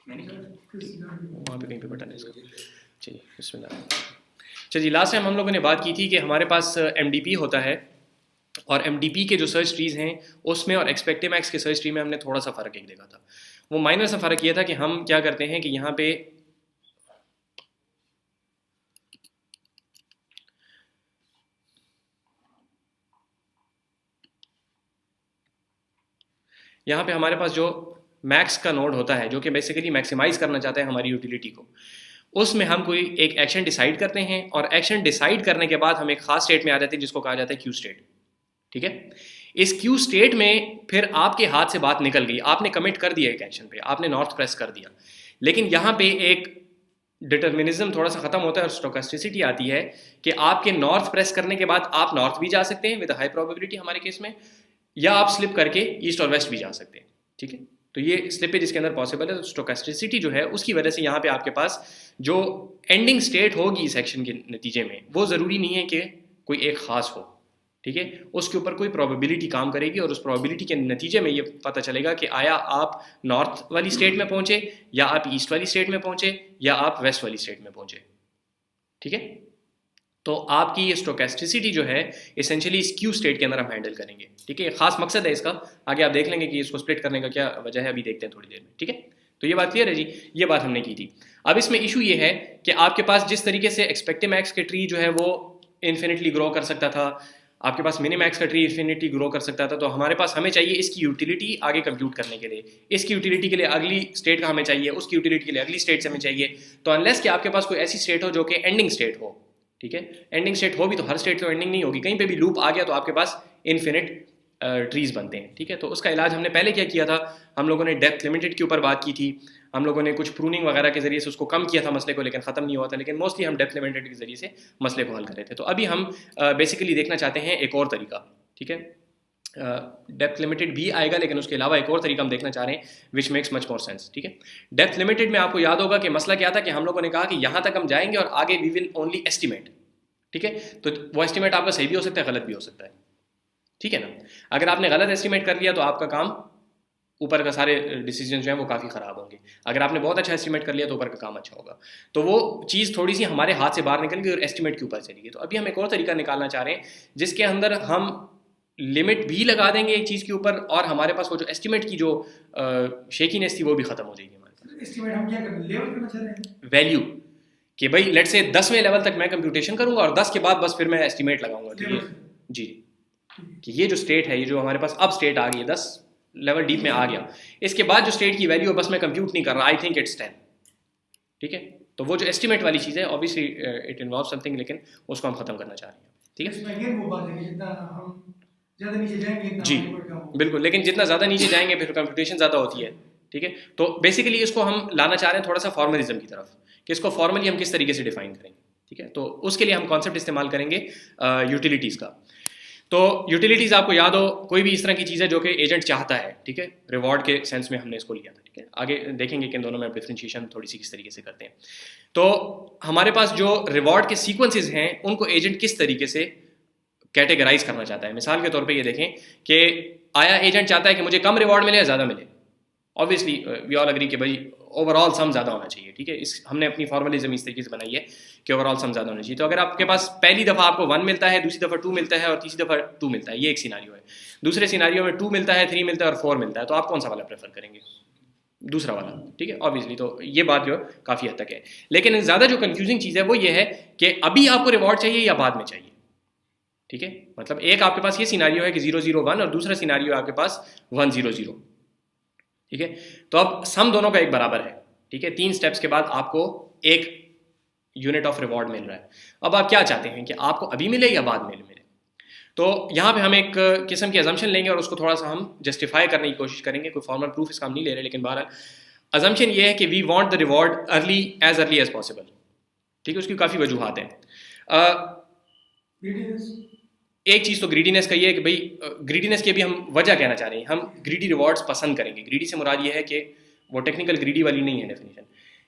वहाँ पे कहीं पे बटन है इसका। चलिए बिस्मिल्लाह। चलिए लास्ट टाइम हम लोगों ने बात की थी कि हमारे पास एमडीपी होता है और एमडीपी के जो सर्च ट्रीज हैं उसमें और एक्सपेक्टेमैक्स के सर्च ट्री में हमने थोड़ा सा फ़र्क एक देखा था। वो माइनर सा फ़र्क ये था कि हम क्या करते हैं कि यहाँ पे हमारे पास जो मैक्स का नोड होता है जो कि बेसिकली मैक्सिमाइज करना चाहता है हमारी यूटिलिटी को, उसमें हम कोई एक एक्शन डिसाइड करते हैं और एक्शन डिसाइड करने के बाद हम एक खास स्टेट में आ जाते हैं जिसको कहा जाता है क्यू स्टेट। ठीक है, इस क्यू स्टेट में फिर आपके हाथ से बात निकल गई, आपने कमिट कर दिया एक एक्शन पे, आपने नॉर्थ प्रेस कर दिया, लेकिन यहाँ पे एक डिटर्मिनिज्म थोड़ा सा खत्म होता है और स्टोकेस्टिसिटी आती है कि आपके नॉर्थ प्रेस करने के बाद आप नॉर्थ भी जा सकते हैं विद हाई प्रोबेबिलिटी हमारे केस में, या आप स्लिप करके ईस्ट और वेस्ट भी जा सकते हैं। ठीक है, तो ये स्लिपेज इसके अंदर पॉसिबल है। तो स्टोकेस्टिसिटी जो है उसकी वजह से यहाँ पे आपके पास जो एंडिंग स्टेट होगी इस एक्शन के नतीजे में वो ज़रूरी नहीं है कि कोई एक खास हो। ठीक है, उसके ऊपर कोई प्रोबेबिलिटी काम करेगी और उस प्रोबेबिलिटी के नतीजे में ये पता चलेगा कि आया आप नॉर्थ वाली स्टेट में पहुंचे या आप ईस्ट वाली स्टेट में पहुंचे या आप वेस्ट वाली स्टेट में पहुंचे। ठीक है, तो आपकी ये स्टोकेस्टिसिटी जो है इसेंशियली इस क्यू स्टेट के अंदर हम हैंडल करेंगे। ठीक है, खास मकसद है इसका, आगे आप देख लेंगे कि इसको स्प्लिट करने का क्या वजह है, अभी देखते हैं थोड़ी देर में। ठीक है, तो ये बात क्लियर है जी, ये बात हमने की थी। अब इसमें इशू ये है कि आपके पास जिस तरीके से एक्सपेक्टेमैक्स के ट्री जो है वो इन्फिनिटली ग्रो कर सकता था, आपके पास मिनिमैक्स का ट्री इन्फिनिटी ग्रो कर सकता था, तो हमारे पास हमें चाहिए इसकी यूटिलिटी आगे कंप्यूट करने के लिए, इसकी यूटिलिटी के लिए अगली स्टेट का हमें चाहिए, उसकी यूटिलिटी के लिए अगली स्टेट से हमें चाहिए। तो अनलेस कि आपके पास कोई ऐसी स्टेट हो जो कि एंडिंग स्टेट हो, ठीक है, एंडिंग स्टेट हो भी तो हर स्टेट तो एंडिंग नहीं होगी, कहीं पे भी लूप आ गया तो आपके पास इन्फिनिट ट्रीज बनते हैं। ठीक है, तो उसका इलाज हमने पहले क्या किया था, हम लोगों ने डेप्थ लिमिटेड के ऊपर बात की थी, हम लोगों ने कुछ प्रूनिंग वगैरह के जरिए से उसको कम किया था मसले को, लेकिन ख़त्म नहीं हुआ था, लेकिन मोस्टली हम डेप्थ लिमिटेड के जरिए से मसले को हल कर रहे थे। तो अभी हम बेसिकली देखना चाहते हैं एक और तरीका। ठीक है, डेप्थ लिमिटेड भी आएगा लेकिन उसके अलावा एक और तरीका हम देखना चाह रहे हैं which makes much more sense. ठीक है, डेप्थ लिमिटेड में आपको याद होगा कि मसला क्या था कि हम लोगों ने कहा कि यहाँ तक हम जाएंगे और आगे वी विल ओनली एस्टिमेट। ठीक है, तो वो एस्टिमेट आपका सही भी हो सकता है, गलत भी हो सकता है। ठीक है ना, अगर आपने गलत एस्टिमेट कर लिया तो आपका काम, ऊपर का सारे डिसीजन जो हैं वो काफ़ी ख़राब होंगे। अगर आपने बहुत अच्छा एस्टिमेट कर लिया तो ऊपर का काम अच्छा होगा। तो वो चीज़ थोड़ी सी हमारे हाथ से बाहर निकल गई और एस्टिमेट के ऊपर चली गई। तो अभी हम एक और तरीका निकालना चाह रहे हैं जिसके अंदर हम लिमिट भी लगा देंगे एक चीज़ के ऊपर और हमारे पास वो जो एस्टिमेट की जो शेकीनेस थी वो भी ख़त्म हो जाएगी हमारे पास। एस्टिमेट हम क्या करें, लेवल करना चाह रहे हैं, वैल्यू, कि भाई लेट से 10वें लेवल तक मैं कंप्यूटेशन करूंगा और 10 के बाद बस फिर मैं एस्टिमेट लगाऊंगा। तो ये जी, कि ये जो स्टेट है, ये जो हमारे पास अब स्टेट आ गई है 10 लेवल डीप में आ गया, इसके बाद जो स्टेट की वैल्यू है बस मैं कंप्यूट नहीं कर रहा, आई थिंक इट्स 10। ठीक है, तो वो जो एस्टिमेट वाली चीज़ है ऑब्वियसली इट इन्वॉल्व समथिंग, लेकिन उसको हम खत्म करना चाह रहे हैं। ठीक है, इसमें ये वो बात है कि जितना हम ज़्यादा नीचे जाएंगे इतना जी हमारे ऊपर कम होगा। बिल्कुल, लेकिन जितना ज़्यादा नीचे जाएंगे फिर कंप्यूटेशन ज़्यादा होती है। ठीक है, तो बेसिकली इसको हम लाना चाह रहे हैं थोड़ा सा फॉर्मलिज्म की तरफ, कि इसको फॉर्मली हम किस तरीके से डिफाइन करेंगे। ठीक है, तो उसके लिए हम कॉन्सेप्ट इस्तेमाल करेंगे यूटिलिटीज़ का। तो यूटिलिटीज़ आपको याद हो, कोई भी इस तरह की चीज़ है जो कि एजेंट चाहता है। ठीक है, रिवॉर्ड के सेंस में हमने इसको लिया था। ठीक है, आगे देखेंगे कि इन दोनों में डिफ्रेंशिएशन थोड़ी सी किस तरीके से करते हैं। तो हमारे पास जो रिवॉर्ड के सीक्वेंसेज हैं उनको एजेंट किस तरीके से कैटेगराइज करना चाहता है। मिसाल के तौर पे ये देखें कि आया एजेंट चाहता है कि मुझे कम रिवॉर्ड मिले या ज़्यादा मिले। ऑब्वियसली वी ऑल अग्री कि भाई ओवरऑल सम ज़्यादा होना चाहिए। ठीक है, इस हमने अपनी फॉर्मलिज्म इस तरीके से बनाई है कि ओवरऑल सम ज़्यादा होना चाहिए। तो अगर आपके पास पहली दफ़ा आपको 1 मिलता है, दूसरी दफ़ा 2 मिलता है और तीसरी दफ़ा 2 मिलता है, ये एक सिनारियो है। दूसरे सिनारियो में 2 मिलता है, 3 मिलता है और 4 मिलता है, तो आप कौन सा वाला प्रेफर करेंगे? दूसरा वाला। ठीक है, ऑब्वियसली तो ये बात जो काफ़ी हद तक है। लेकिन ज़्यादा जो कन्फ्यूजिंग चीज़ है वो ये है कि अभी आपको रिवॉर्ड चाहिए या बाद में चाहिए। ठीक है, मतलब एक आपके पास ये सिनारियो है कि 0-0-1 और दूसरा सिनारियो है आपके पास 1-0-0। ठीक है, तो अब सम दोनों का एक बराबर है। ठीक है, 3 स्टेप्स के बाद आपको एक यूनिट ऑफ रिवॉर्ड मिल रहा है। अब आप क्या चाहते हैं कि आपको अभी मिले या बाद में मिले? तो यहाँ पे हम एक किस्म की अजम्पशन लेंगे और उसको थोड़ा सा हम जस्टिफाई करने की कोशिश करेंगे। कोई फॉर्मल प्रूफ इसका हम नहीं ले रहे, लेकिन बहरहाल अजम्पशन ये है कि we want the reward early as possible. ठीक है, उसकी काफ़ी वजूहात हैं। एक चीज़ तो ग्रीडीनेस का ये है कि भाई ग्रीडीनेस की भी हम वजह कहना चाह रहे हैं, हम ग्रीडी रिवॉर्ड्स पसंद करेंगे। ग्रीडी से मुराद ये है कि वो टेक्निकल ग्रीडी वाली नहीं है डेफिनेशन।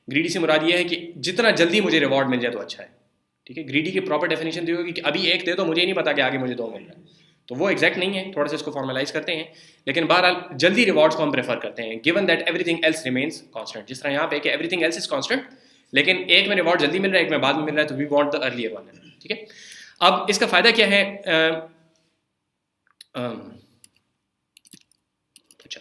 ग्रीडी से मुराद ये है कि जितना जल्दी मुझे रिवॉर्ड मिल जाए तो अच्छा है। ठीक है, ग्रीडी की प्रॉपर डेफिनेशन दी होगी कि अभी एक दे दो, मुझे नहीं पता कि आगे मुझे 2 मिल रहा है। तो वो एग्जैक्ट नहीं है, थोड़ा सा इसको फॉर्मलाइज करते हैं, लेकिन बहरहाल जल्दी रिवॉर्ड्स को हम प्रेफर करते हैं given that everything else remains constant. जिस तरह यहाँ पे कि एवरीथिंग एल्स इज कांस्टेंट, लेकिन एक में रिवॉर्ड जल्दी मिल रहा है, एक में बाद में मिल रहा है, तो we want the earlier one. ठीक है, अब इसका फ़ायदा क्या है? अच्छा,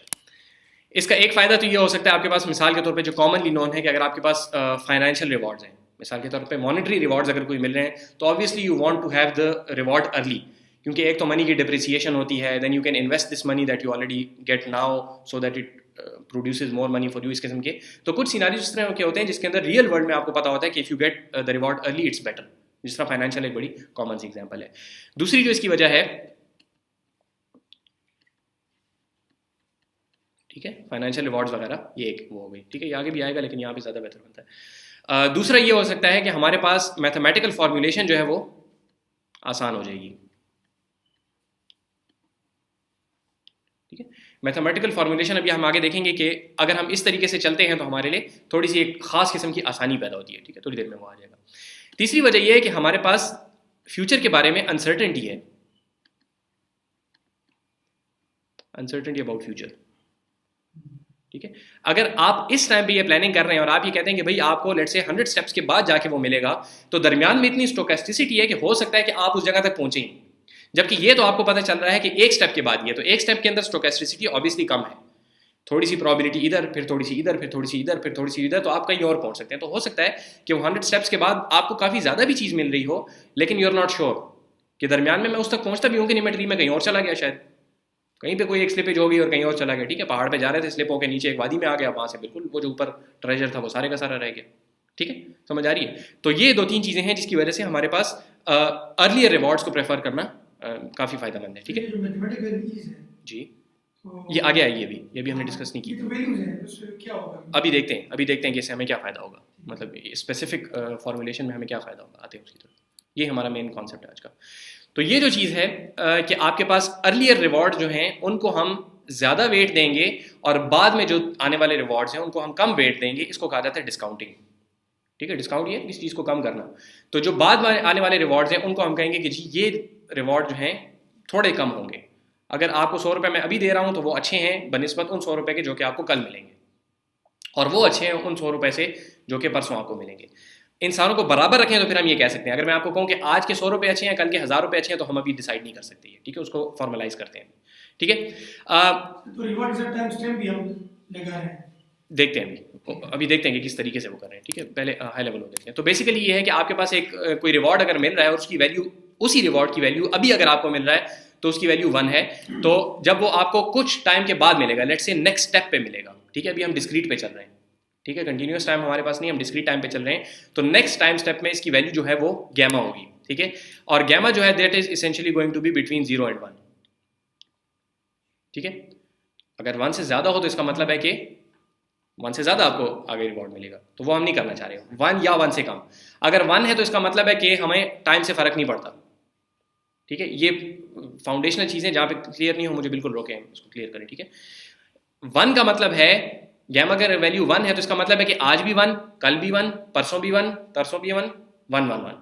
इसका एक फ़ायदा तो ये हो सकता है आपके पास मिसाल के तौर पे जो कॉमनली नोन है कि अगर आपके पास फाइनेंशियल रिवॉर्ड्स हैं, मिसाल के तौर पे मॉनेटरी रिवॉर्ड्स अगर कोई मिल रहे हैं, तो obviously you want to have the reward early, क्योंकि एक तो मनी की डिप्रिसिएशन होती है, then you can invest this money that you already get now so that it produces more money for you, इस किस्म के। तो कुछ सिनारियोज इस तरह के होते हैं जिसके अंदर रियल वर्ल्ड में आपको पता होता है कि if you get the reward early it's better, जिस तरह फाइनेंशियल एक बड़ी कॉमन सी एग्जांपल है। दूसरी जो इसकी वजह है, ठीक है, फाइनेंशियल रिवॉर्ड्स वगैरह, ये एक वो हो गई, ठीक है, ये आगे भी आएगा लेकिन यहाँ पे ज़्यादा बेहतर बनता है। दूसरा ये हो सकता है कि हमारे पास मैथमेटिकल फॉर्मुलेशन जो है वो आसान हो जाएगी। ठीक है, मैथमेटिकल फॉर्मुलेशन अभी हम आगे देखेंगे कि अगर हम इस तरीके से चलते हैं तो हमारे लिए थोड़ी सी एक खास किस्म की आसानी पैदा होती है। ठीक है, थोड़ी देर में वो आ जाएगा। तीसरी वजह यह है कि हमारे पास फ्यूचर के बारे में अनसर्टेनिटी है, अनसर्टेनिटी अबाउट फ्यूचर। ठीक है, अगर आप इस टाइम पे ये प्लानिंग कर रहे हैं और आप ये कहते हैं कि भाई आपको लेट्स से 100 स्टेप्स के बाद जाके वो मिलेगा, तो दरमियान में इतनी स्टोकेस्टिसिटी है कि हो सकता है कि आप उस जगह तक पहुंचे ही, जबकि ये तो आपको पता चल रहा है कि एक स्टेप के बाद ये, तो एक स्टेप के अंदर स्टोकेस्टिसिटी ऑब्वियसली कम है, थोड़ी सी प्रोबेबिलिटी इधर, फिर थोड़ी सी इधर, फिर थोड़ी सी इधर, फिर थोड़ी सी इधर, तो आप कहीं और पहुंच सकते हैं। तो हो सकता है कि वो 100 स्टेप्स के बाद आपको काफ़ी ज़्यादा भी चीज़ मिल रही हो, लेकिन यू आर नॉट श्योर कि दरमियान में मैं उस तक पहुंचता भी हूँ कि नहीं, मैं ट्री में कहीं और चला गया, शायद कहीं पे कोई एक स्लिपेज हो गई और कहीं और चला गया। ठीक है, पहाड़ पे जा रहे थे, स्लिप होकर नीचे एक वादी में आ गया, वहाँ से बिल्कुल वो जो ऊपर ट्रेजर था वो सारे का सारा रह गया। ठीक है, समझ आ रही है? तो ये दो तीन चीज़ें हैं जिसकी वजह से हमारे पास अर्लियर रिवॉर्ड्स को प्रेफर करना काफ़ी फ़ायदेमंद है। ठीक है जी, ये आगे आएगी, ये भी हमने डिस्कस नहीं की। अभी देखते हैं कि इससे हमें क्या फ़ायदा होगा, मतलब स्पेसिफिक फॉर्मुलेशन में हमें क्या फ़ायदा होगा, आते हैं उसकी तरफ। ये हमारा मेन कॉन्सेप्ट है आज का। तो ये जो चीज़ है कि आपके पास अर्लियर रिवॉर्ड जो हैं उनको हम ज़्यादा वेट देंगे और बाद में जो आने वाले रिवॉर्ड्स हैं उनको हम कम वेट देंगे, इसको कहा जाता है डिस्काउंटिंग। ठीक है, डिस्काउंट ये किसी चीज़ को कम करना। तो जो बाद में आने वाले रिवॉर्ड्स हैं उनको हम कहेंगे कि जी ये रिवॉर्ड जो हैं थोड़े कम होंगे। अगर आपको 100 रुपये मैं अभी दे रहा हूँ तो वो अच्छे हैं बनिस्बत उन 100 रुपये के जो कि आपको कल मिलेंगे, और वो अच्छे हैं उन 100 रुपये से जो कि परसों आपको मिलेंगे। इन सारों को बराबर रखें तो फिर हम ये कह सकते हैं। अगर मैं आपको कहूँ कि आज के 100 रुपये अच्छे हैं, कल के 1000 रुपये अच्छे हैं, तो हम अभी डिसाइड नहीं कर सकते। ठीक है, उसको फॉर्मलाइज करते हैं। ठीक है, देखते हैं अभी देखते हैं कि किस तरीके से वो कर रहे हैं। ठीक है, पहले हाई लेवल हो देखते हैं। तो बेसिकली ये है कि आपके पास एक कोई रिवॉर्ड अगर मिल रहा है और उसकी वैल्यू, उसी रिवॉर्ड की वैल्यू अभी अगर आपको मिल रहा है तो उसकी वैल्यू 1 है, तो जब वो आपको कुछ टाइम के बाद मिलेगा, लेट्स से नेक्स्ट स्टेप पे मिलेगा। ठीक है, अभी हम डिस्क्रीट पे चल रहे हैं। ठीक है, कंटिन्यूस टाइम हमारे पास नहीं, हम डिस्क्रीट टाइम पे चल रहे हैं। तो नेक्स्ट टाइम स्टेप में इसकी वैल्यू जो है वो गैमा होगी। ठीक है, और गैमा जो है that is essentially going to be between 0 and 1। ठीक है, अगर 1 से ज़्यादा हो तो इसका मतलब है कि 1 से ज़्यादा आपको आगे रिवॉर्ड मिलेगा, तो वो हम नहीं करना चाह रहे हो। 1 या 1 से कम, अगर 1 है तो इसका मतलब है कि हमें टाइम से फ़र्क नहीं पड़ता। ठीक है, ये फाउंडेशनल चीज़ें जहाँ पे क्लियर नहीं हो मुझे बिल्कुल रोकें, इसको क्लियर करें। ठीक है, 1 का मतलब है गैमा अगर वैल्यू 1 है तो इसका मतलब है कि आज भी 1, कल भी 1, परसों भी 1, तरसों भी 1, 1 1 1।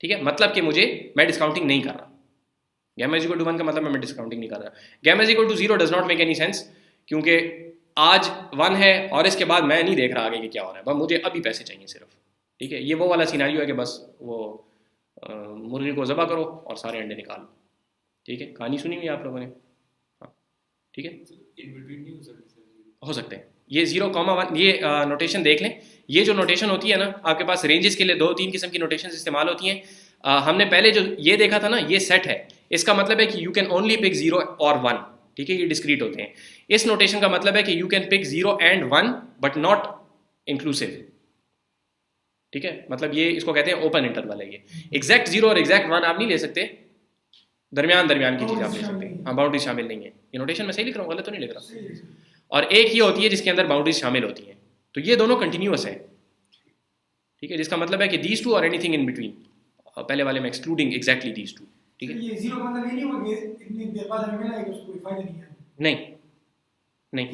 ठीक है, मतलब कि मैं डिस्काउंटिंग नहीं कर रहा। गैमा इज इक्वल टू 1 का मतलब मैं डिस्काउंटिंग नहीं कर रहा। Gamma is equal to 0 does not make any sense, क्योंकि आज 1 है और इसके बाद मैं नहीं देख रहा आगे कि क्या हो रहा है, बस मुझे अभी पैसे चाहिए सिर्फ। ठीक है, ये वो वाला सिनारियो है कि बस वो मुर्गी को ज़बा करो और सारे अंडे निकालो। ठीक है, कहानी सुनी हुई आप लोगों ने? हाँ, ठीक है, हो सकते हैं ये 0,1 ये नोटेशन देख लें। ये जो नोटेशन होती है ना, आपके पास रेंजेस के लिए 2-3 किस्म की नोटेशन इस्तेमाल होती हैं। हमने पहले जो ये देखा था ना, ये सेट है, इसका मतलब है कि यू कैन ओनली पिक 0 और 1। ठीक है, ये डिस्क्रीट होते हैं। इस नोटेशन का मतलब है कि you can pick 0 and 1 but not inclusive. ठीक है, मतलब ये इसको कहते हैं ओपन इंटरवल है। ये एग्जैक्ट 0 और एग्जैक्ट 1 आप नहीं ले सकते, दरमियान की चीज़ आप ले सकते हैं। हाँ, बाउंड्री शामिल नहीं है। ये नोटेशन मैं सही लिख रहा हूँ, गलत तो नहीं लिख रहा? और एक ये होती है जिसके अंदर बाउंड्रीज शामिल होती हैं, तो ये दोनों कंटिन्यूअस है। ठीक है, जिसका मतलब है कि दीज टू और एनीथिंग इन बिटवीन, पहले वाले में एक्सक्लूडिंग एग्जैक्टली दीज टू। ठीक है, ये 0 मतलब ये नहीं होगा कि इतनी देर बाद हमें मिला है कि उसको कोई फायदा नहीं है। नहीं,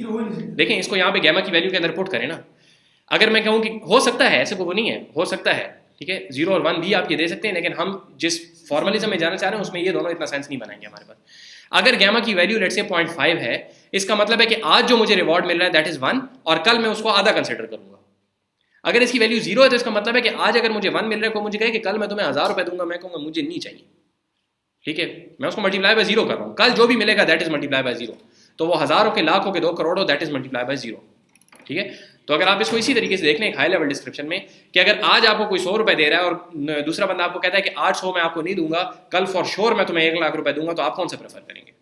देखें इसको यहाँ पे गैमा की वैल्यू के अंदर पुट करें ना। अगर मैं कहूँ कि हो सकता है, ऐसे को वो नहीं है, हो सकता है ठीक है, 0 और 1 भी आप ये दे सकते हैं, लेकिन हम जिस फॉर्मलिज्म में जाना चाह रहे हैं उसमें ये दोनों इतना सेंस नहीं बनाएंगे हमारे पास। अगर गैमा की वैल्यू लेट्स से 0.5 है, इसका मतलब है कि आज जो मुझे रिवॉर्ड मिल रहा है दैट इज 1 और कल मैं उसको आधा कंसिडर करूंगा। अगर इसकी वैल्यू 0 है तो इसका मतलब है कि आज अगर मुझे 1 मिल रहा है, कोई मुझे कहे कि कल मैं तुम्हें 1000 रुपए दूंगा, मैं कहूंगा मुझे नहीं चाहिए, ठीक है, मैं उसको मल्टीप्लाई बाय 0 कर रहा हूँ, कल जो भी मिलेगा दैट इज मल्टीप्लाई बाय 0, तो वो 1000 हो के लाख हो के 2 करोड़ हो, दैट इज मल्टीप्लाई बाय 0, ठीक है। तो अगर आप इसको इसी तरीके से देख लें एक हाई लेवल डिस्क्रिप्शन में कि अगर आज आपको कोई 100 रुपए दे रहा है और दूसरा बंदा आपको कहता है कि आज 100 मैं आपको नहीं दूंगा, कल फॉर श्योर मैं तुम्हें 1 लाख रुपए दूंगा, तो आप कौन सा प्रेफर करेंगे?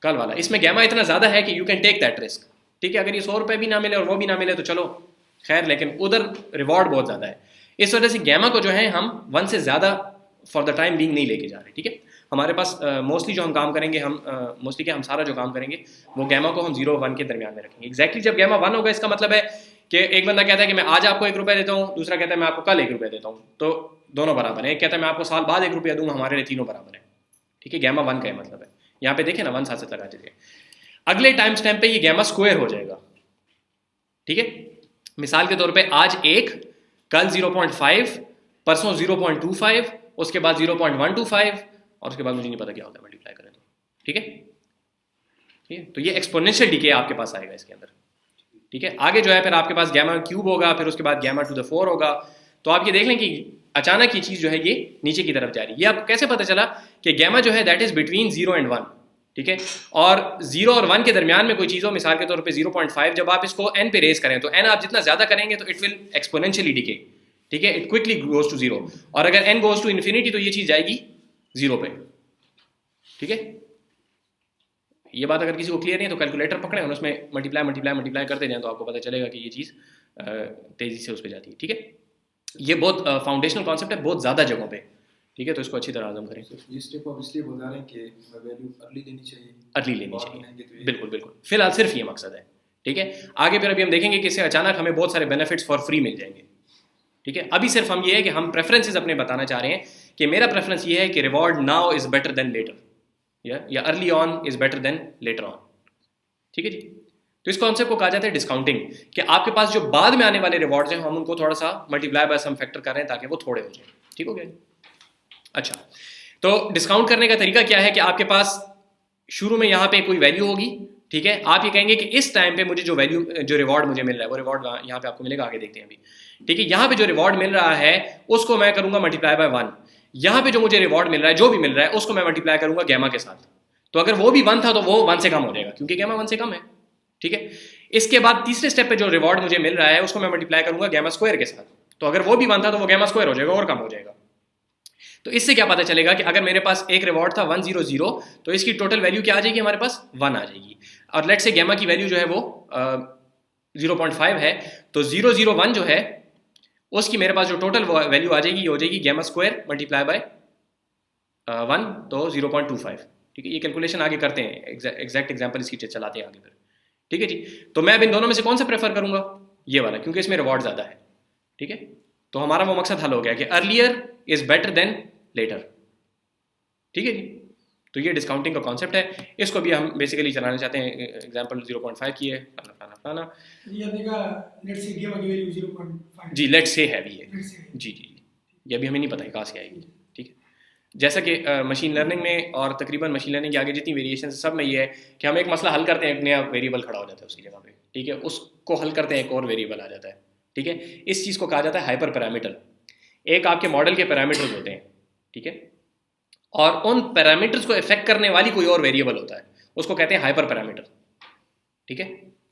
कल वाला। इसमें गैमा इतना ज्यादा है कि you can take that risk, ठीक है। अगर ये 100 रुपए भी ना मिले और वो भी ना मिले तो चलो खैर, लेकिन उधर रिवॉर्ड बहुत ज्यादा है। इस वजह से गैमा को जो है हम 1 से ज्यादा फॉर द टाइम बीइंग नहीं लेके जा रहे, ठीक है। हमारे पास मोस्टली जो हम काम करेंगे, हम मोस्टली क्या हम सारा जो काम करेंगे वो गैमा को हम 0 और 1 के दरमियान में रखेंगे। एग्जैक्टली जब गैमा 1 होगा, इसका मतलब है कि एक बंदा कहता है कि मैं आज आपको 1 रुपया देता हूँ, दूसरा कहता है मैं आपको कल 1 रुपया देता हूँ, तो दोनों बराबर है। एक कहता है मैं आपको साल बाद 1 रुपया दूंगा, हमारे लिए तीनों बराबर है, ठीक है। गैमा 1 का मतलब है, यहाँ पे देखें ना 1 साथ साथ लगा दीजिए, अगले टाइम स्टैम्प पे ये गैमा स्क्वायर हो जाएगा, ठीक है। मिसाल के तौर पे आज 1, कल 0.5, परसों 0.25, उसके बाद 0.125 और उसके बाद मुझे नहीं पता क्या होता है मल्टीप्लाई करें तो, ठीक है। ठीक है, तो ये एक्सपोनेंशियल डीके आपके पास आएगा इसके अंदर, ठीक है। आगे जो है फिर आपके पास गैमा क्यूब होगा, फिर उसके बाद गैमा टू द 4 होगा। तो आप ये देख लें कि अचानक ये चीज जो है ये नीचे की तरफ जा रही है। ये आपको कैसे पता चला कि गैमा जो है दैट इज बिटवीन 0 एंड 1, ठीक है। और 0 और 1 के दरमियान में कोई चीज हो, मिसाल के तौर पे 0.5, जब आप इसको n पे रेज करें तो n आप जितना ज्यादा करेंगे तो इट विल एक्सपोनेंशियली डिके, ठीक है, इट क्विकली गोज टू 0, और अगर n गोज टू इन्फिनिटी तो ये चीज जाएगी 0 पे, ठीक है। ये बात अगर किसी को क्लियर नहीं है तो कैलकुलेटर पकड़े और उसमें मल्टीप्लाई मल्टीप्लाई मल्टीप्लाई करते जाएं तो आपको पता चलेगा कि ये चीज़ तेज़ी से उस पर जाती है, ठीक है। ये बहुत फाउंडेशनल कॉन्सेप्ट है बहुत ज़्यादा जगहों पे, ठीक है। तो इसको अच्छी तरह आज़म करें। ये स्टेप आप इसलिए बता रहे हैं कि वैल्यू अर्ली लेनी चाहिए, अर्ली लेनी चाहिए, बिल्कुल बिल्कुल, फिलहाल सिर्फ ये मकसद है, ठीक है। आगे फिर अभी हम देखेंगे कि इससे अचानक हमें बहुत सारे बेनिफिट्स फॉर फ्री मिल जाएंगे, ठीक है। अभी सिर्फ हम ये है कि हम प्रेफरेंसेस अपने बताना चाह रहे हैं कि मेरा प्रेफरेंस ये है कि reward now is better than later, या early on is better than later on, ठीक है जी। तो इस कॉन्सेप्ट को कहा जाता है डिस्काउंटिंग, कि आपके पास जो बाद में आने वाले रिवॉर्ड्स हैं हम उनको थोड़ा सा मल्टीप्लाई बाय सम फैक्टर कर रहे हैं ताकि वो थोड़े हो जाए, ठीक हो गया। अच्छा, तो डिस्काउंट करने का तरीका क्या है कि आपके पास शुरू में यहाँ पे कोई वैल्यू होगी, ठीक है। आप ये कहेंगे कि इस टाइम पे मुझे जो वैल्यू जो रिवॉर्ड मुझे मिल रहा है वो रिवॉर्ड यहाँ पे आपको मिलेगा, आगे देखते हैं अभी, ठीक है। यहाँ पे जो रिवॉर्ड मिल रहा है उसको मैं करूंगा मल्टीप्लाई बाय 1, यहाँ पे जो मुझे रिवॉर्ड मिल रहा है जो भी मिल रहा है उसको मैं मल्टीप्लाई करूंगा गैमा के साथ। तो अगर वो भी 1 था तो वो 1 से कम हो जाएगा क्योंकि गैमा 1 से कम है, ठीक है। इसके बाद तीसरे स्टेप पे जो रिवॉर्ड मुझे मिल रहा है उसको मैं मल्टीप्लाई करूंगा गैमा स्क्वायर के साथ, तो अगर वो भी 1 था तो वो गैमा स्क्वायर हो जाएगा और कम हो जाएगा। तो इससे क्या पता चलेगा कि अगर मेरे पास एक रिवॉर्ड था 100 तो इसकी टोटल वैल्यू क्या आ जाएगी, हमारे पास 1 आ जाएगी। और लेट्स से गैमा की वैल्यू जो है वो 0.5 है, तो 001 जो है उसकी मेरे पास जो टोटल वैल्यू आ जाएगी ये हो जाएगी गैमा स्क्वायर मल्टीप्लाई बाय 1, तो 0.25, ठीक है। ये कैलकुलेशन आगे करते हैं, एग्जैक्ट एग्जांपल इसकी चलाते हैं आगे फिर, ठीक है जी। तो मैं अब इन दोनों में से कौन सा प्रेफर करूंगा, ये वाला, क्योंकि इसमें रिवॉर्ड ज्यादा है, ठीक है। तो हमारा वो मकसद हल हो गया कि earlier is better than later, ठीक है जी। तो ये डिस्काउंटिंग का कॉन्सेप्ट है, इसको भी हम बेसिकली चलाना चाहते हैं। एग्जांपल 0.5 की है, फलाना ये देखा लेट्स से गैमा की वैल्यू 0.5 जी, लेट्स से है भी है जी जी, ये अभी हमें नहीं पता है कहाँ से आएगी, ठीक है। जैसा कि मशीन लर्निंग में और तकरीबन मशीन लर्निंग के आगे जितनी वेरिएशन सब में ये है कि हम एक मसला हल करते हैं, एक नया वेरिएबल खड़ा हो जाता है उसकी जगह पे, ठीक है। उसको हल करते हैं, एक और वेरिएबल आ जाता है, ठीक है। इस चीज़ को कहा जाता है हाइपर पैरामीटर। एक आपके मॉडल के पैरामीटर्स होते हैं, ठीक है, और उन पैरामीटर्स को इफेक्ट करने वाली कोई और वेरिएबल होता है, उसको कहते हैं हाइपर पैरामीटर, ठीक है।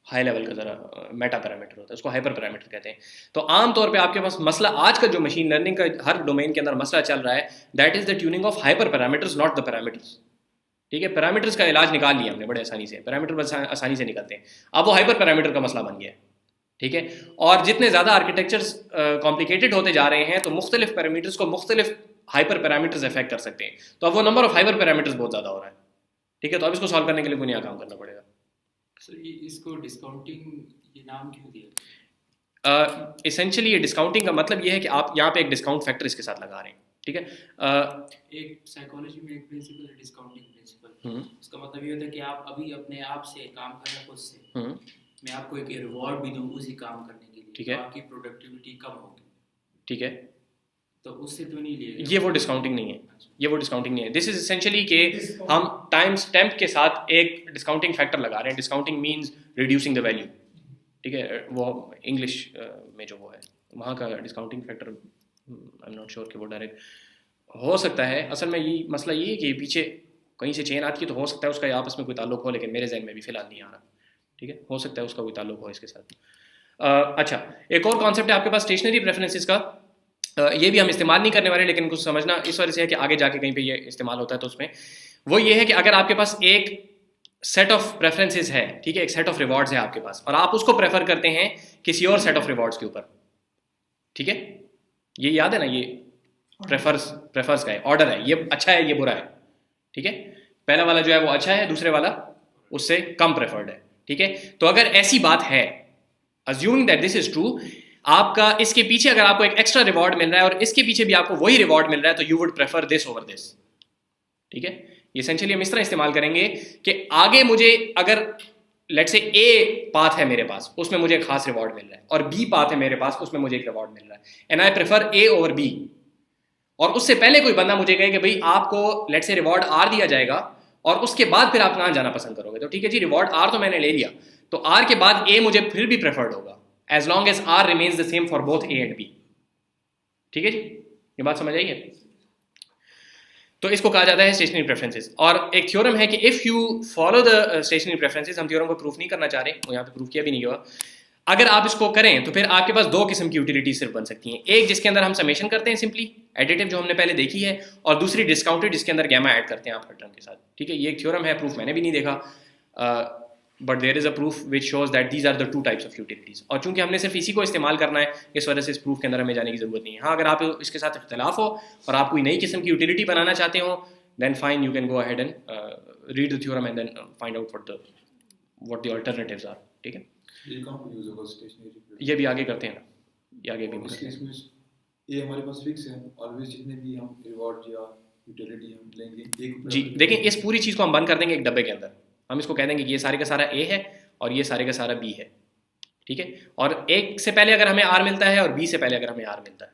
हाई लेवल का जरा मेटा पैरामीटर होता है, उसको हाइपर पैरामीटर कहते हैं। तो आमतौर पे आपके पास मसला आज का जो मशीन लर्निंग का हर डोमेन के अंदर मसला चल रहा है that is the tuning of hyper parameters, not the parameters, ठीक है। पैरामीटर्स का इलाज निकाल लिया हमने बड़े आसानी से, पैरामीटर आसानी से निकलते हैं, अब वो हाइपर पैरामीटर का मसला बन गया है, ठीक है। और जितने ज़्यादा आर्किटेक्चर्स कॉम्प्लिकेटेड होते जा रहे हैं तो मुख्तलिफ पैरामीटर्स को मुख्तलिफ हाइपर पैरामीटर्स इफेक्ट कर सकते हैं, तो अब वो नंबर ऑफ हाइपर पैरामीटर्स बहुत ज़्यादा हो रहा है, ठीक है। तो अब इसको सॉल्व करने के लिए कोई नया काम करना पड़ेगा। सर इसको डिस्काउंटिंग ये नाम क्यों दिया? एसेंशियली ये डिस्काउंटिंग का मतलब ये है कि आप यहाँ पे एक डिस्काउंट फैक्टर इसके साथ लगा रहे हैं, ठीक है। एक साइकोलॉजी में एक प्रिंसिपल है डिस्काउंटिंग प्रिंसिपल, उसका मतलब ये होता है कि आप अभी अपने आप से काम कर रहे हैं खुद से, मैं आपको एक रिवॉर्ड भी दूं उसी काम करने के लिए, ठीक है, आपकी प्रोडक्टिविटी कम होगी, ठीक है, तो उससे तो नहीं लिया ये वो डिस्काउंटिंग नहीं है, ये वो डिस्काउंटिंग नहीं है। दिस इज एसेंशियली कि हम टाइम स्टैम्प के साथ एक डिस्काउंटिंग फैक्टर लगा रहे हैं। Discounting means reducing the value, ठीक है, वो इंग्लिश में जो वो है वहाँ का discounting factor, I am not sure कि वो डायरेक्ट हो सकता है। असल में ये मसला ये है कि पीछे कहीं से चेन आती है, तो हो सकता है उसका आपस में कोई ताल्लुक हो, लेकिन मेरे जहन में भी फिलहाल नहीं आ रहा, ठीक है, हो सकता है उसका कोई ताल्लुक हो इसके साथ। अच्छा, एक और कॉन्सेप्ट है आपके पास स्टेशनरी प्रेफरेंसेस का। ये भी हम इस्तेमाल नहीं करने वाले, लेकिन कुछ समझना इस वजह से है कि आगे जाके कहीं पे ये इस्तेमाल होता है। तो उसमें वो ये है कि अगर आपके पास एक सेट ऑफ प्रेफरेंसेस है, ठीक है, एक सेट ऑफ रिवॉर्ड्स है आपके पास, और आप उसको प्रेफर करते हैं किसी और सेट ऑफ रिवॉर्ड्स के ऊपर, ठीक है, ये याद है ना, ये प्रेफर्स का है, ऑर्डर है, ये अच्छा है, ये बुरा है, ठीक है, पहला वाला जो है वो अच्छा है, दूसरे वाला उससे कम प्रेफर्ड है, ठीक है। तो अगर ऐसी बात है, assuming that this is true, आपका इसके पीछे अगर आपको एक एक्स्ट्रा रिवॉर्ड मिल रहा है और इसके पीछे भी आपको वही रिवॉर्ड मिल रहा है, तो you would prefer this over this, ठीक है। ये एसेंशियली हम इस तरह इस्तेमाल करेंगे कि आगे मुझे अगर लेट्स से ए पाथ है मेरे पास, उसमें मुझे एक खास रिवॉर्ड मिल रहा है, और बी पाथ है मेरे पास, उसमें मुझे एक रिवॉर्ड मिल रहा है, and I prefer A over B. और उससे पहले कोई बंदा मुझे कहे कि भाई आपको लेट्स से रिवॉर्ड आर दिया जाएगा, और उसके बाद फिर आप कहाँ जाना पसंद करोगे, तो ठीक है जी, रिवॉर्ड आर तो मैंने ले लिया, तो आर के बाद ए मुझे फिर भी प्रेफर्ड होगा, as long as R remains the same for both A and B, ठीक है जी, ये बात समझ आई है। तो इसको कहा जाता है स्टेशनरी प्रेफरेंसेस। और एक थ्योरम है कि if you follow the stationary preferences, हम थ्योरम को प्रूफ नहीं करना चाह रहे, वो यहाँ पे प्रूफ किया भी नहीं हुआ, अगर आप इसको करें तो फिर आपके पास दो किस्म की यूटिलिटी सिर्फ बन सकती हैं, एक जिसके अंदर हम समेशन करते हैं सिंपली एडिटिव जो हमने पहले देखी है, और दूसरी डिस्काउंटेड जिसके अंदर गैमा ऐड करते हैं आप हर टर्म के साथ, ठीक है। ये एक थ्योरम है, प्रूफ मैंने भी नहीं देखा, but there is a proof which shows that these are the two types of utilities. और चूंकि हमने सिर्फ इसी को इस्तेमाल करना है, इस वजह से इस प्रूफ के अंदर हमें जाने की जरूरत नहीं है। हाँ, अगर आप इसके साथ इख्तलाफ हो और आप कोई नई किस्म की यूटिलिटी बनाना चाहते हो, then fine, you can go ahead and read the theorem and then find out what the alternatives are, ठीक है। ये कहाँ पे यूज होगा स्टेशनरी? ये भी आगे करते हैं ना, ये आगे भी इसके इसमें ये हमारे पास फिक्स है, ऑलवेज जितने भी हम रिवॉर्ड या यूटिलिटी हम लेंगे एक जी। देखें, इस पूरी चीज़ को हम बंद कर देंगे एक डब्बे के अंदर, हम इसको कह देंगे कि ये सारे का सारा ए है और ये सारे का सारा बी है, ठीक है। और एक से पहले अगर हमें आर मिलता है और बी से पहले अगर हमें आर मिलता है,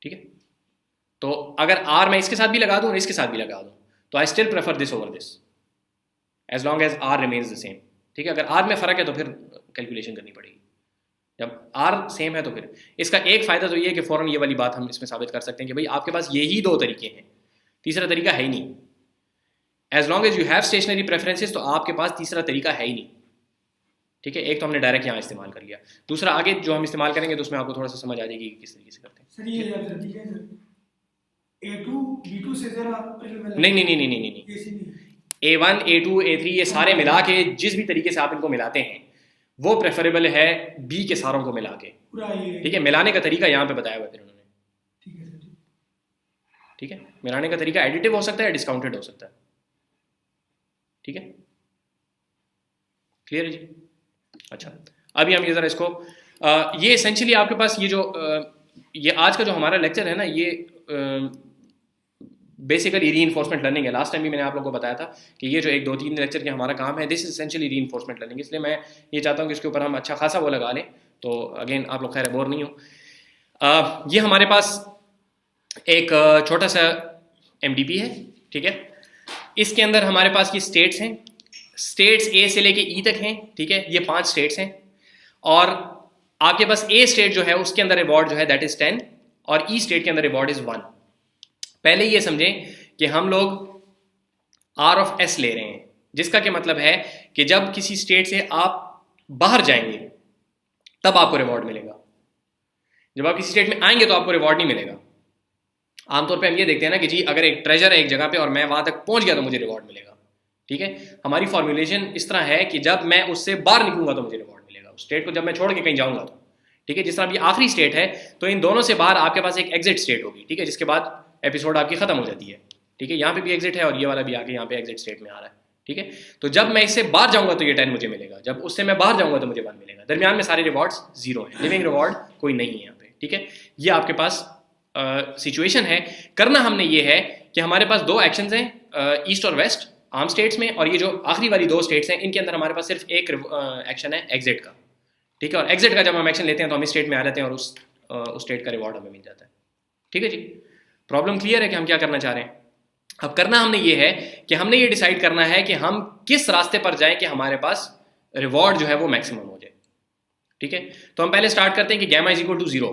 ठीक है, तो अगर आर मैं इसके साथ भी लगा दूं और इसके साथ भी लगा दूं, तो I still prefer this over this as long as R remains the same, ठीक है। अगर आर में फ़र्क है तो फिर कैलकुलेशन करनी पड़ेगी, जब आर सेम है तो फिर इसका एक फ़ायदा तो ये है कि फ़ौरन ये वाली बात हम इसमें साबित कर सकते हैं कि भाई आपके पास यही दो तरीके हैं, तीसरा तरीका है ही नहीं। As long as you have stationary preferences, तो आपके पास तीसरा तरीका है ही नहीं, ठीक है। एक तो हमने डायरेक्ट यहाँ इस्तेमाल कर लिया, दूसरा आगे जो हम इस्तेमाल करेंगे तो उसमें आपको थोड़ा सा समझ आ जाएगी कि किस तरीके से करते हैं। सर ये याद रखिए सर, A2 B2 से जरा नहीं नहीं नहीं नहीं नहीं नहीं, A1 A2 A3 ये सारे मिला के जिस भी तरीके से आप इनको मिलाते हैं वो प्रेफरेबल है बी के सारों को मिला के, पूरा ये, ठीक है। मिलाने का तरीका यहाँ पे बताया हुआ है फिर उन्होंने, ठीक है सर, ठीक है। मिलाने का तरीका एडिटिव हो सकता है, डिस्काउंटेड हो सकता है, ठीक है, क्लियर है जी। अच्छा, अभी हम ये ज़रा इसको ये एसेंशियली आपके पास ये जो ये आज का जो हमारा लेक्चर है ना, ये बेसिकली रीइंफोर्समेंट लर्निंग है। लास्ट टाइम भी मैंने आप लोगों को बताया था कि ये जो 1-2-3 लेक्चर के हमारा काम है, this is essentially reinforcement learning, इसलिए मैं ये चाहता हूँ कि इसके ऊपर हम अच्छा खासा वो लगा लें, तो अगेन आप लोग खैर बोर नहीं हो। ये हमारे पास एक छोटा सा MDP है, ठीक है। इसके अंदर हमारे पास ये स्टेट्स हैं, स्टेट्स A से लेके E तक हैं, ठीक है, ये 5 स्टेट्स हैं, और आपके पास A स्टेट जो है उसके अंदर रिवॉर्ड जो है दैट इज 10 और E स्टेट के अंदर रिवॉर्ड इज 1। पहले ये समझें कि हम लोग R of S ले रहे हैं, जिसका क्या मतलब है कि जब किसी स्टेट से आप बाहर जाएंगे तब आपको रिवॉर्ड मिलेगा, जब आप किसी स्टेट में आएंगे तो आपको रिवॉर्ड नहीं मिलेगा। आमतौर पे हम ये देखते हैं ना कि जी अगर एक ट्रेजर है एक जगह पे और मैं वहां तक पहुंच गया तो मुझे रिवॉर्ड मिलेगा, ठीक है। हमारी फॉर्मुलेशन इस तरह है कि जब मैं उससे बाहर निकलूंगा तो मुझे रिवॉर्ड मिलेगा, उस स्टेट को जब मैं छोड़ के कहीं जाऊंगा तो, ठीक है। जिस तरह अभी आखिरी स्टेट है तो इन दोनों से बाहर आपके पास एक एग्जिट स्टेट होगी, ठीक है, जिसके बाद एपिसोड आपकी खत्म हो जाती है, ठीक है। यहाँ पे भी एग्जिट है और ये वाला भी आके यहाँ पे एग्जिट स्टेट में आ रहा है, ठीक है। तो जब मैं इससे बाहर जाऊंगा तो ये 10 मुझे मिलेगा, जब उससे मैं बाहर जाऊंगा तो मुझे 1 मिलेगा। दरमियान में सारे रिवॉर्ड्स 0 हैं, लिविंग रिवॉर्ड कोई नहीं है यहाँ पे, ठीक है। ये आपके पास सिचुएशन है। करना हमने ये है कि हमारे पास 2 एक्शंस हैं ईस्ट और वेस्ट आर्म स्टेट्स में, और ये जो आखिरी वाली 2 स्टेट्स हैं इनके अंदर हमारे पास सिर्फ एक एक्शन है एग्जिट का, ठीक है, और एग्जिट का जब हम एक्शन लेते हैं तो हम इस स्टेट में आ जाते हैं और उस स्टेट का रिवॉर्ड हमें मिल जाता है। ठीक है जी, प्रॉब्लम क्लियर है कि हम क्या करना चाह रहे हैं? अब करना हमने ये है कि हमने ये डिसाइड करना है कि हम किस रास्ते पर जाएं कि हमारे पास रिवॉर्ड जो है वो मैक्सिमम हो जाए। ठीक है, तो हम पहले स्टार्ट करते हैं कि gamma is equal to 0,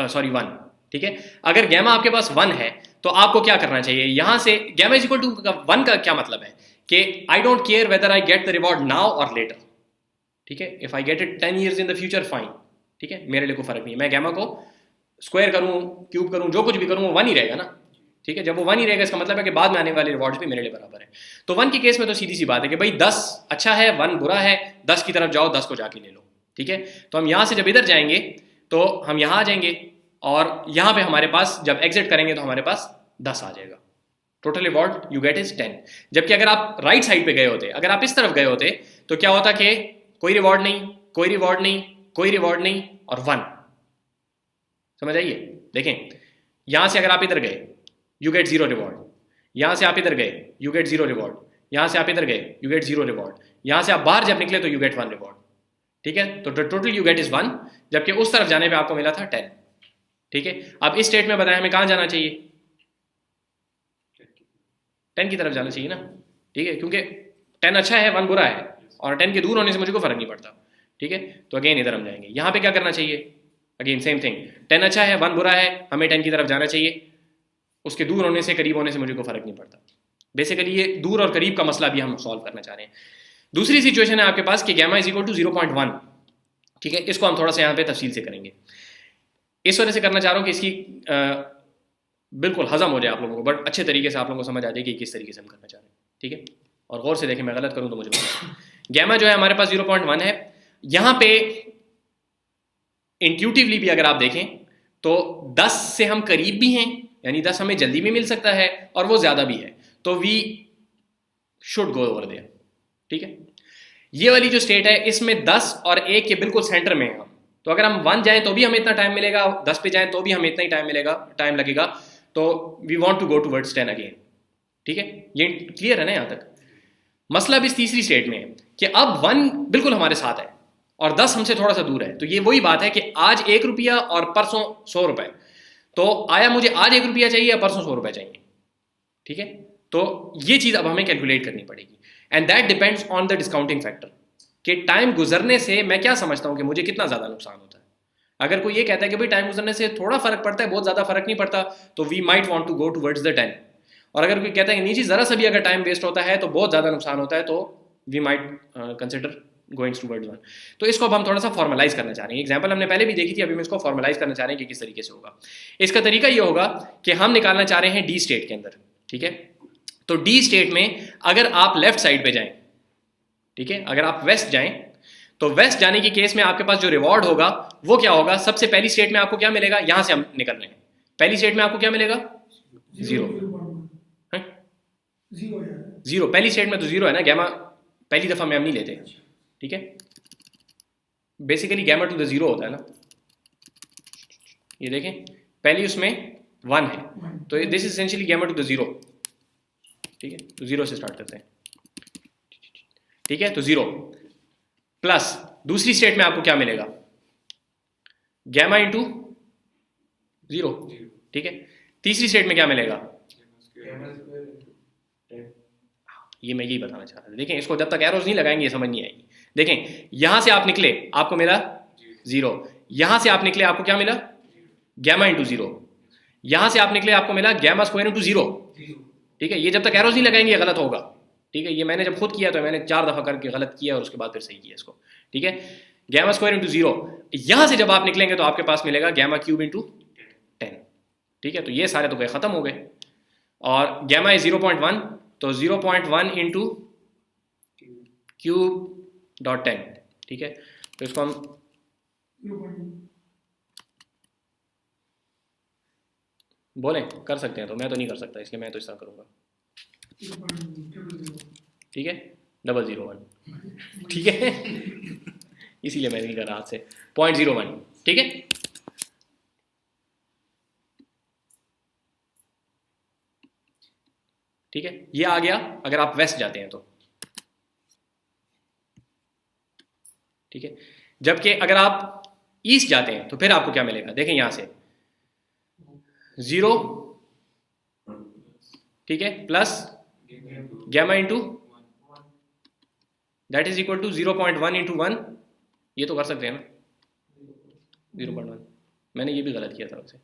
sorry 1। ठीक है, अगर गैमा आपके पास 1 है तो आपको क्या करना चाहिए? यहां से गैमा इज इक्वल टू 1 का क्या मतलब है कि आई don't care whether I get the reward now और लेटर। ठीक है, if I get it 10 years in the future fine. ठीक है, मेरे लिए कोई फर्क नहीं, मैं गैमा को स्क्वायर करूं, क्यूब करूं, जो कुछ भी करूं वो 1 ही रहेगा ना। ठीक है, जब वो 1 ही रहेगा इसका मतलब है कि बाद में आने वाले रिवॉर्ड्स भी मेरे लिए बराबर है। तो 1 के केस में तो सीधी सी बात है कि भाई 10 अच्छा है, 1 बुरा है, 10 की तरफ जाओ, 10 को जाके ले लो। ठीक है, तो हम यहां से जब इधर जाएंगे तो हम यहां आ जाएंगे और यहां पे हमारे पास जब एग्जिट करेंगे तो हमारे पास 10 आ जाएगा। Total reward you get is 10। जबकि अगर आप राइट साइड पे गए होते, अगर आप इस तरफ गए होते तो क्या होता कि कोई रिवॉर्ड नहीं, कोई रिवॉर्ड नहीं, कोई रिवॉर्ड नहीं और 1। समझ आइए? देखें, यहां से अगर आप इधर गए यू गेट 0 रिवॉर्ड, यहां से आप इधर गए यू गेट 0 रिवॉर्ड, यहां से आप इधर गए यू गेट 0 रिवॉर्ड, यहां से आप बाहर जब निकले तो यू गेट 1 रिवॉर्ड। ठीक है, तो टोटल यू गेट इज 1, जबकि उस तरफ जाने पे आपको मिला था 10। ठीक है, अब इस स्टेट में बताएं हमें कहां जाना चाहिए? 10 की तरफ जाना चाहिए ना। ठीक है, क्योंकि 10 अच्छा है, 1 बुरा है, और 10 के दूर होने से मुझे कोई फर्क नहीं पड़ता। ठीक है, तो अगेन इधर हम जाएंगे, यहां पे क्या करना चाहिए? अगेन सेम थिंग, 10 अच्छा है, 1 बुरा है, हमें 10 की तरफ जाना चाहिए, उसके दूर होने से करीब होने से मुझे कोई फर्क नहीं पड़ता। बेसिकली ये दूर और करीब का मसला भी हम सॉल्व करना चाह रहे हैं। दूसरी सिचुएशन है आपके पास कि गैमा इज इक्वल टू 0.1। ठीक है, इसको हम थोड़ा सा यहाँ पे तफसील से करेंगे। इस वजह से करना चाह रहा हूँ कि इसकी बिल्कुल हजम हो जाए आप लोगों को, बट अच्छे तरीके से आप लोगों को समझ आ जाए कि किस तरीके से हम करना चाह रहे हैं। ठीक है, और गौर से देखें, मैं गलत करूँ तो मुझे बताएं। गैमा जो है हमारे पास 0.1 है। यहाँ पे इंट्यूटिवली भी अगर आप देखें तो 10 से हम करीब भी हैं, यानी 10 हमें जल्दी भी मिल सकता है और वो ज्यादा भी है, तो we should go over there. ठीक है, ये वाली जो स्टेट है इसमें 10 और 1 के बिल्कुल सेंटर में है हम, तो अगर हम 1 जाएं तो भी हमें इतना टाइम मिलेगा, 10 पे जाएं तो भी हमें इतना ही टाइम लगेगा, तो we want to go towards 10 again. ठीक है, ये क्लियर है ना? यहां तक मसला भी इस तीसरी स्टेट में है कि अब 1 बिल्कुल हमारे साथ है और 10 हमसे थोड़ा सा दूर है। तो ये वही बात है कि आज 1 रुपया और परसों 100 रुपए, तो आया मुझे आज 1 रुपया चाहिए या परसों 100 रुपए चाहिए? ठीक है, तो ये चीज अब हमें कैलकुलेट करनी पड़ेगी, and that depends on the discounting factor कि टाइम गुजरने से मैं क्या समझता हूं कि मुझे कितना ज्यादा नुकसान होता है। अगर कोई ये कहता है कि भाई टाइम गुजरने से थोड़ा फर्क पड़ता है, बहुत ज्यादा फर्क नहीं पड़ता, तो we might want to go towards the 10। और अगर कोई कहता है कि नहीं जी जरा सा भी अगर टाइम वेस्ट होता है तो बहुत ज्यादा नुकसान होता है, तो we might consider going towards 1। तो इसको अब हम थोड़ा सा फॉर्मलाइज करना चाह रहे हैं। एग्जांपल हमने पहले भी देखी थी, अभी हम इसको फॉर्मलाइज करना चाह रहे हैं कि किस तरीके से होगा। इसका तरीका ये होगा कि हम निकालना चाह रहे हैं डी स्टेट के अंदर। ठीक है, तो डी स्टेट में अगर आप लेफ्ट साइड पे जाएं, ठीक है, अगर आप वेस्ट जाएं तो वेस्ट जाने की केस में आपके पास जो रिवॉर्ड होगा वो क्या होगा? सबसे पहली स्टेट में आपको क्या मिलेगा? यहां से हम निकल रहे हैं, पहली स्टेट में आपको क्या मिलेगा? 0। 0 पहली स्टेट में तो 0 है ना, गैमा पहली दफा में हम नहीं लेते। ठीक है, बेसिकली गैमा टू द 0 होता है ना। ये देखें, पहली उसमें 1 है, तो this is essentially gamma to the 0। ठीक है, तो 0 से स्टार्ट करते हैं। ठीक है, तो 0 प्लस दूसरी स्टेट में आपको क्या मिलेगा? Gamma into 0। ठीक है, तीसरी स्टेट में क्या मिलेगा? ये मैं यही बताना चाह रहा था। देखें, इसको जब तक एरोज नहीं लगाएंगे ये समझ नहीं आएगी। देखें, यहां से आप निकले आपको मिला 0, यहां से आप निकले आपको क्या मिला? गैमा इंटू 0, यहां से आप निकले आपको मिला गैमा स्क्वायर इंटू 0। ठीक है, ये जब तक एरोज नहीं लगाएंगे ये गलत होगा। ठीक है, ये मैंने जब खुद किया तो मैंने 4 दफा करके गलत किया और उसके बाद फिर सही किया इसको। ठीक है, गैमा स्क्वायर इंटू 0, यहां से जब आप निकलेंगे तो आपके पास मिलेगा गैमा क्यूब इंटू 10। ठीक है, तो ये सारे तो गए खत्म हो गए, और गैमा इज 0.1, तो 0.1 इंटू क्यूब डॉट 10। ठीक है, तो इसको हम बोलें कर सकते हैं, तो मैं तो नहीं कर सकता इसलिए मैं तो इस तरह करूंगा। ठीक है, 001। ठीक है, इसीलिए मैं नहीं कर रहा हाथ से। 0.01। ठीक है, ठीक है, ये आ गया अगर आप वेस्ट जाते हैं तो। ठीक है। ठीक है। जबकि अगर आप ईस्ट जाते हैं तो फिर आपको क्या मिलेगा, देखें यहाँ से 0, ठीक है, plus gamma into that is equal to 0.1 into 1, ये तो कर सकते हैं ना 0.1, मैंने ये भी गलत किया था वैसे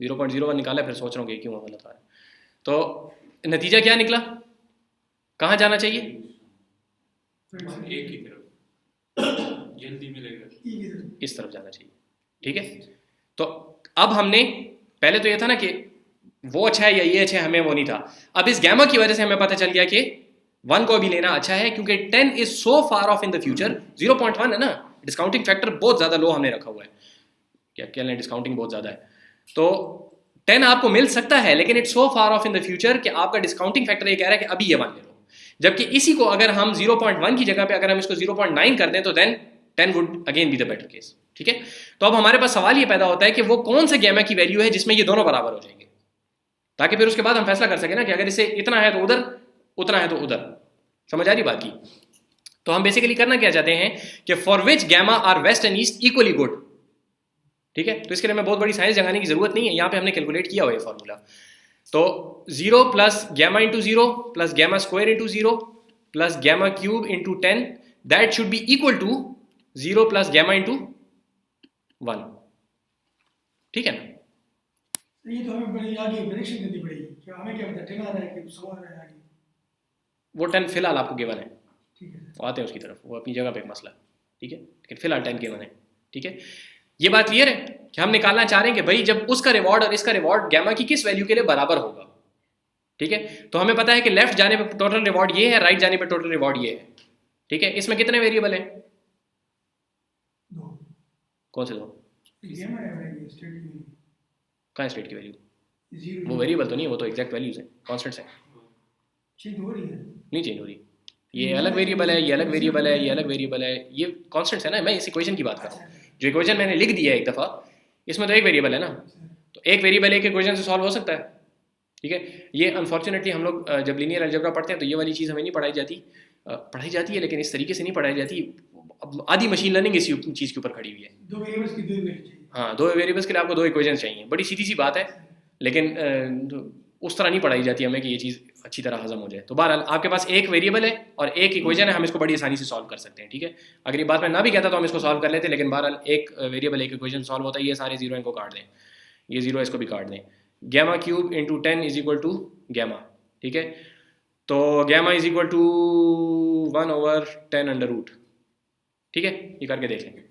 0.01 निकाला, फिर सोच रहा हूँ कि क्यों गलत आ रहा है। तो नतीजा क्या निकला, कहाँ जाना चाहिए, एक की तरफ जल्दी मिलेगा, इस तरफ जाना चाहिए, ठीक है। तो अब हमने पहले तो ये था ना कि वो अच्छा है या ये अच्छा है, हमें वो नहीं था। अब इस गैमा की वजह से हमें पता चल गया कि 1 को भी लेना अच्छा है, क्योंकि 10 is so far off in the future. 0.1 है ना, डिस्काउंटिंग फैक्टर बहुत ज्यादा लो हमने रखा हुआ है, क्या क्या डिस्काउंटिंग बहुत ज्यादा है, तो 10 आपको मिल सकता है, लेकिन it's so far off in the future कि आपका डिस्काउंटिंग फैक्टर ये कह रहा है कि अभी ये 1 ले लो। जबकि इसी को अगर हम 0.1 की जगह पे अगर हम इसको 0.9 कर दें तो then 10 would again be the better case, ठीक है। तो अब हमारे पास सवाल ये पैदा होता है कि वो कौन से गैमा की वैल्यू है जिसमें ये दोनों बराबर हो जाएंगे, ताकि फिर उसके बाद हम फैसला कर सकें ना कि अगर इसे इतना है तो उधर, उतना है तो उधर। समझ आ रही बात की? तो हम बेसिकली करना क्या चाहते हैं कि for which gamma are west and east equally good, ठीक है। तो इसके लिए हमें बहुत बड़ी साइंस जगाने की जरूरत नहीं है, यहाँ पे हमने कैलकुलेट किया हुआ है फॉर्मूला। तो 0 plus gamma into 0 plus gamma square into 0 plus gamma cube into 10 that should be equal to 0 plus gamma into 1, ठीक है ना। ये तो हमें बड़ी आगे प्रेडिक्शन करनी पड़ेगी कि हमें क्या पता 10 आ रहा है कि 100 आ रहा है आगे। वो 10 फिलहाल आपको गिवन है, ठीक है वो आते हैं उसकी तरफ, वो अपनी जगह पे एक मसला है, ठीक है, लेकिन फिलहाल 10 गिवन है, ठीक है। ये बात क्लियर है कि हम निकालना चाह रहे हैं कि भाई जब उसका रिवॉर्ड और इसका रिवॉर्ड गैमा की किस वैल्यू के लिए बराबर होगा, ठीक है। तो हमें पता है कि लेफ्ट जाने पे टोटल रिवॉर्ड ये है, राइट जाने पे टोटल रिवॉर्ड ये है, ठीक है। इसमें कितने वेरिएबल हैं, 2 कौन से दो, ये हमारे स्टेट की कहाँ स्टेट की वैल्यू, 0 वो वेरिएबल तो नहीं है, वो तो एग्जैक्ट वैल्यूज हैं, कॉन्स्टेंट्स हैं, चेंज हो रही है। नहीं चेंज हो रही, ये अलग वेरिएबल है, ये अलग वेरिएबल है, ये अलग वेरिएबल है, ये कॉन्स्टेंट्स है ना। मैं इस इक्वेशन की बात कर रहा हूँ, जो इक्वेशन मैंने लिख दिया है एक दफ़ा, इसमें तो एक वेरिएबल है ना, तो एक वेरिएबल एक इक्वेशन से सॉल्व हो सकता है, ठीक है। ये अनफॉर्चुनेटली हम लोग जब लीनियर अलजेब्रा पढ़ते हैं तो ये वाली चीज़ हमें नहीं पढ़ाई जाती है, लेकिन इस तरीके से नहीं पढ़ाई जाती। अब आधी मशीन लर्निंग इस चीज़ के ऊपर खड़ी हुई है। 2 वेरिएबल्स की 2 इक्वेशन चाहिए। हाँ, 2 वेरिएबल्स के लिए आपको 2 इक्वेशन चाहिए, बड़ी सीधी सी बात है, लेकिन उस तरह नहीं पढ़ाई जाती हमें कि ये चीज़ अच्छी तरह हजम हो जाए। तो बहरहाल आपके पास एक वेरिएबल है और एक इक्वेशन है, हम इसको बड़ी आसानी से सॉल्व कर सकते हैं, ठीक है। अगर ये बात मैं ना भी कहता तो हम इसको सॉल्व कर लेते, लेकिन बहरहाल एक वेरिएबल एक इक्वेशन सॉल्व होता है। ये सारे 0 इनको काट दें, ये 0 इसको भी काट दें, gamma cube into 10 is equal to gamma, ठीक है। तो gamma is equal to 1/10 under root, ठीक है। ये करके देख लें,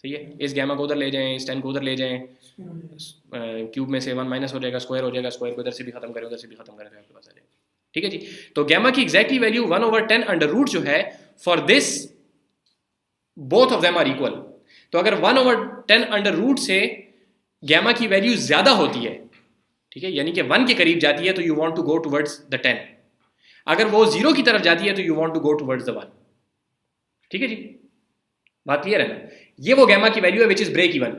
सही है। इस गैमा को उधर ले जाएं, इस 10 को उधर ले जाएं, क्यूब में से 1 माइनस हो जाएगा, स्क्वायर हो जाएगा, स्क्वायर को इधर से भी खत्म करें, उधर से भी खत्म करें तो आपके पास आ जाएगा, ठीक है जी। तो गैमा की एग्जैक्टली वैल्यू 1/10 अंडर रूट जो है, for this both of them are equal. तो अगर 1/10 अंडर रूट से गैमा की वैल्यू ज्यादा होती है, ठीक है, यानी कि 1 के करीब जाती है, तो you want to go towards the 10। अगर वो 0 की तरफ जाती है तो you want to go towards the 1, ठीक है जी। बात क्लियर है ना। ये वो गैमा की वैल्यू है विच इज ब्रेक इवन।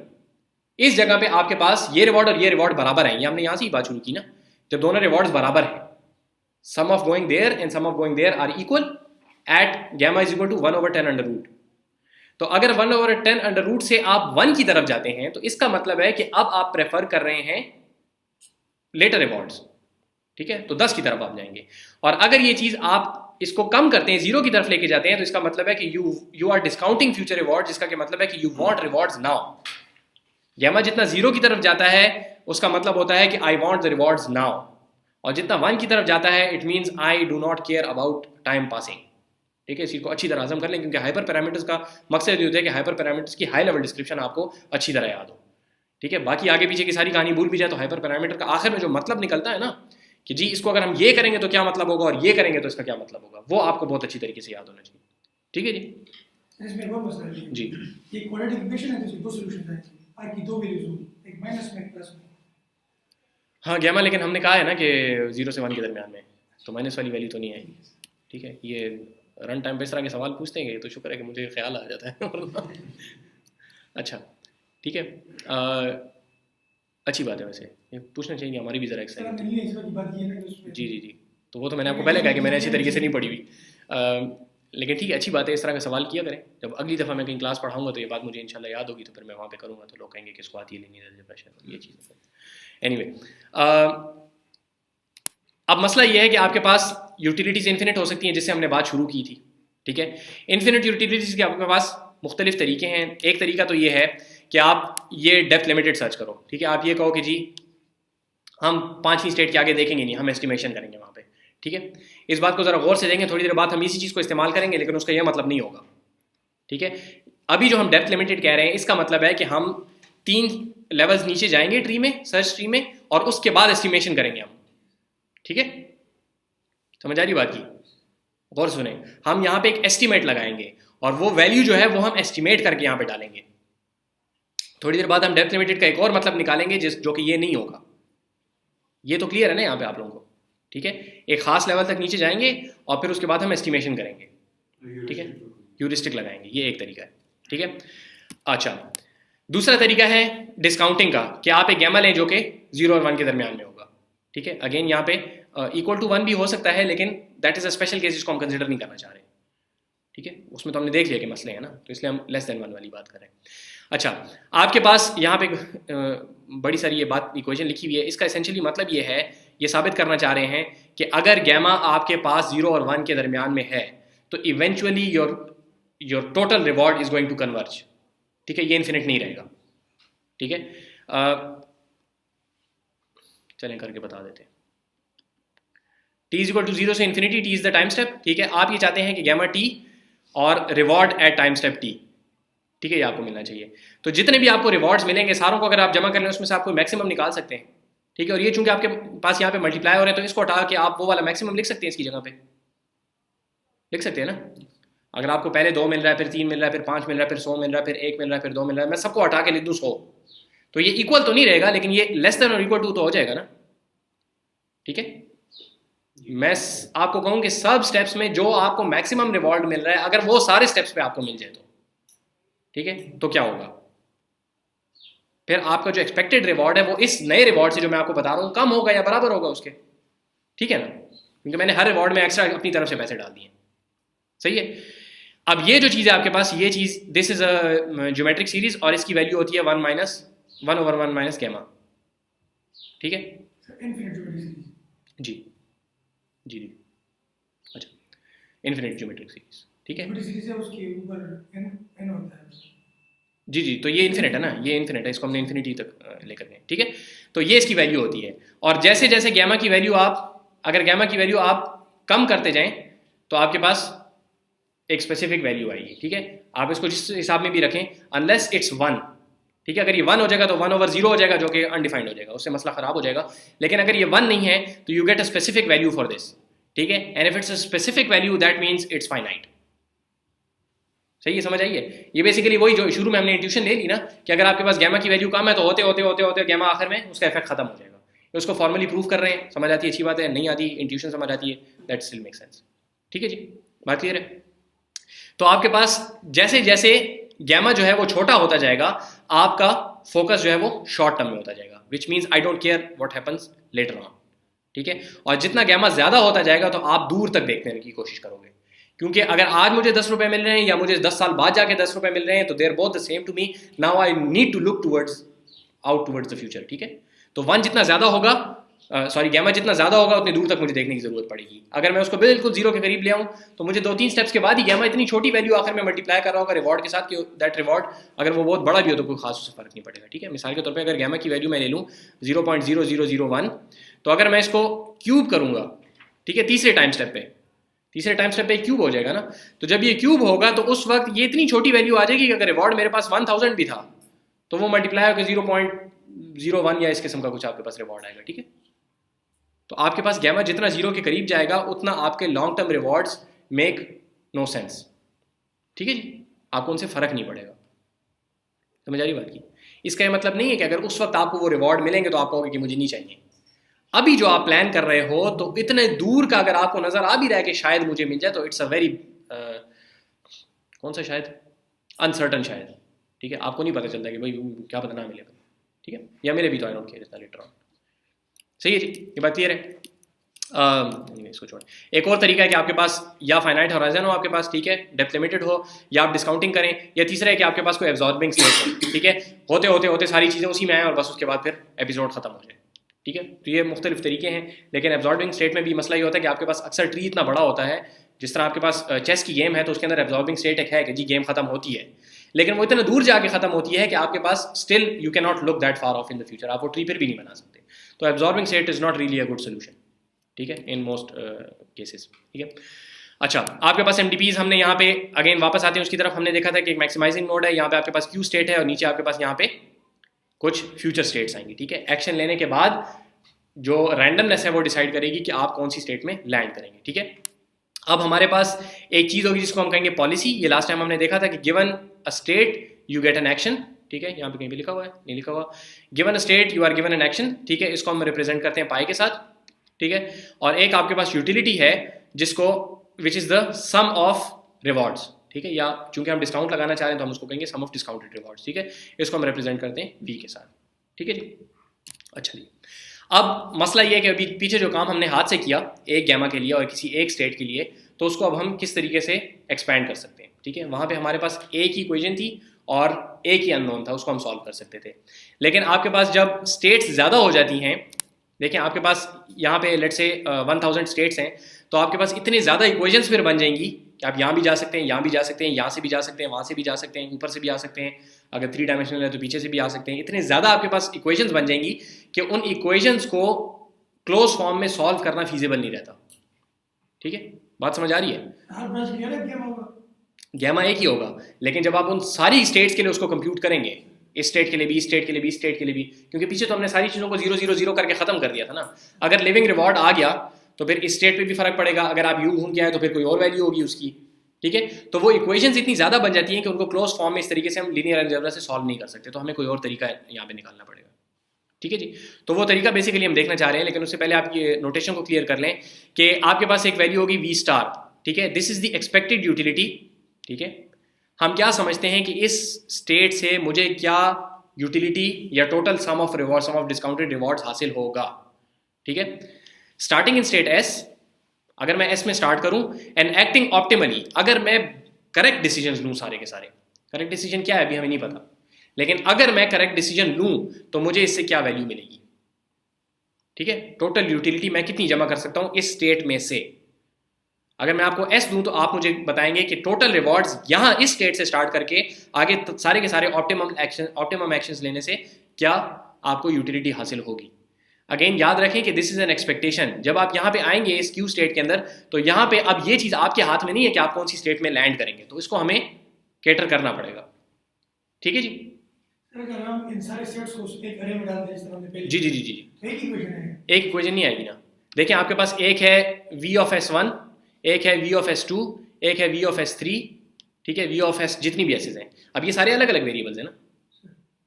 इस जगह पे आपके पास ये रिवॉर्ड और ये रिवॉर्ड बराबर है, ये हमने यहां से ही बात शुरू की ना, जब दोनों रिवॉर्ड्स बराबर है, sum of going there and sum of going there are equal at gamma is equal to 1/10 under root. तो अगर 1/10 अंडर रूट से आप 1 की तरफ जाते हैं तो इसका मतलब है कि अब आप प्रेफर कर रहे हैं लेटर रिवॉर्ड्स, ठीक है, तो 10 की तरफ आप जाएंगे। और अगर ये चीज आप इसको कम करते हैं, 0 की तरफ लेके जाते हैं, तो इसका मतलब है कि you are discounting future reward, जिसका कि मतलब है कि you want rewards now. Gamma जितना 0 की तरफ जाता है उसका मतलब होता है कि I want the rewards now, और जितना 1 की तरफ जाता है it means I do not care about time passing, ठीक है। इसी को अच्छी तरह हजम कर लें, क्योंकि हाइपर पैरामीटर्स का मकसद ये होता है कि हाइपर पैरामीटर्स की हाई लेवल डिस्क्रिप्शन आपको अच्छी तरह याद हो, ठीक है। बाकी आगे पीछे की सारी कहानी भूल भी जाए तो हाइपर पैरामीटर का आखिर में जो मतलब निकलता है ना कि जी इसको अगर हम ये करेंगे तो क्या मतलब होगा और ये करेंगे तो इसका क्या मतलब होगा, वो आपको बहुत अच्छी तरीके से याद होना चाहिए, ठीक है जी। इसमें एक और मसला है जी, ये क्वाड्रेटिक इक्वेशन है तो इसमें 2 सॉल्यूशन है, आर की 2 वैल्यूज होंगी, एक माइनस में एक प्लस में। हाँ गैमा, लेकिन हमने कहा है ना कि 0 से 1 के दरमियान में, तो माइनस वाली वैल्यू तो नहीं है, ठीक है। ये रन टाइम पे इस तरह के सवाल पूछते हैं तो शुक्र है कि मुझे ख्याल आ जाता है अच्छा, ठीक है। अच्छी बात है, वैसे ये पूछना चाहिए, हमारी भी ज़रा एक्साइट नहीं है, इस बात की बात ये है कि उसमें जी जी जी। तो वो तो मैंने आपको पहले कहा कि मैंने अच्छी तरीके से नहीं पढ़ी हुई, लेकिन ठीक है, अच्छी बात है, इस तरह का सवाल किया करें। जब अगली दफ़ा मैं कहीं क्लास पढ़ाऊंगा तो ये बात मुझे इंशाल्लाह याद होगी, तो फिर मैं वहाँ पे करूँगा तो लोग कहेंगे कि इसको आती है लीनियर अलजेब्रा शायद, ये चीज़। एनीवे, अब मसला ये है कि आपके पास यूटिलिटीज़ इन्फिनिट हो सकती हैं, जिससे हमने बात शुरू की थी, ठीक है। इन्फिनिट यूटिलिटीज़ के आपके पास मुख्तलिफ तरीके हैं। एक तरीका तो ये है कि आप ये डेप्थ लिमिटेड सर्च करो, ठीक है। आप ये कहो कि जी हम 5वीं स्टेट के आगे देखेंगे नहीं, हम एस्टिमेशन करेंगे वहाँ पे, ठीक है। इस बात को ज़रा गौर से देखें, थोड़ी देर बाद हम इसी चीज़ को इस्तेमाल करेंगे, लेकिन उसका यह मतलब नहीं होगा, ठीक है। अभी जो हम डेप्थ लिमिटेड कह रहे हैं, इसका मतलब है कि हम 3 लेवल्स नीचे जाएंगे ट्री में, सर्च ट्री में, और उसके बाद एस्टिमेशन करेंगे हम, ठीक है। समझ आ रही बात की? गौर सुने, हम यहाँ पे एक एस्टिमेट लगाएंगे और वो वैल्यू जो है वो हम एस्टिमेट करके यहाँ पे डालेंगे। थोड़ी देर बाद हम डेप्थ लिमिटेड का एक और मतलब निकालेंगे जो कि ये नहीं होगा। ये तो क्लियर है ना यहाँ पे आप लोगों को, ठीक है। एक खास लेवल तक नीचे जाएंगे और फिर उसके बाद हम एस्टिमेशन करेंगे, ठीक है, ह्यूरिस्टिक लगाएंगे। ये एक तरीका है, ठीक है। अच्छा, दूसरा तरीका है डिस्काउंटिंग का, कि आप एक गैमा लें जो कि 0 और 1 के दरमियान में होगा, ठीक है। अगेन यहाँ पे इक्वल टू 1 भी हो सकता है, लेकिन that is a special case जिसको हम कंसिडर नहीं करना चाह रहे, ठीक है। उसमें तो हमने देख लिया कि मसले हैं ना, तो इसलिए हम लेस देन 1 वाली बात कर रहे हैं। अच्छा, आपके पास यहाँ पे बड़ी सारी ये बात इक्वेशन लिखी हुई है। इसका एसेंशियली मतलब ये है, ये साबित करना चाह रहे हैं कि अगर गैमा आपके पास 0 और 1 के दरमियान में है तो eventually your total reward is going to converge, ठीक है। ये इन्फिनिट नहीं रहेगा, ठीक है। चलें करके बता देते हैं। t इज इक्वल टू 0 से infinity, t is the time step, ठीक है। आप ये चाहते हैं कि गैमा t और reward at time step t, ठीक है, ये आपको मिलना चाहिए। तो जितने भी आपको रिवॉर्ड्स मिलेंगे सारों को अगर आप जमा कर लें, उसमें से आपको मैक्सिमम निकाल सकते हैं, ठीक है। और ये चूंकि आपके पास यहाँ पे मल्टीप्लाई हो रहे हैं, तो इसको हटा के आप वो वाला मैक्सिमम लिख सकते हैं, इसकी जगह पे लिख सकते हैं ना। अगर आपको पहले 2 मिल रहा है, फिर 3 मिल रहा है, फिर 5 मिल रहा है, फिर 100 मिल रहा है, फिर 1 मिल रहा है, फिर 2 मिल रहा है, मैं सबको हटा के लिख दूँ 100, तो ये इक्वल तो नहीं रहेगा, लेकिन ये लेस देन और इक्वल टू तो हो जाएगा ना, ठीक है। मैं आपको कहूँ कि सब स्टेप्स में जो आपको मैक्सिमम रिवॉर्ड मिल रहा है, अगर वो सारे स्टेप्स पे आपको मिल जाए तो, ठीक है, तो क्या होगा, फिर आपका जो एक्सपेक्टेड रिवॉर्ड है वो इस नए रिवॉर्ड से जो मैं आपको बता रहा हूँ कम होगा या बराबर होगा उसके, ठीक है ना, क्योंकि मैंने हर रिवॉर्ड में एक्स्ट्रा अपनी तरफ से पैसे डाल दिए, सही है। अब ये जो चीज़ है आपके पास, ये चीज़ this is a geometric series और इसकी वैल्यू होती है 1 - 1/1 गैमा, ठीक है जी जी जी। अच्छा, इन्फिनिट ज्योमेट्रिक सीरीज, ठीक है उसके ऊपर n होता है जी जी। तो ये इन्फिनिट है ना, ये इन्फिनिट है, इसको हमने इन्फिनिटी तक लेकर गए, ठीक है। तो ये इसकी वैल्यू होती है, और जैसे जैसे गैमा की वैल्यू अगर गैमा की वैल्यू आप कम करते जाएं तो आपके पास एक स्पेसिफिक वैल्यू आएगी, ठीक है। आप इसको जिस हिसाब में भी रखें, अनलेस इट्स 1, ठीक है। अगर ये 1 हो जाएगा तो 1/0 हो जाएगा, जो कि अनडिफाइंड हो जाएगा, उससे मसला खराब हो जाएगा। लेकिन अगर ये 1 नहीं है तो you get a specific value for this, ठीक है। And if it's a specific value that means it's finite, सही है, समझ आइए। ये बेसिकली वही जो शुरू में हमने इंट्यूशन ले ली ना, कि अगर आपके पास गैमा की वैल्यू कम है तो होते होते होते होते गैमा आखिर में उसका इफेक्ट खत्म हो जाएगा। उसको फॉर्मली प्रूव कर रहे हैं, समझ आती है, अच्छी बात है। नहीं आती, इंट्यूशन समझ आती है, दैट स्टिल मेक सेंस, ठीक है जी, बात क्लियर है। तो आपके पास जैसे जैसे गैमा जो है वो छोटा होता जाएगा, आपका फोकस जो है वो शॉर्ट टर्म में होता जाएगा, which means I don't care what happens letter on, ठीक है। और जितना गैमा ज्यादा होता जाएगा तो आप दूर तक देखने की कोशिश करोगे, क्योंकि अगर आज मुझे 10 रुपए मिल रहे हैं या मुझे 10 साल बाद जाके 10 रुपए मिल रहे हैं, तो there both the same to me, now I need to look towards the future, ठीक है। तो 1 जितना ज्यादा होगा, गैमा जितना ज्यादा होगा उतनी दूर तक मुझे देखने की जरूरत पड़ेगी। अगर मैं उसको बिल्कुल 0 के करीब ले आऊं तो मुझे 2-3 स्टेप्स के बाद ही गैमा इतनी छोटी वैल्यू आखिर में मल्टीप्लाई कर रहा होगा रिवॉर्ड के साथ, कि दैट रिवॉर्ड अगर वो बहुत बड़ा भी हो तो कोई खास उससे फर्क नहीं पड़ेगा, ठीक है। मिसाल के तौर पे अगर गैमा की वैल्यू मैं ले लूं 0.0001, तो अगर मैं इसको क्यूब करूंगा, ठीक है, तीसरे टाइम स्टेप पे क्यूब हो जाएगा ना। तो जब ये क्यूब होगा तो उस वक्त ये इतनी छोटी वैल्यू आ जाएगी कि अगर रिवॉर्ड मेरे पास 1000 भी था तो वो मल्टीप्लाई होकर 0.01 या इस किस्म का कुछ आपके पास रिवॉर्ड आएगा, ठीक है। तो आपके पास गैमा जितना 0 के करीब जाएगा उतना आपके long term rewards make no sense, ठीक है जी, आपको उनसे फर्क नहीं पड़ेगा, समझ आ रही बात की। इसका ये मतलब नहीं है कि अगर उस वक्त आपको वो रिवॉर्ड मिलेंगे तो आप कहोगे कि मुझे नहीं चाहिए। अभी जो आप प्लान कर रहे हो तो इतने दूर का अगर आपको नजर आ भी रहा है कि शायद मुझे मिल जाए, तो इट्स अ वेरी कौन सा शायद, अनसर्टन शायद, ठीक है। आपको नहीं पता चलता कि भाई क्या पता ना मिलेगा, ठीक है, या मेरे भी तो आई डोंट केयर इतना लेटर ऑन, सही है जी, ये बात क्लियर है। इसको छोड़, एक और तरीका है कि आपके पास या फाइनाइट होराइजन हो आपके पास, ठीक है, डेप्थ लिमिटेड हो, या आप डिस्काउंटिंग करें, या तीसरा है कि आपके पास कोई एब्जॉर्बिंग स्टेट हो, ठीक है, होते होते होते सारी चीज़ें उसी में आए और बस उसके बाद फिर एपिसोड खत्म हो जाए, ठीक है। तो ये मुख्तलिफ तरीके हैं, लेकिन एब्जॉर्बिंग स्टेट में भी मसला ये होता है कि आपके पास अक्सर ट्री इतना बड़ा होता है, जिस तरह आपके पास चेस की गेम है तो उसके अंदर एब्जॉर्बिंग स्टेट एक है कि जी गेम खत्म होती है, लेकिन वो इतना दूर जाके खत्म होती है कि आपके पास still you can not look that far off in the future, आप वो ट्री फिर भी नहीं बना सकते। तो absorbing state is not really a good solution, ठीक है, इन मोस्ट केसेस, ठीक है। अच्छा, आपके पास MDPs हमने यहाँ पे अगेन वापस आते हैं उसकी तरफ, हमने देखा था कि एक मैक्सिमाइजिंग नोड है, यहाँ पे आपके पास क्यू स्टेट है और नीचे आपके पास यहाँ पे कुछ फ्यूचर स्टेट्स आएंगी, ठीक है। एक्शन लेने के बाद जो रैंडमनेस है वो डिसाइड करेगी कि आप कौन सी स्टेट में लैंड करेंगे, ठीक है। अब हमारे पास एक चीज़ होगी जिसको हम कहेंगे पॉलिसी। ये लास्ट टाइम हमने देखा था कि given a state you get an action, ठीक है, यहाँ पे कहीं भी लिखा हुआ है, नहीं लिखा हुआ, given a state you are given an action, ठीक है, इसको हम रिप्रेजेंट करते हैं पाई के साथ, ठीक है। और एक आपके पास यूटिलिटी है जिसको which is the sum of rewards, ठीक है, या चूंकि हम डिस्काउंट लगाना चाह रहे हैं तो हम उसको कहेंगे सम ऑफ डिस्काउंटेड रिवॉर्ड्स, ठीक है, इसको हम रिप्रेजेंट करते हैं वी के साथ, ठीक है जी। अच्छा जी, अब मसला ये है कि अभी पीछे जो काम हमने हाथ से किया एक गैमा के लिए और किसी एक स्टेट के लिए, तो उसको अब हम किस तरीके से एक्सपैंड कर सकते हैं, ठीक है। वहाँ पे हमारे पास एक ही इक्वेशन थी और एक ही अननोन था, उसको हम सॉल्व कर सकते थे, लेकिन आपके पास जब स्टेट्स ज़्यादा हो जाती हैं, देखिए आपके पास यहाँ पे लेट्स से 1000 स्टेट्स हैं, तो आपके पास इतने ज़्यादा इक्वेशंस फिर बन जाएंगी कि आप यहाँ भी जा सकते हैं, यहाँ भी जा सकते हैं, यहाँ से भी जा सकते हैं, वहाँ से भी जा सकते हैं, ऊपर से भी आ सकते हैं, अगर 3 डायमेंशनल है तो पीछे से भी आ सकते हैं। इतने ज़्यादा आपके पास इक्वेशंस बन जाएंगी कि उन इक्वेशंस को क्लोज फॉर्म में सॉल्व करना फीजिबल नहीं रहता, ठीक है, बात समझ आ रही है। हर ब्रांच के लिए अलग गेम होगा, गैमा एक ही होगा, लेकिन जब आप उन सारी स्टेट्स के लिए उसको कंप्यूट करेंगे, इस स्टेट के लिए भी, इस स्टेट के लिए भी, इस स्टेट के लिए भी, क्योंकि पीछे तो हमने सारी चीज़ों को 0 0 0 करके ख़त्म कर दिया था ना। अगर लिविंग रिवॉर्ड आ गया तो फिर इस स्टेट पे भी फ़र्क पड़ेगा, अगर आप यू घूम के आए तो फिर कोई और वैल्यू होगी उसकी, ठीक है। तो वो इक्वेशंस इतनी ज़्यादा बन जाती हैं कि उनको क्लोज फॉर्म में इस तरीके से हम लीनियर अलजेब्रा से सॉल्व नहीं कर सकते, तो हमें कोई और तरीका यहाँ पे निकालना पड़ेगा, ठीक है जी। तो वो तरीका बेसिकली हम देखना चाह रहे हैं, लेकिन उससे पहले आप ये नोटेशन को क्लियर कर लें कि आपके पास एक वैल्यू होगी वी स्टार, ठीक है, this is the expected utility, ठीक है। हम क्या समझते हैं कि इस स्टेट से मुझे क्या यूटिलिटी या total sum of reward, sum of discounted rewards हासिल होगा, ठीक है। स्टार्टिंग इन स्टेट एस, अगर मैं एस में स्टार्ट करूं एंड एक्टिंग ऑप्टिमली, अगर मैं करेक्ट डिसीजन लूं, सारे के सारे करेक्ट डिसीजन क्या है अभी हमें नहीं पता, लेकिन अगर मैं करेक्ट डिसीजन लूं तो मुझे इससे क्या वैल्यू मिलेगी, ठीक है। टोटल यूटिलिटी मैं कितनी जमा कर सकता हूं इस स्टेट में से। अगर मैं आपको एस दूं तो आप मुझे बताएंगे कि टोटल रिवॉर्ड्स यहां इस स्टेट से स्टार्ट करके आगे सारे के सारे ऑप्टिमम एक्शंस लेने से क्या आपको यूटिलिटी हासिल होगी। अगेन याद रखें कि दिस इज एन एक्सपेक्टेशन, जब आप यहाँ पे आएंगे इस क्यू स्टेट के अंदर तो यहाँ पे अब ये चीज़ आपके हाथ में नहीं है कि आप कौन सी स्टेट में लैंड करेंगे, तो इसको हमें कैटर करना पड़ेगा, ठीक है जी। अगर हम इन सारे सेट्स को एक अरे में डाल दें जिस तरह हमने पहले, जी जी जी जी, तो एक इक्वेशन है, एक इक्वेशन नहीं आएगी ना। देखिए आपके पास एक है v ऑफ s1, एक है v ऑफ s2, एक है v ऑफ s3, ठीक है, v ऑफ s जितनी भी एसेस हैं। अब ये सारे अलग अलग वेरिएबल्स हैं ना,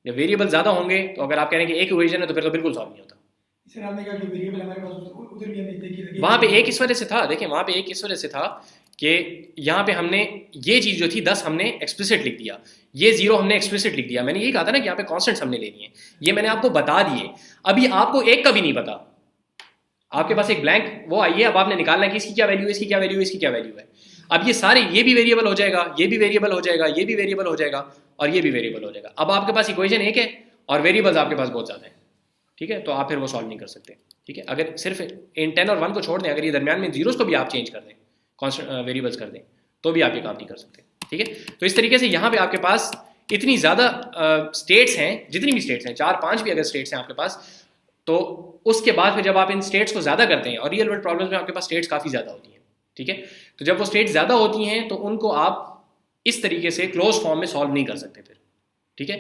जब वेरिएबल ज़्यादा होंगे तो अगर आप कह रहे हैं कि एक इक्वेशन है तो फिर तो बिल्कुल सॉल्व नहीं होता। इसे आपने कहा कि वेरिएबल हमारे पास उधर भी हमने देखी लगी, वहाँ पे एक इस वजह से था, देखिए वहाँ पे एक इस वजह से था कि यहाँ पे हमने ये चीज़ जो थी 10 हमने एक्सप्लिसिट लिख दिया, ये 0 हमने एक्सप्लिसिट लिख दिया। मैंने यही कहा था ना कि यहाँ पे कॉन्स्टेंट्स हमने लेनी है, ये मैंने आपको बता दिए। अभी आपको एक का भी नहीं पता, आपके पास एक ब्लैंक वो आई है, अब आपने निकालना है कि इसकी क्या वैल्यू है, इसकी क्या वैल्यू है, इसकी क्या वैल्यू है। अब ये सारे ये भी वेरिएबल हो जाएगा, ये भी वेरिएबल हो जाएगा, ये भी वेरिएबल हो जाएगा और ये भी वेरिएबल हो जाएगा। अब आपके पास इक्वेशन एक है और वेरिएबल्स आपके पास बहुत ज़्यादा है, ठीक है, तो आप फिर वो सॉल्व नहीं कर सकते, ठीक है। अगर सिर्फ इन 10 और 1 को छोड़ दें, अगर ये दरमियान में जीरोस को भी आप चेंज कर दें, कॉन्स्टेंट वेरिएबल्स कर दें, तो भी आप ये काम नहीं कर सकते, ठीक है। तो इस तरीके से यहाँ पे आपके पास इतनी ज़्यादा स्टेट्स हैं, जितनी भी स्टेट्स हैं, 4-5 भी अगर स्टेट्स हैं आपके पास, तो उसके बाद फिर जब आप इन स्टेट्स को ज़्यादा करते हैं, और रियल वर्ल्ड प्रॉब्लम्स में आपके पास स्टेट्स काफ़ी ज़्यादा होती हैं, ठीक है, तो जब वो स्टेट्स ज़्यादा होती हैं तो उनको आप इस तरीके से क्लोज फॉर्म में सॉल्व नहीं कर सकते फिर, ठीक है।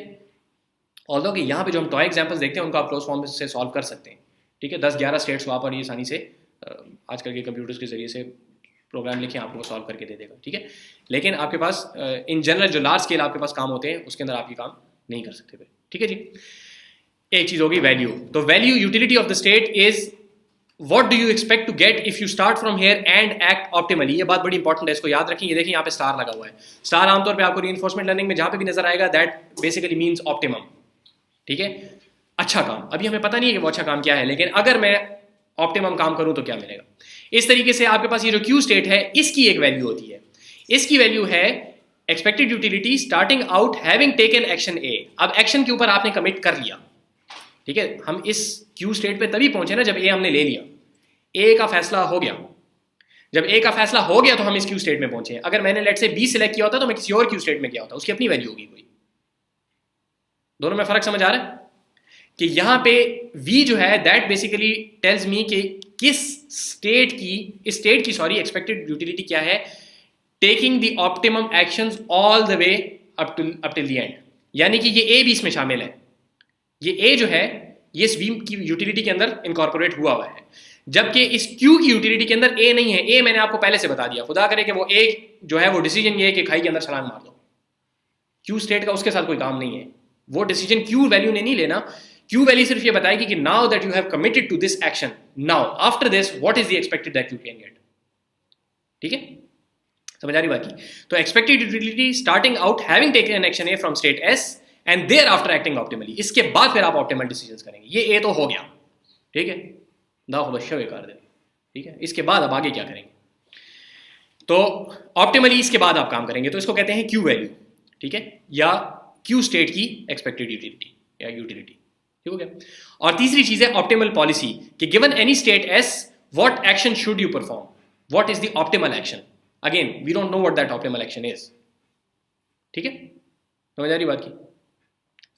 ऑल्दो कि यहाँ पे जो हम टॉय एग्जाम्पल्स देखते हैं उनको आप क्लोज फॉर्म से सॉल्व कर सकते हैं, ठीक है। 10-11 स्टेट्स को आप और ये आसानी से आजकल के कंप्यूटर्स के ज़रिए से प्रोग्राम लिखें, आपको सॉल्व करके दे देगा, ठीक है। लेकिन आपके पास इन जनरल जो लार्ज स्केल आपके पास काम होते हैं उसके अंदर आप ये काम नहीं कर सकते फिर, ठीक है जी। एक चीज़ होगी वैल्यू, तो value utility of the state is what do you expect to get if you start from here and act optimally. ये बात बड़ी इंपॉर्टेंट है, इसको याद रखें। ये देखिए यहाँ पे स्टार लगा हुआ है, स्टार आमतौर पे आपको रीइंफोर्समेंट लर्निंग में जहाँ पे भी नजर आएगा दैट बेसिकली मीन्स ऑप्टिमम, ठीक है, अच्छा काम। अभी हमें पता नहीं है कि वो अच्छा काम क्या है, लेकिन अगर मैं ऑप्टिमम काम करूं तो क्या मिलेगा। इस तरीके से आपके पास ये जो क्यू स्टेट है इसकी एक वैल्यू होती है, इसकी वैल्यू है expected utility starting out having taken action A. अब एक्शन के ऊपर आपने कमिट कर लिया, ठीक है, हम इस क्यू स्टेट पे तभी पहुंचे ना जब ए हमने ले लिया, ए का फैसला हो गया, जब ए का फैसला हो गया तो हम इस क्यू स्टेट में पहुंचे। अगर मैंने लेट से बी सिलेक्ट किया होता तो मैं किसी और क्यू स्टेट में गया होता, उसकी अपनी वैल्यू होगी कोई। दोनों में फर्क समझ आ रहा है कि यहां पे v जो है दैट बेसिकली टेल्स मी कि किस स्टेट की, इस स्टेट की सॉरी एक्सपेक्टेड यूटिलिटी क्या है, taking the optimum actions all the way up till the end. यानी कि ये ए भी इसमें शामिल है, ये ए जो है ये इस v की यूटिलिटी के अंदर इनकॉर्पोरेट हुआ हुआ है, जबकि इस q की यूटिलिटी के अंदर a नहीं है। a मैंने आपको पहले से बता दिया, खुदा करे कि वो a जो है वो डिसीजन ये है कि खाई के अंदर छलांग मार दो, q स्टेट का उसके साथ कोई काम नहीं है, वो डिसीजन q वैल्यू ने नहीं लेना। q वैल्यू सिर्फ ये बताएगी कि now that you have committed to this action, now after this what is the expected that you can get. ठीक है, समझ आ रही बात की। तो expected utility starting out having taken action A from state s and thereafter acting optimally, इसके बाद फिर आप ऑप्टिमल डिसीजंस करेंगे। ये ए तो हो गया, ठीक है, दाव बश्शा कर दे, ठीक है। इसके बाद अब आगे क्या करेंगे, तो ऑप्टिमली इसके बाद आप काम करेंगे, तो इसको कहते हैं क्यू वैल्यू, ठीक है, या क्यू स्टेट की एक्सपेक्टेड यूटिलिटी या यूटिलिटी, ठीक हो गया। और तीसरी चीज है ऑप्टिमल पॉलिसी, कि given any state S what action should you perform, what is the optimal action. Again we don't know what that optimal action is, ठीक है, समझ आ रही बात की,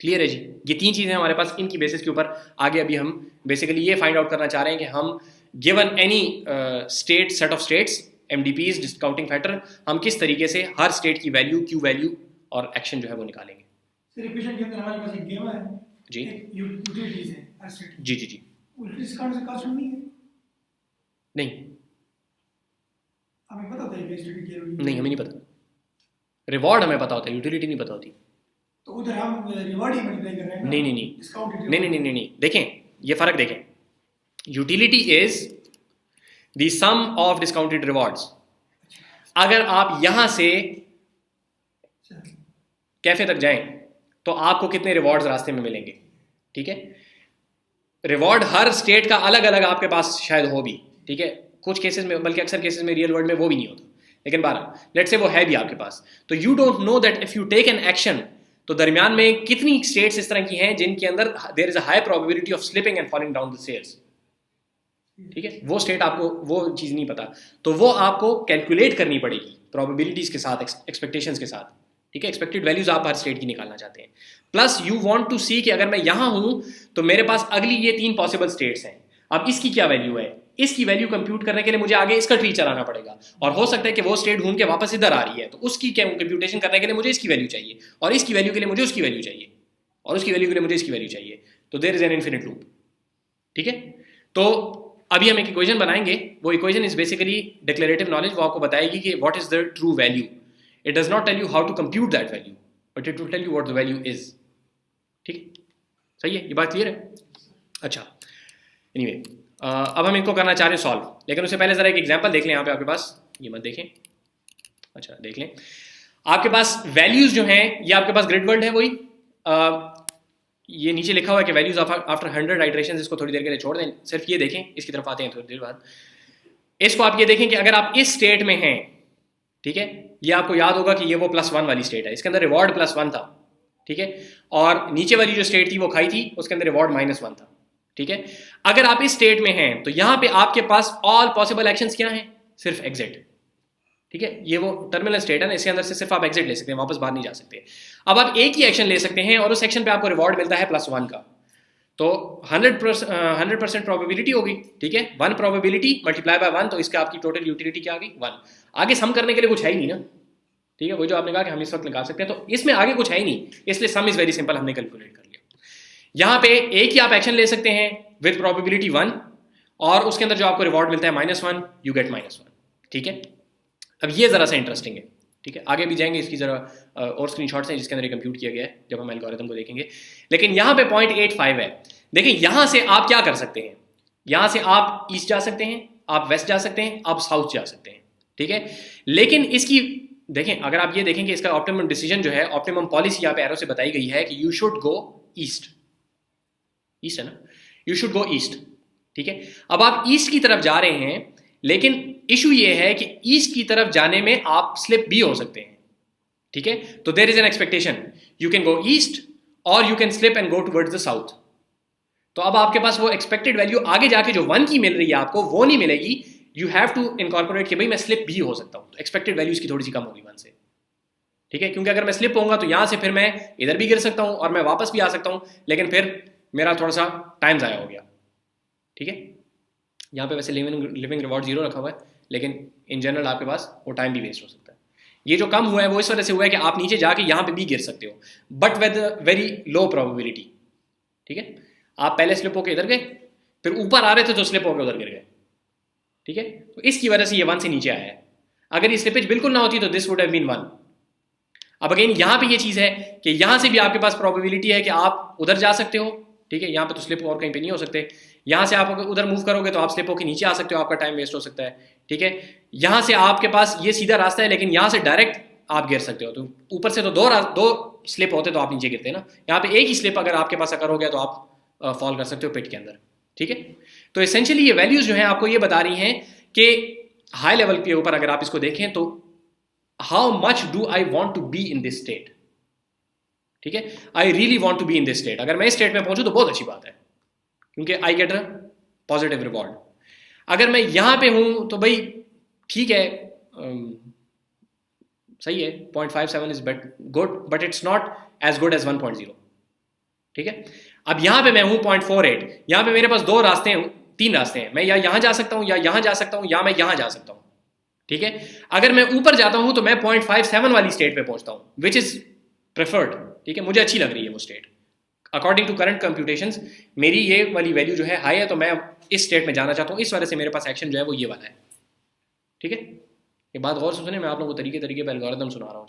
क्लियर है जी। ये तीन चीजें हमारे पास, इनकी बेसिस के ऊपर आगे अभी हम बेसिकली ये फाइंड आउट करना चाह रहे हैं कि हम given any state set of states MDPs discounting factor, हम किस तरीके से हर स्टेट की वैल्यू क्यू वैल्यू और एक्शन जो है वो निकालेंगे। सर इक्वेशन के अंदर हमारे पास एक गेम है जी यूटिलिटीज है हर स्टेट, जी जी जी डिस्काउंट से कॉस्ट नहीं है, नहीं हमें पता था कि स्टेट की नहीं हमें नहीं पता, रिवॉर्ड हमें पता होता है, यूटिलिटी नहीं पता होती। तो उधर हम रिवॉर्ड ही मल्टीप्लाई कर रहे हैं ना, नहीं नहीं नहीं डिस्काउंट नहीं नहीं नहीं नहीं, देखें ये फर्क देखें, utility is the sum of discounted rewards. अगर आप यहां से कैफे तक जाएं तो आपको कितने रिवॉर्ड्स रास्ते में मिलेंगे, ठीक है। रिवॉर्ड हर स्टेट का अलग अलग आपके पास शायद हो भी, ठीक है, कुछ केसेस में, बल्कि अक्सर केसेस में रियल वर्ल्ड में वो भी नहीं होता, लेकिन 12 लेट से वो है भी आपके पास, तो you don't know that if you take an action, तो दरमियान में कितनी स्टेट्स इस तरह की हैं जिनके अंदर there is a high probability of slipping and falling down the stairs, ठीक है। वो स्टेट आपको वो चीज नहीं पता, तो वो आपको कैलकुलेट करनी पड़ेगी प्रोबेबिलिटीज के साथ, एक्सपेक्टेशंस के साथ, ठीक है। एक्सपेक्टेड वैल्यूज आप हर स्टेट की निकालना चाहते हैं, प्लस यू वांट टू सी कि अगर मैं यहां हूं तो मेरे पास अगली ये 3 पॉसिबल स्टेट्स हैं, अब इसकी क्या वैल्यू है, इसकी वैल्यू कंप्यूट करने के लिए मुझे आगे इसका ट्री चलाना पड़ेगा, और हो सकता है कि वो स्टेट घूम के वापस इधर आ रही है, तो उसकी कंप्यूटेशन करने के लिए मुझे इसकी वैल्यू चाहिए, और इसकी वैल्यू के लिए मुझे उसकी वैल्यू चाहिए, और उसकी वैल्यू के लिए मुझे इसकी वैल्यू चाहिए, तो there is an infinite loop, ठीक है। तो अभी हम एक इक्वेशन बनाएंगे, वो equation is basically declarative knowledge, वो आपको बताएगी कि what is the true value. It does not tell you how to compute that value, but it will tell you what the value is, ठीक, सही है, ये बात क्लियर है। अच्छा, एनीवे अब हम इनको करना चाह रहे हैं सॉल्व, लेकिन उससे पहले जरा एक एग्जांपल देख लें यहाँ पे आपके पास, ये मत देखें, अच्छा देख लें, आपके पास वैल्यूज जो हैं ये आपके पास ग्रिड वर्ल्ड है, वही ये नीचे लिखा हुआ है कि वैल्यूज आफ्टर 100 आइटरेशंस, इसको थोड़ी देर के लिए छोड़ दें, सिर्फ ये देखें, इसकी तरफ आते हैं थोड़ी देर बाद। इसको आप ये देखें कि अगर आप इस स्टेट में हैं, ठीक है, ये आपको याद होगा कि ये वो +1 वाली स्टेट है, इसके अंदर रिवॉर्ड +1 था, ठीक है, और नीचे वाली जो स्टेट थी वो खाई थी, उसके अंदर रिवॉर्ड -1 था, ठीक है। अगर आप इस स्टेट में हैं तो यहां पे आपके पास ऑल पॉसिबल एक्शंस क्या हैं, सिर्फ एग्जिट, ठीक है, ये वो टर्मिनल स्टेट है ना, इसके अंदर से सिर्फ आप एग्जिट ले सकते हैं, वापस बाहर नहीं जा सकते। अब आप एक ही एक्शन ले सकते हैं और उस एक्शन पे आपको रिवॉर्ड मिलता है +1 का, तो 100% प्रोबेबिलिटी होगी, ठीक है, 1 प्रोबेबिलिटी मल्टीप्लाई बाय 1, तो इसका आपकी टोटल यूटिलिटी क्या आ गई 1। आगे सम करने के लिए कुछ है ही नहीं ना, ठीक है, वो जो आपने कहा कि हम इस वक्त निकाल सकते हैं, तो इसमें आगे कुछ है ही नहीं, इसलिए सम इज वेरी सिंपल, हमने कैलकुलेट कर लिया। यहां पे एक ही आप एक्शन ले सकते हैं विद प्रोबेबिलिटी 1, और उसके अंदर जो आपको रिवॉर्ड मिलता है -1, यू गेट -1, ठीक है। अब ये जरा सा इंटरेस्टिंग है, ठीक है, आगे भी जाएंगे, इसकी जरा और स्क्रीनशॉट्स हैं जिसके अंदर कंप्यूट किया गया है, जब हम एल्गोरिथम को देखेंगे, लेकिन यहां पे 0.85 है। देखिए यहां से आप क्या कर सकते हैं, यहां से आप ईस्ट जा सकते हैं, आप वेस्ट जा सकते हैं, आप साउथ जा सकते हैं, ठीक है, लेकिन इसकी देखें, अगर आप ये देखें कि इसका ऑप्टिमम डिसीजन जो है, ऑप्टिमम पॉलिसी यहाँ पे एरो से बताई गई है कि you should go east, east है ना, यू शुड गो ईस्ट, ठीक है। अब आप ईस्ट की तरफ जा रहे हैं, लेकिन इशू ये है कि ईस्ट की तरफ जाने में आप स्लिप भी हो सकते हैं, ठीक है। तो there is an expectation you can go east और you can slip and go towards the south. तो अब आपके पास वो एक्सपेक्टेड वैल्यू आगे जाके जो 1 की मिल रही है आपको, वो नहीं मिलेगी। यू हैव टू इनकॉर्पोरेट कि भाई मैं स्लिप भी हो सकता हूं, तो एक्सपेक्टेड वैल्यू इसकी थोड़ी सी कम होगी 1 से, ठीक है। क्योंकि अगर मैं स्लिप होऊंगा तो यहां से फिर मैं इधर भी गिर सकता हूं और मैं वापस भी आ सकता हूं, लेकिन फिर मेरा थोड़ा सा टाइम ज़ाया हो गया, ठीक है। यहाँ पे वैसे लिविंग रिवॉर्ड 0 रखा हुआ है, लेकिन इन जनरल आपके पास वो टाइम भी वेस्ट हो सकता है। ये जो कम हुआ है वो इस वजह से हुआ है कि आप नीचे जाके यहाँ पे भी गिर सकते हो, but with very low probability, ठीक है। आप पहले स्लिप होकर इधर गए, फिर ऊपर आ रहे थे तो स्लिप होकर उधर गिर गए, ठीक है। तो इसकी वजह से ये 1 से नीचे आया है। अगर ये स्लिपेज बिल्कुल ना होती तो दिस वुड हैव बीन 1। अब अगेन यहाँ पे ये चीज़ है कि यहाँ से भी आपके पास प्रोबेबिलिटी है कि आप उधर जा सकते हो, ठीक है। यहाँ पे तो स्लिप और कहीं पे नहीं हो सकते। यहाँ से आप उधर मूव करोगे तो आप स्लिप होकर नीचे आ सकते हो, आपका टाइम वेस्ट हो सकता है, ठीक है। यहाँ से आपके पास ये सीधा रास्ता है, लेकिन यहाँ से डायरेक्ट आप गिर सकते हो। तो ऊपर से तो दो स्लिप होते तो आप नीचे गिरते ना, यहाँ पे एक ही स्लिप अगर आपके पास अगर हो गया तो आप फॉल कर सकते हो पिट के अंदर, ठीक है। तो एसेंशियली ये वैल्यूज जो हैं आपको ये बता रही हैं कि हाई लेवल के ऊपर अगर आप इसको देखें तो how much do I want to be in this state, ठीक है। I really want to be in this state. अगर मैं इस स्टेट में पहुंचूं तो बहुत अच्छी बात है, क्योंकि I get a positive reward. अगर मैं यहां पे हूं तो भाई ठीक है, सही है, 0.57 is good, but it's not as good as 1.0, ठीक है। अब यहां पे मैं हूं 0.48, यहां पे मेरे पास 3 रास्ते हैं, मैं या यहां जा सकता हूं, या यहां जा सकता हूं, या मैं यहां जा सकता हूं, ठीक है। अगर मैं ऊपर जाता हूं तो मैं 0.57 वाली स्टेट पे पहुंचता हूं, विच इज प्रेफर्ड, ठीक है। मुझे अच्छी लग रही है वो state according to current computations. मेरी ये वाली वैल्यू जो है हाई है, तो मैं इस स्टेट में जाना चाहता हूं, इस वजह से मेरे पास एक्शन जो है वो ये वाला है, ठीक है। ये बात गौर से सुने, मैं आप लोगों को तरीके पे एल्गोरिथम सुना रहा हूँ।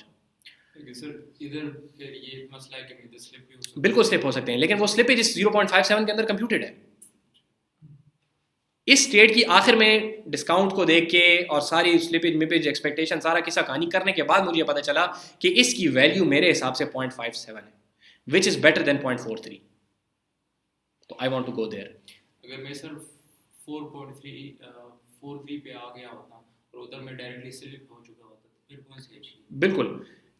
सर इधर फिर ये मसला है कि स्लिप भी हो सकता है। बिल्कुल स्लिप हो सकते हैं, लेकिन वो स्लिपेज इस 0.57 के अंदर कंप्यूटेड है। इस स्टेट की आखिर में डिस्काउंट को देख के और सारी स्लिपेज मिपेज एक्सपेक्टेशन सारा किस्सा कहानी करने के बाद मुझे पता चला कि इसकी वैल्यू मेरे हिसाब से 0.57 है, विच इज बेटर देन 0.43। तो I want to go there. अगर मैं सर 4.43 पे आ गया होता और उधर मैं डायरेक्टली स्लिप हो चुका होता तो फिर कौन सी अच्छी? बिल्कुल,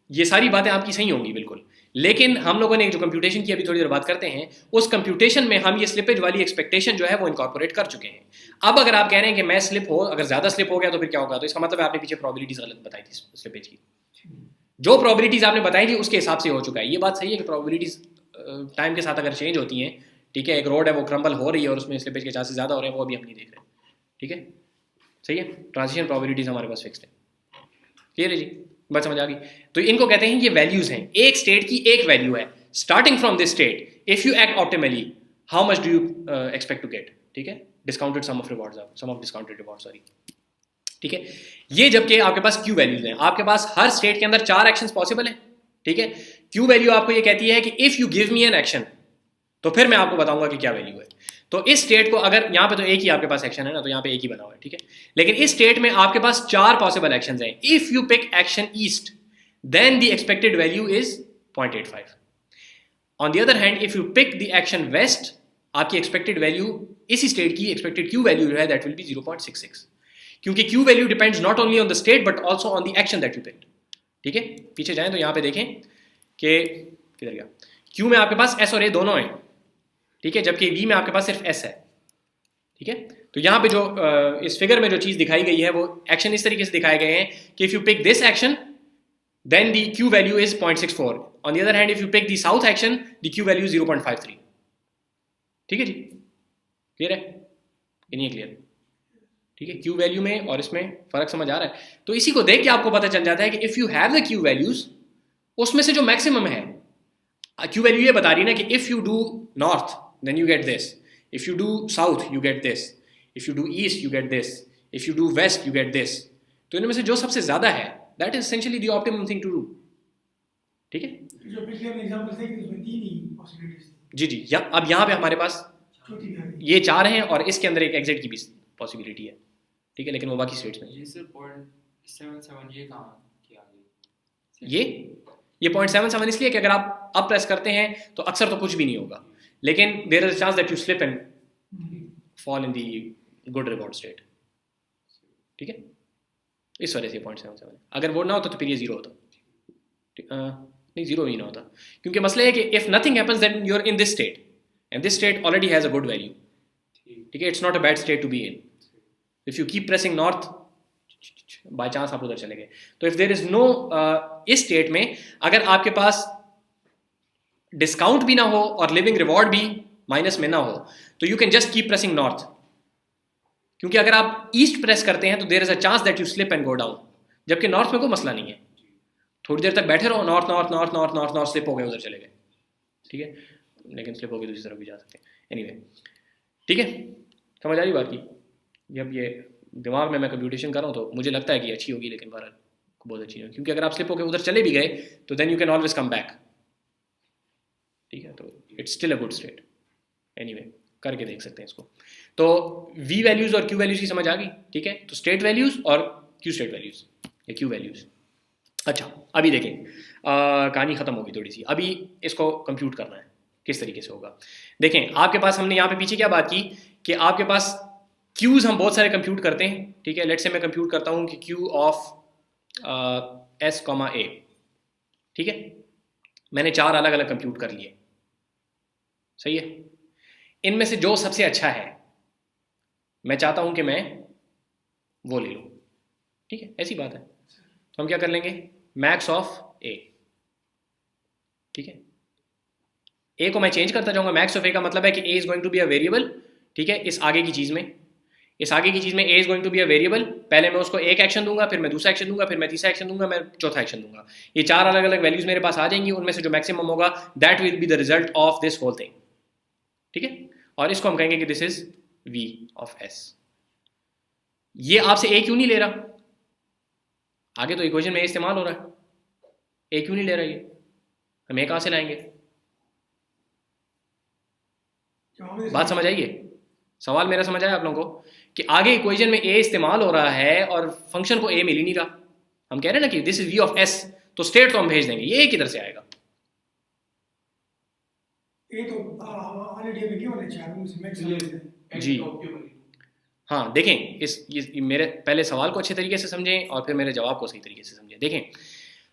ये सारी बातें आपकी सही होंगी बिल्कुल, लेकिन हम लोगों ने जो कंप्यूटेशन की अभी थोड़ी देर बात करते हैं, उस कंप्यूटेशन में हम ये स्लिपेज वाली एक्सपेक्टेशन जो है वो इनकॉर्पोरेट कर चुके हैं। अब अगर आप कह रहे हैं कि मैं स्लिप हो, अगर ज़्यादा स्लिप हो गया तो फिर क्या होगा, तो इसका मतलब है आपने पीछे प्रोबेबिलिटीज गलत बताई थी स्लिपेज की। जो प्रोबेबिलिटीज आपने बताई थी उसके हिसाब से हो चुका है। ये बात सही है कि प्रोबेबिलिटीज टाइम के साथ अगर चेंज होती हैं, ठीक है। एक रोड है वो क्रम्बल हो रही है और उसमें स्लिपेज के चांसेस ज़्यादा हो रहे हैं, वो अभी हम नहीं देख रहे, ठीक है, सही है। ट्रांजिशन प्रोबेबिलिटीज हमारे पास फिक्स्ड है, क्लियर है जी, बात समझ आ गई। तो इनको कहते हैं ये वैल्यूज हैं, एक स्टेट की एक वैल्यू है। Starting from this state, if you act optimally, how much do you expect to get, ठीक है। Discounted sum of rewards, sum of discounted reward, sorry, ठीक है। ये जबकि आपके पास क्यू वैल्यूज हैं, आपके पास हर स्टेट के अंदर 4 एक्शंस पॉसिबल हैं, ठीक है। क्यू वैल्यू आपको ये कहती है कि if you give me N action, तो फिर मैं आपको बताऊंगा कि क्या वैल्यू है। तो इस स्टेट को अगर यहाँ पे तो एक ही आपके पास एक्शन है ना, तो यहाँ पे एक ही बना हुआ है, ठीक है। लेकिन इस स्टेट में आपके पास 4 पॉसिबल एक्शंस हैं। If you pick action east, then the expected value is 0.85. On the other hand, if you pick the action west, आपकी expected value इसी state की expected Q value जो है that will be 0.66, क्योंकि Q value depends not only on the state but also on the action that you picked, ठीक है। पीछे जाएं तो यहाँ पे देखें कि किधर गया, Q में आपके पास S और A दोनों हैं, ठीक है, जबकि V में आपके पास सिर्फ S है, ठीक है। तो यहाँ पे जो इस फिगर में जो चीज़ दिखाई गई है वो एक्शन इस तरीके से दिखाए गए हैं कि if you pick this action then the Q value is 0.64. On the other hand, if you pick the south action, the Q value is 0.53. ठीक है जी, क्लियर है कि नहीं है क्लियर, ठीक है। Q वैल्यू में और इसमें फर्क समझ आ रहा है। तो इसी को देख के आपको पता चल जाता है कि if you have the Q values, उसमें से जो मैक्सिमम है, Q वैल्यू ये बता रही है ना कि if you do north then you get this, if you do south you get this, if you do east you get this, if you do west you get this. तो इनमें से जो सबसे ज्यादा है that is essentially the optimum thing to do, ठीक है। जो पिछले हमने एग्जांपल देखे उसमें 3 ही पॉसिबिलिटीज थी। जी जी, अब यहाँ पे हमारे पास चौथी भी आ गई। ये 4 हैं और इसके अंदर एक एग्जिट की भी पॉसिबिलिटी है, ठीक है, लेकिन वो बाकी स्टेट्स में। ये सर 0.77 ये कहाँ किया गया? ये 0.77 इसलिए कि अगर आप अप प्रेस करते हैं तो अक्सर तो कुछ भी नहीं होगा, लेकिन there is a chance that you slip and fall in the good reward state. ठीक है, इस वजह से पॉइंट 7 अगर वो ना होता तो फिर ये 0 होता, नहीं 0 ही ना होता, क्योंकि मसला है कि if nothing happens then you are in this state and this state already has a good value. ठीक है, it's not a bad state to be in. If you keep pressing north, by chance आप उधर चले गए, तो if there is no इस state में अगर आपके पास डिस्काउंट भी ना हो और लिविंग रिवॉर्ड भी माइनस में ना हो, तो you can just keep pressing north. क्योंकि अगर आप ईस्ट प्रेस करते हैं तो there is a chance that you slip and go down, जबकि नॉर्थ में कोई मसला नहीं है. थोड़ी देर तक बैठे रहो, north north north north north north, slip हो गए उधर चले गए. ठीक है, लेकिन स्लिप हो गए दूसरी तरफ भी जा सकते हैं. एनीवे, ठीक है, समझ आ रही बात की. जब ये दिमाग में मैं कंप्यूटेशन कर रहा हूँ तो मुझे लगता है कि अच्छी होगी, लेकिन बहरहाल बहुत अच्छी है, क्योंकि अगर आप स्लिप होकर उधर चले भी गए तो then you can always come back. ठीक है, तो it's still a good state. Anyway, करके देख सकते हैं इसको. तो वी वैल्यूज और क्यू वैल्यूज की समझ आ गई. ठीक है, तो स्टेट वैल्यूज और क्यू स्टेट वैल्यूज या क्यू वैल्यूज. अच्छा, अभी देखें, कहानी ख़त्म होगी थोड़ी सी. अभी इसको कंप्यूट करना है, किस तरीके से होगा. देखें, आपके पास हमने यहाँ पे पीछे क्या बात की कि आपके पास क्यूज हम बहुत सारे कंप्यूट करते हैं. ठीक है, लेट्स से मैं कंप्यूट करता हूँ कि क्यू ऑफ एस कॉमा ए. ठीक है, मैंने 4 अलग अलग कंप्यूट कर लिए. सही है, इनमें से जो सबसे अच्छा है मैं चाहता हूं कि मैं वो ले लूं. ठीक है, ऐसी बात है. तो हम क्या कर लेंगे, मैक्स ऑफ ए. ठीक है, ए को मैं चेंज करता जाऊंगा. मैक्स ऑफ ए का मतलब है कि A is going to be a variable. ठीक है, इस आगे की चीज में A is going to be a variable. पहले मैं उसको एक एक्शन दूंगा, फिर मैं दूसरा एक्शन दूंगा, फिर मैं तीसरा एक्शन दूंगा, मैं चौथा एक्शन दूंगा. ये 4 अलग अलग वैल्यूज मेरे पास आ जाएंगी. उनमें से जो मैक्सिमम होगा that will be the result of this whole thing. ठीक है, और इसको हम कहेंगे कि this is v of s. ये आपसे a क्यों नहीं ले रहा, आगे तो इक्वेशन में इस्तेमाल हो रहा है. a क्यों नहीं ले रहा, ये हम a कहां से लाएंगे. बात समझ आइए, सवाल मेरा समझ आया आप लोगों को कि आगे इक्वेशन में a इस्तेमाल हो रहा है और फंक्शन को a मिल ही नहीं रहा. हम कह रहे हैं ना कि this is v of s, तो स्टेट तो हम भेज देंगे, ये a किधर से आएगा. ये तो ऑलरेडी अभी गिवन है 4 में से मैक्सिमम जी हाँ, देखें ये मेरे पहले सवाल को अच्छे तरीके से समझें और फिर मेरे जवाब को सही तरीके से समझें. देखें,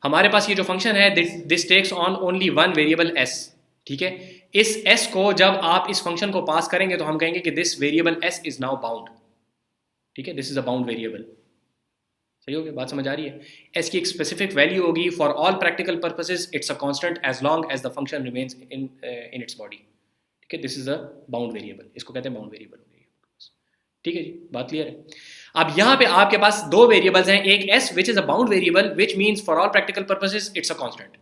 हमारे पास ये जो फंक्शन है this takes on only one variable s. ठीक है, इस s को जब आप इस फंक्शन को पास करेंगे तो हम कहेंगे कि this variable s is now bound. ठीक है, this is a bound variable. सही हो गया, बात समझ आ रही है. s की एक स्पेसिफिक वैल्यू होगी for all practical purposes. It's a constant as long as the function remains in its body. ठीक है, this is a bound variable, इसको कहते हैं बाउंड वेरिएबल. ठीक है जी, बात क्लियर है. अब यहाँ पे आपके पास 2 वेरिएबल्स हैं, एक s which is a bound variable which means for all practical purposes it's a constant.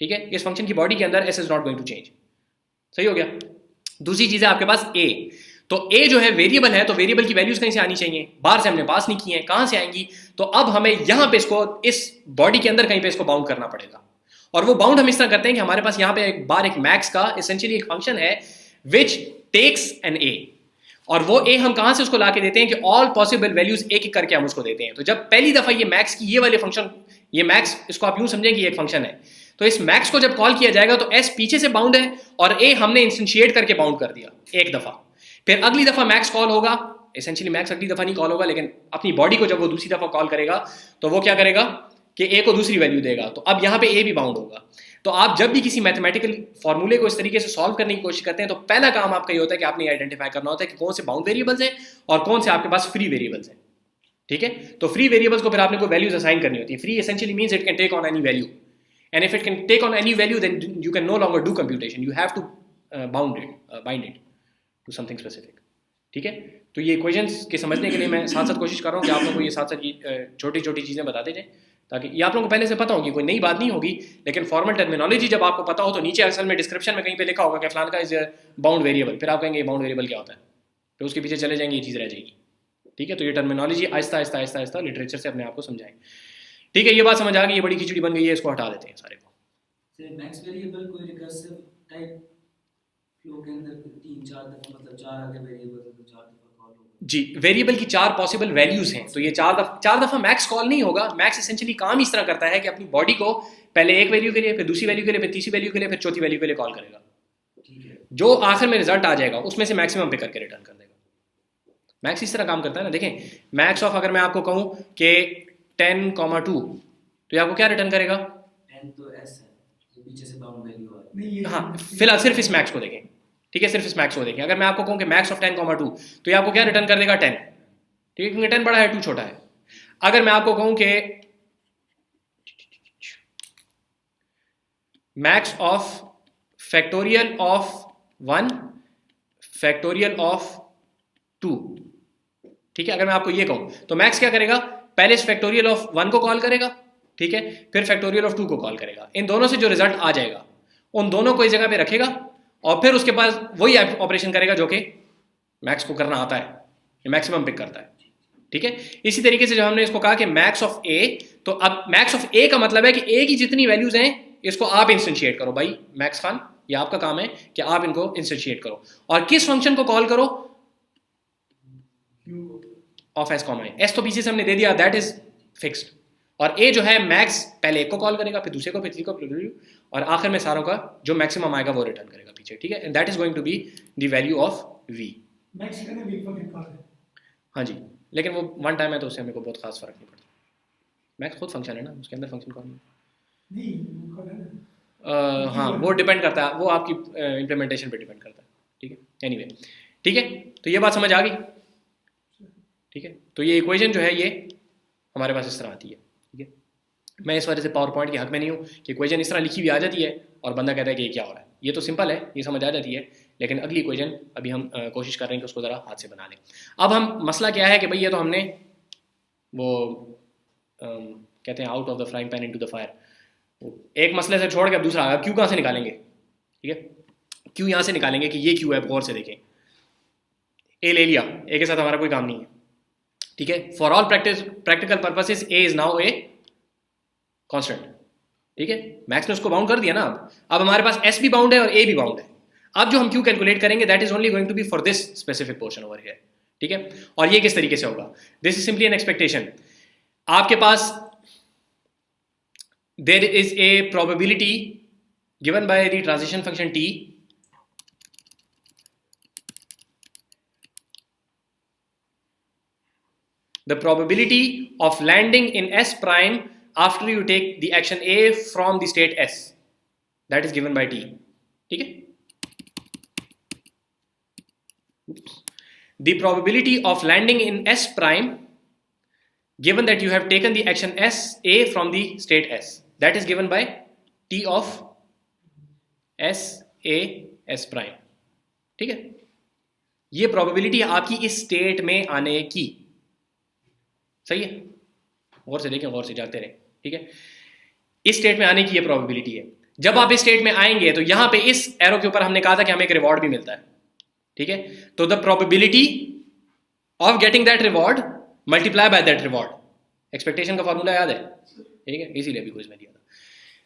ठीक है, इस फंक्शन की बॉडी के अंदर s is not going to change. सही हो गया. दूसरी चीज है आपके पास a. तो a जो है वेरिएबल है, तो वेरिएबल की वैल्यूज कहीं से आनी चाहिए, बाहर से हमने पास नहीं की है, कहां से आएंगी. तो अब हमें यहाँ पे इसको इस बॉडी के अंदर कहीं पे इसको बाउंड करना पड़ेगा. और वो बाउंड हम इस तरह करते हैं कि हमारे पास यहाँ पे एक बार एक मैक्स का एसेंशियली एक फंक्शन है विच टेक्स एन a, और वो a हम कहां से उसको लाके देते हैं कि ऑल पॉसिबल वैल्यूज एक एक करके हम उसको देते हैं. तो जब पहली दफा ये मैक्स की ये वाले फंक्शन, ये मैक्स इसको आप यूं समझें कि ये एक फंक्शन है, तो इस मैक्स को जब कॉल किया जाएगा तो s पीछे से बाउंड है और a हमने इंस्टेंशिएट करके बाउंड कर दिया एक दफा. फिर अगली दफा मैक्स कॉल होगा, एसेंशियली मैक्स अगली दफा नहीं कॉल होगा, लेकिन अपनी बॉडी को जब वो दूसरी दफा कॉल करेगा तो वो क्या करेगा कि a को दूसरी वैल्यू देगा. तो अब यहाँ पे a भी बाउंड होगा. तो आप जब भी किसी मैथमेटिकल फॉर्मूले को इस तरीके से सॉल्व करने की कोशिश करते हैं तो पहला काम आपका ये होता है कि आपने आइडेंटिफाई करना होता है कि कौन से बाउंड वेरिएबल्स हैं और कौन से आपके पास फ्री वेरिएबल्स हैं. ठीक है, तो फ्री वेरिएबल्स को फिर आपने कोई वैल्यूज असाइन करनी होती है. Free essentially means it can take on any value, and if it can take on any value then you can no longer do computation, you have to bind it to something specific. ठीक है, तो ये equations के समझने के लिए मैं साथ साथ कोशिश कर रहा हूँ कि आप लोगों को ये साथ साथ छोटी छोटी चीज़ें बताते जाएं, ताकि ये आप लोगों को पहले से पता होगी, कोई नई बात नहीं होगी. लेकिन फॉर्मल टर्मिनोलॉजी जब आपको पता हो तो नीचे असल में डिस्क्रिप्शन में कहीं पे लिखा होगा कि फलान का इज बाउंड वेरिएबल, फिर आप कहेंगे बाउंड वेरिएबल क्या होता है, फिर उसके पीछे चले जाएंगे, ये चीज़ रह जाएगी. ठीक है, तो ये टर्मिनोलॉजी आहिस्ता आहिस्ता आहिस्ता आहिस्ता लिटरेचर से अपने आप को समझाएं. ठीक है, ये बात समझ आ गई, ये बड़ी खिचड़ी बन गई है, इसको हटा देते हैं सारे को. मैक्स वेरिएबल कोई रिकर्सिव टाइप फ्लो के अंदर 3-4 दफा, मतलब 4 आगे वेरिएबल है तो 4 दफा कॉल होगा जी. वेरिएबल की 4 पॉसिबल वैल्यूज हैं, तो ये 4 दफा मैक्स कॉल नहीं होगा. मैक्स एसेंशियली काम इस तरह करता है कि अपनी बॉडी को पहले एक वैल्यू के लिए, फिर दूसरी वैल्यू के लिए, फिर तीसरी वैल्यू के लिए, फिर चौथी वैल्यू के लिए कॉल करेगा. ठीक है, जो आखिर में रिजल्ट आ जाएगा उसमें से मैक्सिमम पे करके रिटर्न कर देगा. मैक्स इस तरह काम करता है ना, देखें मैक्स ऑफ अगर मैं आपको कहूँ कि 10,2 तो ये आपको क्या रिटर्न करेगा? 10 तो s है, जो पीछे से बाउंड वैल्यू आ रही नहीं ये हाँ फिलहाल सिर्फ इस मैक्स को देखें, ठीक है, सिर्फ इस मैक्स को देखें। अगर मैं आपको कहूँ कि मैक्स ऑफ 10,2 तो ये आपको क्या रिटर्न कर देगा? 10, ठीक है, क्योंकि 10 बड़ा है 2 छोटा है। अगर मैं आपको कहूँ कि max of factorial of 1 factorial of 2, ठीक है, अगर मैं आपको ये कहूँ तो मैक्स क्या करेगा? पहले इस फैक्टोरियल ऑफ 1 को कॉल करेगा, ठीक है, फिर फैक्टोरियल ऑफ 2 को कॉल करेगा। इन दोनों से जो रिजल्ट आ जाएगा उन दोनों को इस जगह पे रखेगा और फिर उसके पास वही ऑपरेशन करेगा जो कि मैक्स को करना आता है, मैक्सिमम पिक करता है, ठीक है। इसी तरीके से जब हमने इसको कहा कि मैक्स ऑफ ए, तो अब मैक्स ऑफ ए का मतलब है कि ए की जितनी वैल्यूज हैं इसको आप इंस्टेंशिएट करो। भाई मैक्स खान, ये आपका काम है कि आप इनको इंस्टेंशिएट करो और किस फंक्शन को कॉल करो? ऑफ एस कॉमा एस तो पीछे से हमने दे दिया, दैट इज फिक्स्ड। और ए जो है मैक्स पहले एक को कॉल करेगा, फिर दूसरे को, फिर तीसरे को, फिर और आखिर में सारों का जो मैक्सिमम आएगा वो रिटर्न करेगा पीछे, ठीक है। And that is going to be the value of V. Max का ना भी फंक्शन कॉल है। हाँ जी, लेकिन वो वन टाइम है तो उससे हमें को बहुत खास फर्क नहीं पड़ता। मैक्स खुद फंक्शन है ना, उसके अंदर फंक्शन कॉल नहीं वो कॉल है ना। हाँ वो डिपेंड करता है, वो आपकी इम्प्लीमेंटेशन पे डिपेंड करता है, ठीक है। एनीवे ठीक है, तो ये बात समझ आ गई, ठीक है। तो ये इक्वेशन जो है ये हमारे पास इस तरह आती है, ठीक है। मैं इस वजह से पावर पॉइंट के हक में नहीं हूँ कि इक्वेशन इस तरह लिखी हुई आ जाती है और बंदा कहता है कि ये क्या हो रहा है। ये तो सिंपल है, ये समझ आ जाती है, लेकिन अगली इक्वेशन अभी हम कोशिश कर रहे हैं कि उसको ज़रा हाथ से बना लें। अब हम मसला क्या है कि भाई ये तो हमने वो कहते हैं out of the frying pan into the fire, एक मसले से छोड़ के अब दूसरा आ गया, क्यू कहाँ से निकालेंगे, ठीक है। क्यू यहाँ से निकालेंगे कि ये क्यू है, गौर से देखें, ए ले लिया, ए के साथ हमारा कोई काम नहीं है, ठीक है। For all practical purposes A is now a constant, ठीक है। मैक्स ने उसको बाउंड कर दिया ना। अब हमारे पास एस भी बाउंड है और ए भी बाउंड है। अब जो हम क्यू कैलकुलेट करेंगे that is only going to be for this specific portion over here, ठीक है। और ये किस तरीके से होगा? This is simply an expectation. आपके पास there is a probability given by the transition function T, the probability of landing in S prime after you take the action A from the state S, that is given by T, ठीक है। The probability of landing in S prime given that you have taken the action S A from the state S, that is given by T of S A S prime, ठीक है। ये probability है आपकी इस state में आने की, सही है। गौर से देखें, गौर से जाते रहें, ठीक है। इस स्टेट में आने की ये प्रोबेबिलिटी है। जब आप इस स्टेट में आएंगे तो यहां पे इस एरो के ऊपर हमने कहा था कि हमें एक रिवॉर्ड भी मिलता है, ठीक है। तो the probability of getting that reward multiply by that reward, expectation का फॉर्मूला याद है, ठीक है, इसीलिए अभी कुछ में दिया था।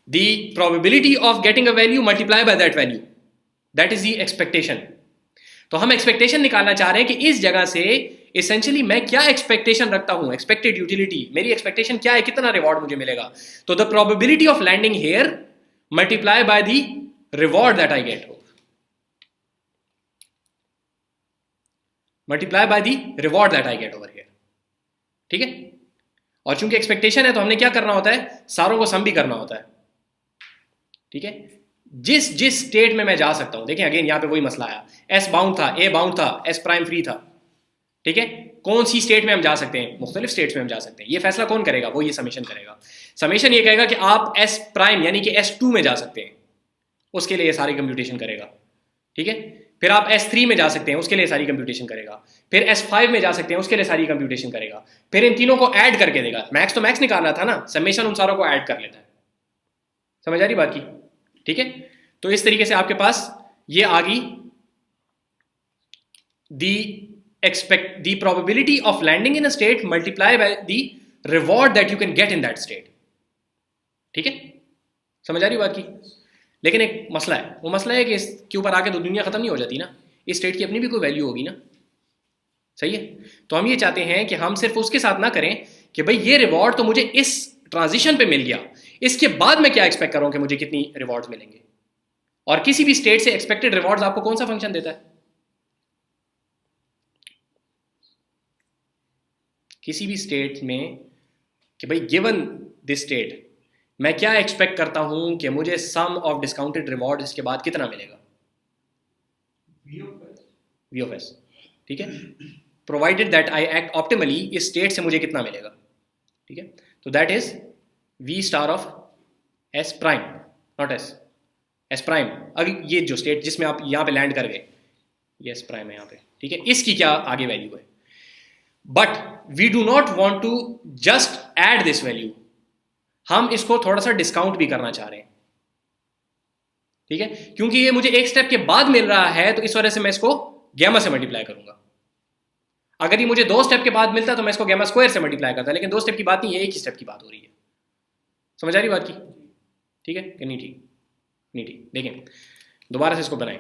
The probability of getting a value multiply by that value, that is the expectation. तो हम एक्सपेक्टेशन निकालना चाह रहे हैं कि इस जगह से एसेंशियली मैं क्या एक्सपेक्टेशन रखता हूं, एक्सपेक्टेड यूटिलिटी, मेरी एक्सपेक्टेशन क्या है, कितना रिवॉर्ड मुझे मिलेगा। तो the probability of landing here multiply by the reward that I get, multiply by the reward that I get over here, ठीक है। और चूंकि एक्सपेक्टेशन है तो हमने क्या करना होता है, सारों को सम भी करना होता है, ठीक है। जिस जिस स्टेट में मैं जा सकता हूं, देखें अगेन यहां पे वही मसला आया, एस बाउंड था, ए बाउंड था, एस प्राइम फ्री था, ठीक है। कौन सी स्टेट में हम जा सकते हैं, मुख्तलिफ स्टेट्स में हम जा सकते हैं। ये फैसला कौन करेगा, वो ये समेशन करेगा। समेशन ये कहेगा कि आप एस प्राइम यानी कि S2 में जा सकते हैं, उसके लिए ये सारी कंप्यूटेशन करेगा, ठीक है। फिर आप S3 में जा सकते हैं, उसके लिए सारी कंप्यूटेशन करेगा। फिर S5 में जा सकते हैं, उसके लिए सारी कंप्यूटेशन करेगा। फिर इन तीनों को ऐड करके देगा। मैक्स तो मैक्स निकालना था ना, समेशन उन सारों को ऐड कर लेता है। समझ आ रही बात की, ठीक है। तो इस तरीके से आपके पास ये आ गई the probability of landing in a state multiply by the reward that you can get in that state, ठीक है। समझ आ रही बात की। लेकिन एक मसला है, वो मसला है कि इसके ऊपर आके तो दुनिया खत्म नहीं हो जाती ना, इस स्टेट की अपनी भी कोई वैल्यू होगी ना, सही है। तो हम ये चाहते हैं कि हम सिर्फ उसके साथ ना करें कि भाई ये रिवॉर्ड तो मुझे इस ट्रांजिशन पे मिल गया, इसके बाद मैं क्या एक्सपेक्ट करूं कि मुझे कितनी रिवॉर्ड्स मिलेंगे। और किसी भी स्टेट से एक्सपेक्टेड रिवॉर्ड्स आपको कौन सा फंक्शन देता है, किसी भी स्टेट में कि भाई गिवन दिस स्टेट मैं क्या एक्सपेक्ट करता हूं कि मुझे सम ऑफ डिस्काउंटेड रिवॉर्ड इसके बाद कितना मिलेगा, वी ऑफ एस, ठीक है, provided that I act optimally, इस स्टेट से मुझे कितना मिलेगा, ठीक है, तो that is V star of S prime, not S prime. अगर ये जो स्टेट जिसमें आप यहाँ पे लैंड कर गए, ये एस प्राइम है यहाँ पे, ठीक है, इसकी क्या आगे वैल्यू है, but we do not want to just add this value, हम इसको थोड़ा सा डिस्काउंट भी करना चाह रहे हैं, ठीक है, क्योंकि ये मुझे एक स्टेप के बाद मिल रहा है तो इस वजह से मैं इसको गैमा से मल्टीप्लाई करूंगा। अगर ये मुझे 2 स्टेप के बाद मिलता तो मैं इसको गैमा स्क्वायर से मल्टीप्लाई करता, लेकिन 2 स्टेप की बात नहीं है, एक ही स्टेप की बात हो रही है। समझ आ रही बात की? ठीक है कि नहीं? ठीक नहीं? ठीक, देखें दोबारा से इसको बनाएं।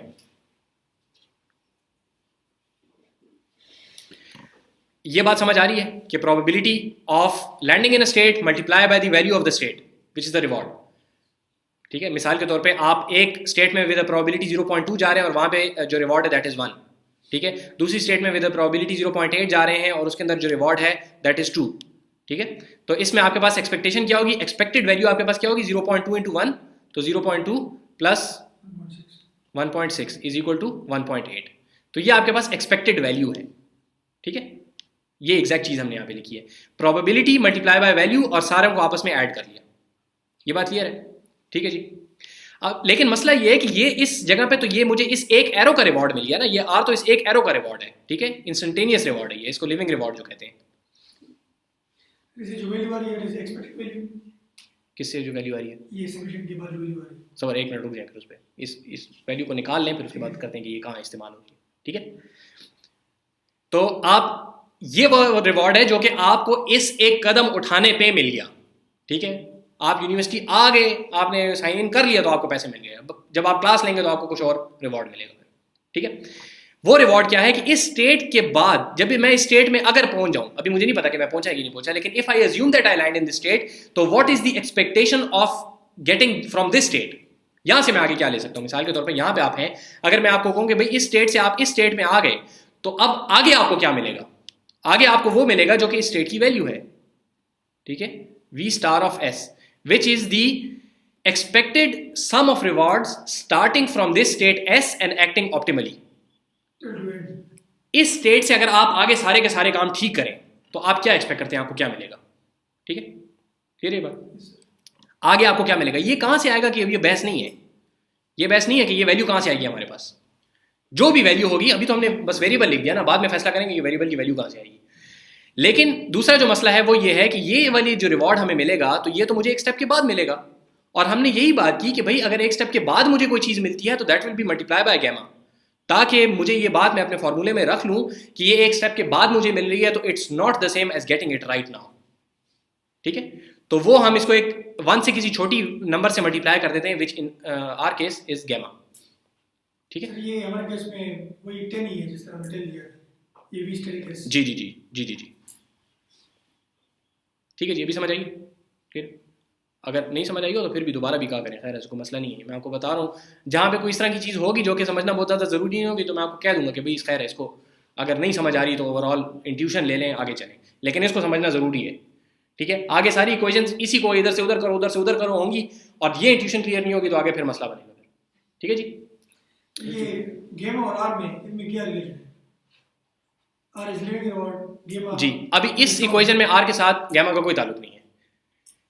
ये बात समझ आ रही है कि probability of landing in a state multiply by the value of the state which is the reward, ठीक है। मिसाल के तौर पे आप एक स्टेट में विद अ प्रोबेबिलिटी 0.2 जा रहे हैं और वहां पे जो रिवॉर्ड है दैट इज 1, ठीक है। दूसरी स्टेट में विद अ प्रोबेबिलिटी 0.8 जा रहे हैं और उसके अंदर जो रिवॉर्ड है दैट इज 2, ठीक है। तो इसमें आपके पास एक्सपेक्टेशन क्या होगी, एक्सपेक्टेड वैल्यू आपके पास क्या होगी, 0.2 इंटू 1, तो 0.2 प्लस 1.6 इज इक्वल टू 1.8, तो ये आपके पास एक्सपेक्टेड वैल्यू है, ठीक है। ये एग्जैक्ट चीज हमने यहाँ पे लिखी है, प्रोबेबिलिटी मल्टीप्लाई बाय वैल्यू और सारे को आपस में ऐड कर लिया। ये बात क्लियर है? ठीक है जी। अब लेकिन मसला ये है कि ये इस जगह पे तो ये मुझे इस एक एरो का रिवॉर्ड मिल गया ना, ये आर तो इस एक एरो का रिवॉर्ड है, ठीक है, इंस्टेंटेनियस रिवॉर्ड है ये, इसको लिविंग रिवॉर्ड जो कहते हैं। जो वैल्यू आ रही है एक्सपेक्टेड वैल्यू, किससे जो वैल्यू आ रही है, ये सब्मिशन के बाद जो वैल्यू आ रही है, सर एक मिनट रुक जाएंगे उस पर, इस वैल्यू को निकाल लें फिर उसके बाद करते हैं कि ये कहाँ इस्तेमाल होगी, ठीक है। तो आप ये वो रिवॉर्ड है जो कि आपको इस एक कदम उठाने पे मिल गया, ठीक है। आप यूनिवर्सिटी आ गए, आपने साइन इन कर लिया तो आपको पैसे मिल गए, जब आप क्लास लेंगे तो आपको कुछ और रिवॉर्ड मिलेगा, ठीक है। वो रिवॉर्ड क्या है कि इस स्टेट के बाद जब भी मैं इस स्टेट में अगर पहुंच जाऊं, अभी मुझे नहीं पता कि मैं पहुंचा कि नहीं पहुंचा, लेकिन if I assume that I land in this state, तो what is the expectation of getting from this state, यहां से मैं आगे क्या ले सकता हूं। मिसाल के तौर पर यहां पे आप हैं, अगर मैं आपको कहूं कि भाई इस स्टेट से आप इस स्टेट में आ गए, तो अब आगे आपको क्या मिलेगा, आगे आपको वो मिलेगा जो कि इस स्टेट की वैल्यू है, ठीक है, V star of S, which is the expected sum of rewards starting from this state S and acting optimally. इस स्टेट से अगर आप आगे सारे के सारे काम ठीक करें तो आप क्या एक्सपेक्ट करते हैं, आपको क्या मिलेगा, ठीक है, क्लियर है बात। आगे आपको क्या मिलेगा, ये कहां से आएगा कि ये बहस नहीं है, ये बहस नहीं है कि ये वैल्यू कहां से आएगी हमारे पास, जो भी वैल्यू होगी, अभी तो हमने बस वेरिएबल लिख दिया ना, बाद में फैसला करेंगे कि वेरिएबल की वैल्यू कहां से आएगी। लेकिन दूसरा जो मसला है वो ये है कि ये वाली जो रिवॉर्ड हमें मिलेगा तो ये तो मुझे एक स्टेप के बाद मिलेगा, और हमने यही बात की कि भाई अगर एक स्टेप के बाद मुझे कोई चीज मिलती है तो that will be multiply by gamma, ताकि मुझे ये बात मैं अपने फॉर्मूले में रख लूं कि ये एक स्टेप के बाद मुझे मिल रही है तो it's not the same as getting it right now, ठीक है। तो वो हम इसको एक 1 से किसी छोटी नंबर से मल्टीप्लाई कर देते हैं, which in our case is gamma, ठीक है। ये हमारे केस में वही 10 ही है जिस तरह हमने 10 लिया है, ये 20 तरीके से। जी जी जी जी जी जी, ठीक है जी, अभी समझ आइए। फिर अगर नहीं समझ आएगी तो फिर भी दोबारा भी कहा करें, खैर इसको मसला नहीं है। मैं आपको बता रहा हूँ, जहाँ पे कोई इस तरह की चीज़ होगी जो कि समझना बहुत ज़्यादा ज़रूरी नहीं होगी तो मैं आपको कह दूंगा कि भाई इस खैर है, इसको अगर नहीं समझ आ रही तो ओवरऑल इंट्यूशन ले लें, आगे चलें, लेकिन इसको समझना ज़रूरी है, ठीक है। आगे सारी इक्वेशंस इसी को इधर से उधर करो, उधर से उधर करो होंगी, और ये इंट्यूशन क्लियर नहीं होगी तो आगे फिर मसला बनेगा फिर, ठीक है जी। ये गेमा और आर में इनमें क्या रिलेशन है, आर इज लिविंग रिवॉर्ड, गेमा जी, अभी इस इक्वेशन में आर के साथ गैमा का कोई ताल्लुक नहीं है।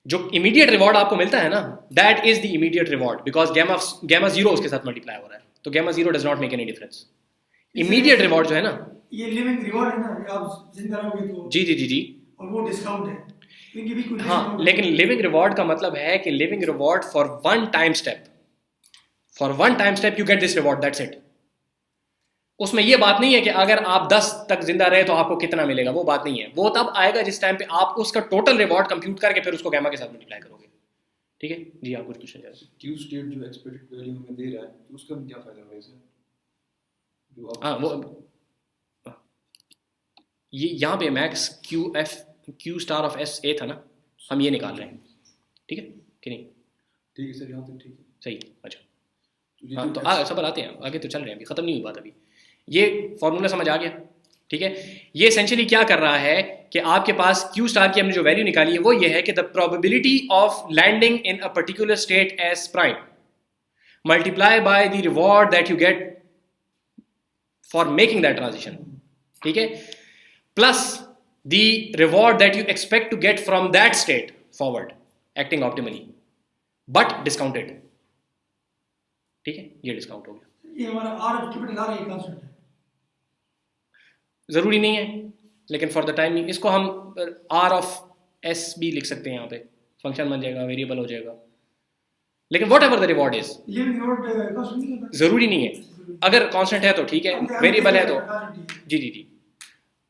जो इमीडिएट रिवॉर्ड आपको मिलता है ना, that is the immediate reward, because gamma 0 उसके साथ मल्टीप्लाई हो रहा है, तो gamma 0 does not make any difference. Immediate reward जो है ना, ये लिविंग रिवॉर्ड है ना, आप जिंदा रहोगे तो जी जी जी जी, और वो डिस्काउंट है, इनकी भी कोई हाँ, लेकिन लिविंग रिवॉर्ड का मतलब है कि living reward for one time step, for one time step you get this reward, that's it. उसमें ये बात नहीं है कि अगर आप 10 तक जिंदा रहे तो आपको कितना मिलेगा, वो बात नहीं है। वो तब आएगा जिस टाइम पे आप उसका टोटल रिवॉर्ड कंप्यूट करके फिर उसको गैमा के साथ मल्टीप्लाई करोगे, ठीक है जी। आप कुछ पूछना चाहते हैं? क्यू स्टेट जो एक्सपेक्टेड वैल्यू हमें दे रहा है तो उसका क्या फायदा होगा इसे, जो आप हाँ, वो ये यहाँ पे max Q star of S A था ना, हम ये निकाल रहे हैं, ठीक है कि नहीं? ठीक है सर, यहाँ तक ठीक है, सही, अच्छा तो ये हाँ, जो तो सब आते हैं आगे, तो चल रहे हैं, अभी खत्म नहीं हुई बात। अभी ये फॉर्मूला समझ आ गया? ठीक है, ये एसेंशियली क्या कर रहा है कि आपके पास क्यू स्टार की हमने जो वैल्यू निकाली है वो ये है कि the probability of landing in a particular state S prime multiply by the reward that you get for making that transition, ठीक है, plus the reward that you expect to get from that state forward acting optimally but discounted, ठीक है, ये discount हो गया। ये हमारा R capital R एक कांस्टेंट है। ज़रूरी नहीं है, लेकिन फॉर द टाइम इसको हम आर ऑफ एस भी लिख सकते हैं, यहाँ पे फंक्शन बन जाएगा, वेरिएबल हो जाएगा, लेकिन what ever the reward is ये रिवॉर्ड कांस्टेंट नहीं होता। ज़रूरी नहीं है। अगर कांस्टेंट है तो ठीक है, वेरिएबल है तो जी जी जी,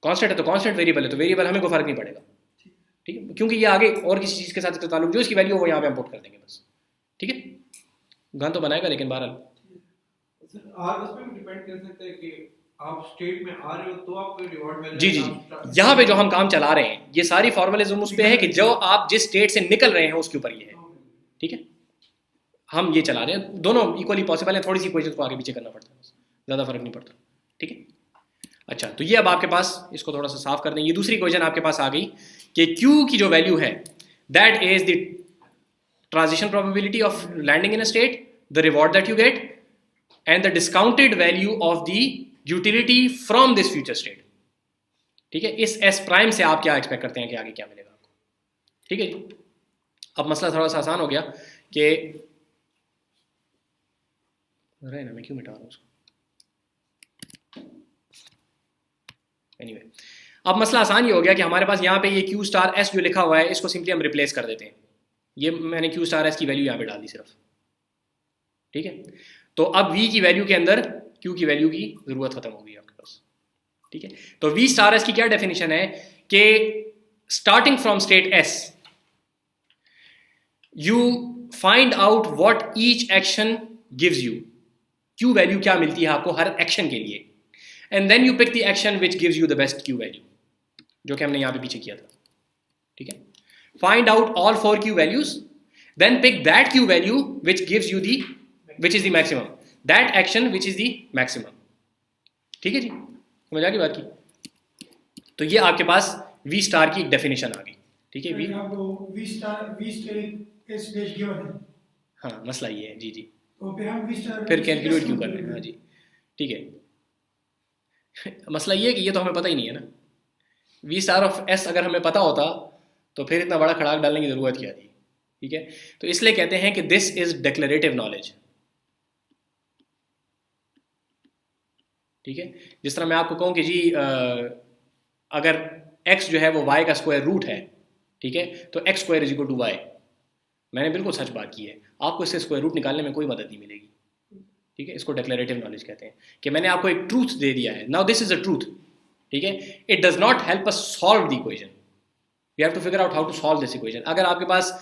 कांस्टेंट है तो कांस्टेंट, वेरिएबल है तो वेरिएबल, हमें कोई फर्क नहीं पड़ेगा, ठीक है, क्योंकि ये आगे और किसी चीज़ के साथ इसका ताल्लुक जो इसकी वैल्यू हो वो यहाँ पे हम पुट कर देंगे बस, ठीक है। गन तो बनाएगा लेकिन बहरहाल आर इस पे भी डिपेंड कर सकते हैं कि आप स्टेट में आ रहे हो तो आपको रिवॉर्ड मिलेगा। जी जी जी, यहाँ पे जो हम काम चला रहे हैं ये सारी फॉर्मलिज्म उस पे है कि जो आप जिस स्टेट से निकल रहे हैं उसके ऊपर ये है, ठीक है, हम ये चला रहे हैं, दोनों इक्वली पॉसिबल है, थोड़ी सी इक्वेशन को आगे पीछे करना पड़ता है, ज़्यादा फर्क नहीं पड़ता, ठीक है। अच्छा, तो ये अब आपके पास, इसको थोड़ा सा साफ कर दें, ये दूसरी इक्वेशन आपके पास आ गई कि Q की जो वैल्यू है that is the transition probability of landing in a state, the reward that you get and the discounted value of the utility from this future state, ठीक है। इस एस प्राइम से आप क्या एक्सपेक्ट करते हैं कि आगे क्या मिलेगा आपको, ठीक है जी। अब मसला थोड़ा सा आसान हो गया कि रहे ना, मैं क्यों मिटा रहा हूँ उसको, एनीवे अब मसला आसान ये हो गया कि हमारे पास यहाँ पे ये क्यू स्टार एस जो लिखा हुआ है इसको सिंपली हम रिप्लेस कर देते हैं, ये मैंने क्यू स्टार एस की वैल्यू यहाँ पे डाल दी सिर्फ, ठीक है। तो अब वी की वैल्यू के अंदर क्यू की वैल्यू की जरूरत खत्म हो गई आपके पास, ठीक है। तो वी स्टार एस की क्या डेफिनेशन है कि starting from state S you find out what each action gives you, Q value क्या मिलती है आपको हर एक्शन के लिए, and then you pick the action which gives you the best Q value, जो कि हमने यहां पे पीछे किया था, ठीक है। Find out all 4 Q values, then pick that Q value which gives you the which is the maximum, that action which is the maximum, ठीक है जी, समझ आ गई बात की। तो ये आपके पास वी स्टार की एक डेफिनेशन आ गई, ठीक है। वी आपको वी स्टार इस स्टेज गिवन है, हाँ, मसला ये है, जी जी, तो फिर हम वी स्टार फिर कैलकुलेट क्यों कर रहे हैं, हाँ जी, ठीक है। मसला ये है कि ये तो हमें पता ही नहीं है ना, वी स्टार ऑफ एस अगर हमें पता होता तो फिर इतना बड़ा खड़ाक डालने की जरूरत क्या थी, ठीक है। तो इसलिए कहते हैं कि दिस इज डिक्लेरेटिव नॉलेज, ठीक है। जिस तरह मैं आपको कहूँ कि जी अगर x जो है वो y का स्क्वायर रूट है, ठीक है, तो x square is equal to y, मैंने बिल्कुल सच बात की है, आपको इससे स्क्वायर रूट निकालने में कोई मदद नहीं मिलेगी, ठीक है। इसको डिक्लेरेटिव नॉलेज कहते हैं कि मैंने आपको एक ट्रूथ दे दिया है, now this is a truth, ठीक है। It does not help us solve the equation, we have to figure out how to solve this equation. अगर आपके पास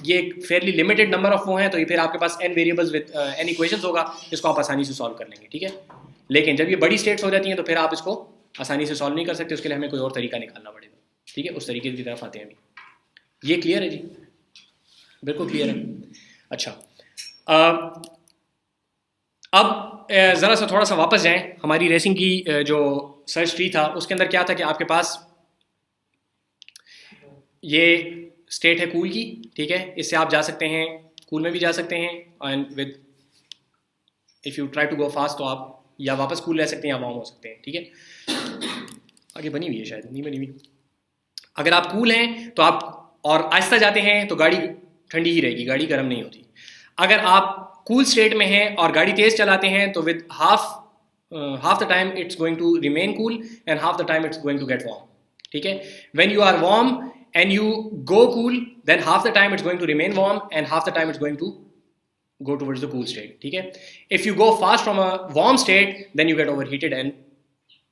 ये एक फेयरली लिमिटेड नंबर ऑफ वो हैं तो ये फिर आपके पास n variables with n equations होगा जिसको आप आसानी से सॉल्व कर लेंगे, ठीक है। लेकिन जब ये बड़ी स्टेट्स हो जाती हैं तो फिर आप इसको आसानी से सॉल्व नहीं कर सकते, उसके लिए हमें कोई और तरीका निकालना पड़ेगा, ठीक है। उस तरीके की तरफ आते हैं अभी, ये क्लियर है जी, बिल्कुल क्लियर है। अच्छा, अब ज़रा सा थोड़ा सा वापस जाएं, हमारी रेसिंग की जो सर्च ट्री था उसके अंदर क्या था कि आपके पास ये स्टेट है कूल की, ठीक है, इससे आप जा सकते हैं, कूल में भी जा सकते हैं, and with if you try to go fast तो आप या वापस कूल रह सकते हैं या वार्म हो सकते हैं, ठीक है। आगे बनी हुई है, शायद नहीं बनी हुई। अगर आप कूल हैं तो आप और आहिस्ता जाते हैं तो गाड़ी ठंडी ही रहेगी, गाड़ी गर्म नहीं होती। अगर आप कूल स्टेट में हैं और गाड़ी तेज चलाते हैं तो with half the time it's going to remain cool and half the time it's going to get warm, ठीक है। When you are warm and you go cool then half the time it's going to remain warm and half the time it's going to go towards the cool state, ठीक है। If you go fast from a warm state then you get overheated and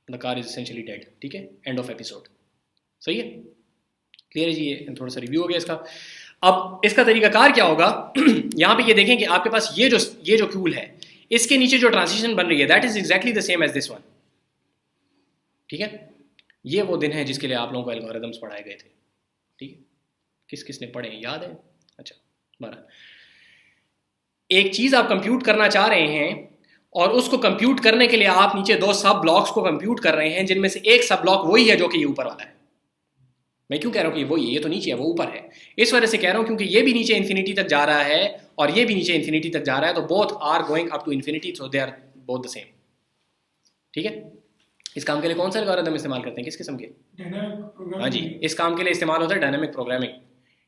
the car is essentially dead, ठीक है। End of episode, सही है, clear है जी। ये थोड़ा सा रिव्यू हो गया इसका। अब इसका तरीकाकार क्या होगा यहाँ पे ये देखें कि आपके पास ये जो कूल है इसके नीचे जो ट्रांजिशन बन रही है that is exactly the same as this one, ठीक है। ये वो दिन है जिसके लिए आप लोगों को एल्गोरिथम्स पढ़ाए गए थे, ठीक है। किसने पढ़े हैं, याद है? अच्छा, बराबर। एक चीज़ आप कंप्यूट करना चाह रहे हैं और उसको कंप्यूट करने के लिए आप नीचे 2 सब ब्लॉक्स को कंप्यूट कर रहे हैं, जिनमें से एक सब ब्लॉक वही है जो कि ये ऊपर वाला है। मैं क्यों कह रहा हूँ कि वही है, ये तो नीचे है, वो ऊपर है, इस वजह से कह रहा हूँ क्योंकि ये भी नीचे इन्फिनिटी तक जा रहा है और ये भी नीचे इन्फिनिटी तक जा रहा है, तो both are going up to infinity, so they are both the same. ठीक है, इस काम के लिए कौन सा एल्गोरिथम इस्तेमाल करते हैं, किस किस्म के? Dynamic programming. हाँ जी, इस काम के लिए इस्तेमाल होता है डायनामिक प्रोग्रामिंग।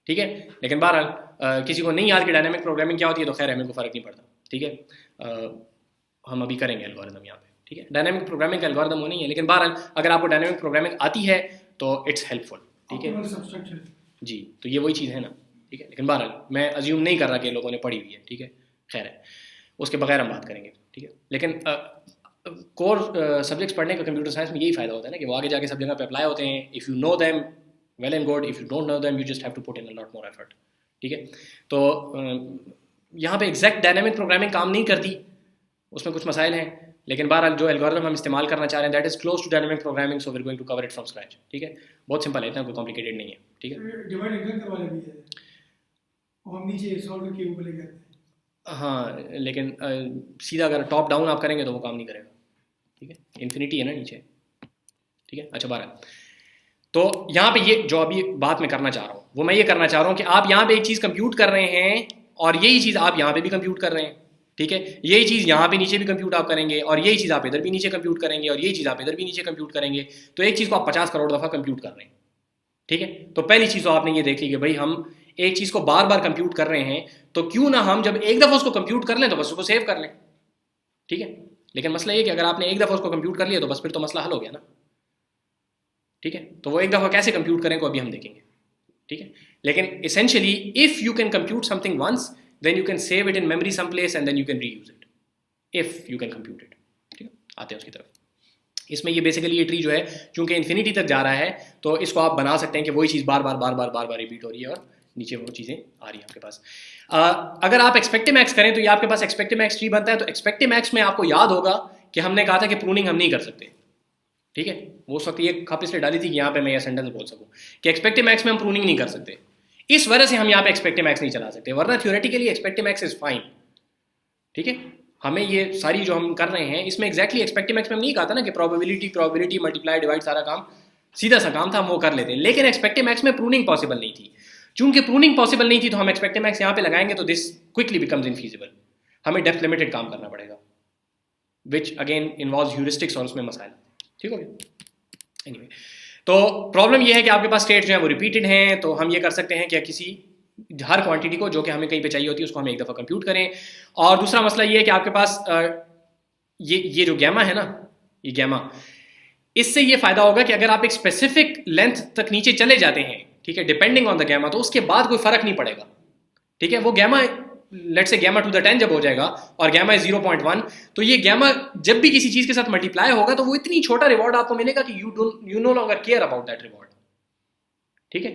ठीक है, लेकिन बहरहाल किसी को नहीं याद कि डायनामिक प्रोग्रामिंग क्या होती है तो खैर हमें को फ़र्क नहीं पड़ता। ठीक है, हम अभी करेंगे एल्गोरिथम यहाँ पे। ठीक है, डायनामिक प्रोग्रामिंग का एल्गोरिथम वो नहीं है, लेकिन बहरहाल अगर आपको डायनामिक प्रोग्रामिंग आती है तो इट्स हेल्पफुल। ठीक है ऑप्टिमल सबस्ट्रक्चर। जी, तो ये वही चीज़ है ना। ठीक है, लेकिन बहरहाल मैं अज्यूम नहीं कर रहा कि लोगों ने पढ़ी हुई है। ठीक है, खैर है, उसके बगैर हम बात करेंगे। ठीक है, लेकिन कोर सब्जेक्ट्स पढ़ने का कंप्यूटर साइंस में यही फ़ायदा होता है ना कि वो आगे जाके सब जगह पे अप्लाई होते हैं। If you know them well and good, if you don't know them you just have to put in a lot more effort. ठीक है, तो यहाँ पे एग्जैक्ट डायनामिक प्रोग्रामिंग काम नहीं करती, उसमें कुछ मसाइल हैं, लेकिन बहरहाल जो एल्गोरिथम हम इस्तेमाल करना चाह रहे हैं that is close to dynamic programming, so we are going to cover it from scratch. ठीक है, बहुत सिंपल है, इतना कोई कॉम्प्लिकेटेड नहीं है। ठीक है, डिवाइड एंड कंकर वाले भी है, और हम नीचे सॉल्व करके ऊपर लेके आते हैं। हाँ, लेकिन सीधा अगर टॉप डाउन आप करेंगे तो वो काम नहीं करेगा। ठीक है, इन्फिनिटी है ना नीचे। ठीक है, अच्छा बहरहाल तो यहाँ पे ये जो अभी बात मैं करना चाह रहा हूँ वो मैं ये करना चाह रहा हूँ कि आप यहाँ पे एक चीज़ कंप्यूट कर रहे हैं और यही चीज़ आप यहाँ पे भी कंप्यूट कर रहे हैं। ठीक है, यही चीज़ यहाँ पे नीचे भी कंप्यूट आप करेंगे और यही चीज़ आप इधर भी नीचे कंप्यूट करेंगे और यही चीज़ आप इधर भी नीचे कंप्यूट करेंगे, तो एक चीज़ को आप 50 करोड़ दफ़ा कंप्यूट कर रहे हैं। ठीक है, तो पहली चीज़ तो आपने ये देख ली कि भाई हम एक चीज़ को बार बार कंप्यूट कर रहे हैं, तो क्यों ना हम जब एक दफ़ा उसको कंप्यूट कर लें तो बस उसको सेव कर लें। ठीक है, लेकिन मसला ये कि अगर आपने एक दफ़ा उसको कंप्यूट कर लिया तो बस फिर तो मसला हल हो गया ना। ठीक है, तो वो एक दफ़ा कैसे कंप्यूट करें को अभी हम देखेंगे। ठीक है, लेकिन essentially if you can compute something once then you can save it in memory some place and then you can reuse it if you can compute it. ठीक है, आते हैं उसकी तरफ। इसमें ये बेसिकली ये ट्री जो है चूंकि इन्फिनिटी तक जा रहा है तो इसको आप बना सकते हैं कि वही चीज़ बार बार रिपीट हो रही है और नीचे वो चीज़ें आ रही हैं आपके पास। अगर आप एक्सपेक्टिव मैक्स करें तो ये आपके पास एक्सपेक्टिव मैक्स ट्री बनता है। तो एक्सपेक्टिव मैक्स में आपको याद होगा कि हमने कहा था कि प्रूनिंग हम नहीं कर सकते। ठीक है, वो उस वक्त ये खप इसलिए डाली थी कि यहाँ पे मैं ये सेंटेंस बोल सकूँ कि एक्सपेक्टिव मैक्स में हम प्रूनिंग नहीं कर सकते, इस वजह से हम यहाँ पे एक्सपेक्टिव मैक्स नहीं चला सकते, वरना थ्योरेटिकली एक्सपेक्टिव मैक्स इज फाइन। ठीक है, हमें ये सारी जो हम कर रहे हैं इसमें एग्जैक्टली एक्सपेक्टिव मैक्स में हम नहीं कहा था ना कि प्रोबेबिलिटी मल्टीप्लाई डिवाइड सारा काम सीधा सा काम था, हम वो कर लेते हैं, लेकिन एक्सपेक्टिव मैक्स में प्रूनिंग पॉसिबल नहीं थी। चूंकि प्रूनिंग पॉसिबल नहीं थी तो हम एक्सपेक्टिव मैक्स यहाँ पे लगाएंगे तो दिस क्विकली बिकम्स इनफीजिबल, हमें डेप्थ लिमिटेड काम करना पड़ेगा विच अगेन इन्वॉल्व्स ह्यूरिस्टिक्स और उसमें मसाइल। ठीक हो गया। एनीवे, तो प्रॉब्लम यह है कि आपके पास स्टेट जो है वो रिपीटेड हैं, तो हम ये कर सकते हैं कि किसी हर क्वांटिटी को जो कि हमें कहीं पे चाहिए होती है उसको हम एक दफ़ा कंप्यूट करें। और दूसरा मसला ये है कि आपके पास ये जो गैमा है ना, ये गैमा, इससे ये फ़ायदा होगा कि अगर आप एक स्पेसिफिक लेंथ तक नीचे चले जाते हैं, ठीक है, डिपेंडिंग ऑन द गैमा, तो उसके बाद कोई फ़र्क नहीं पड़ेगा। ठीक है, वो gamma let's say gamma to the 10 जब हो जाएगा और गैमा इज 0.1, तो ये गैमा जब भी किसी चीज़ के साथ मल्टीप्लाई होगा तो वो इतनी छोटा रिवॉर्ड आपको मिलेगा कि you know longer care about that reward. ठीक है,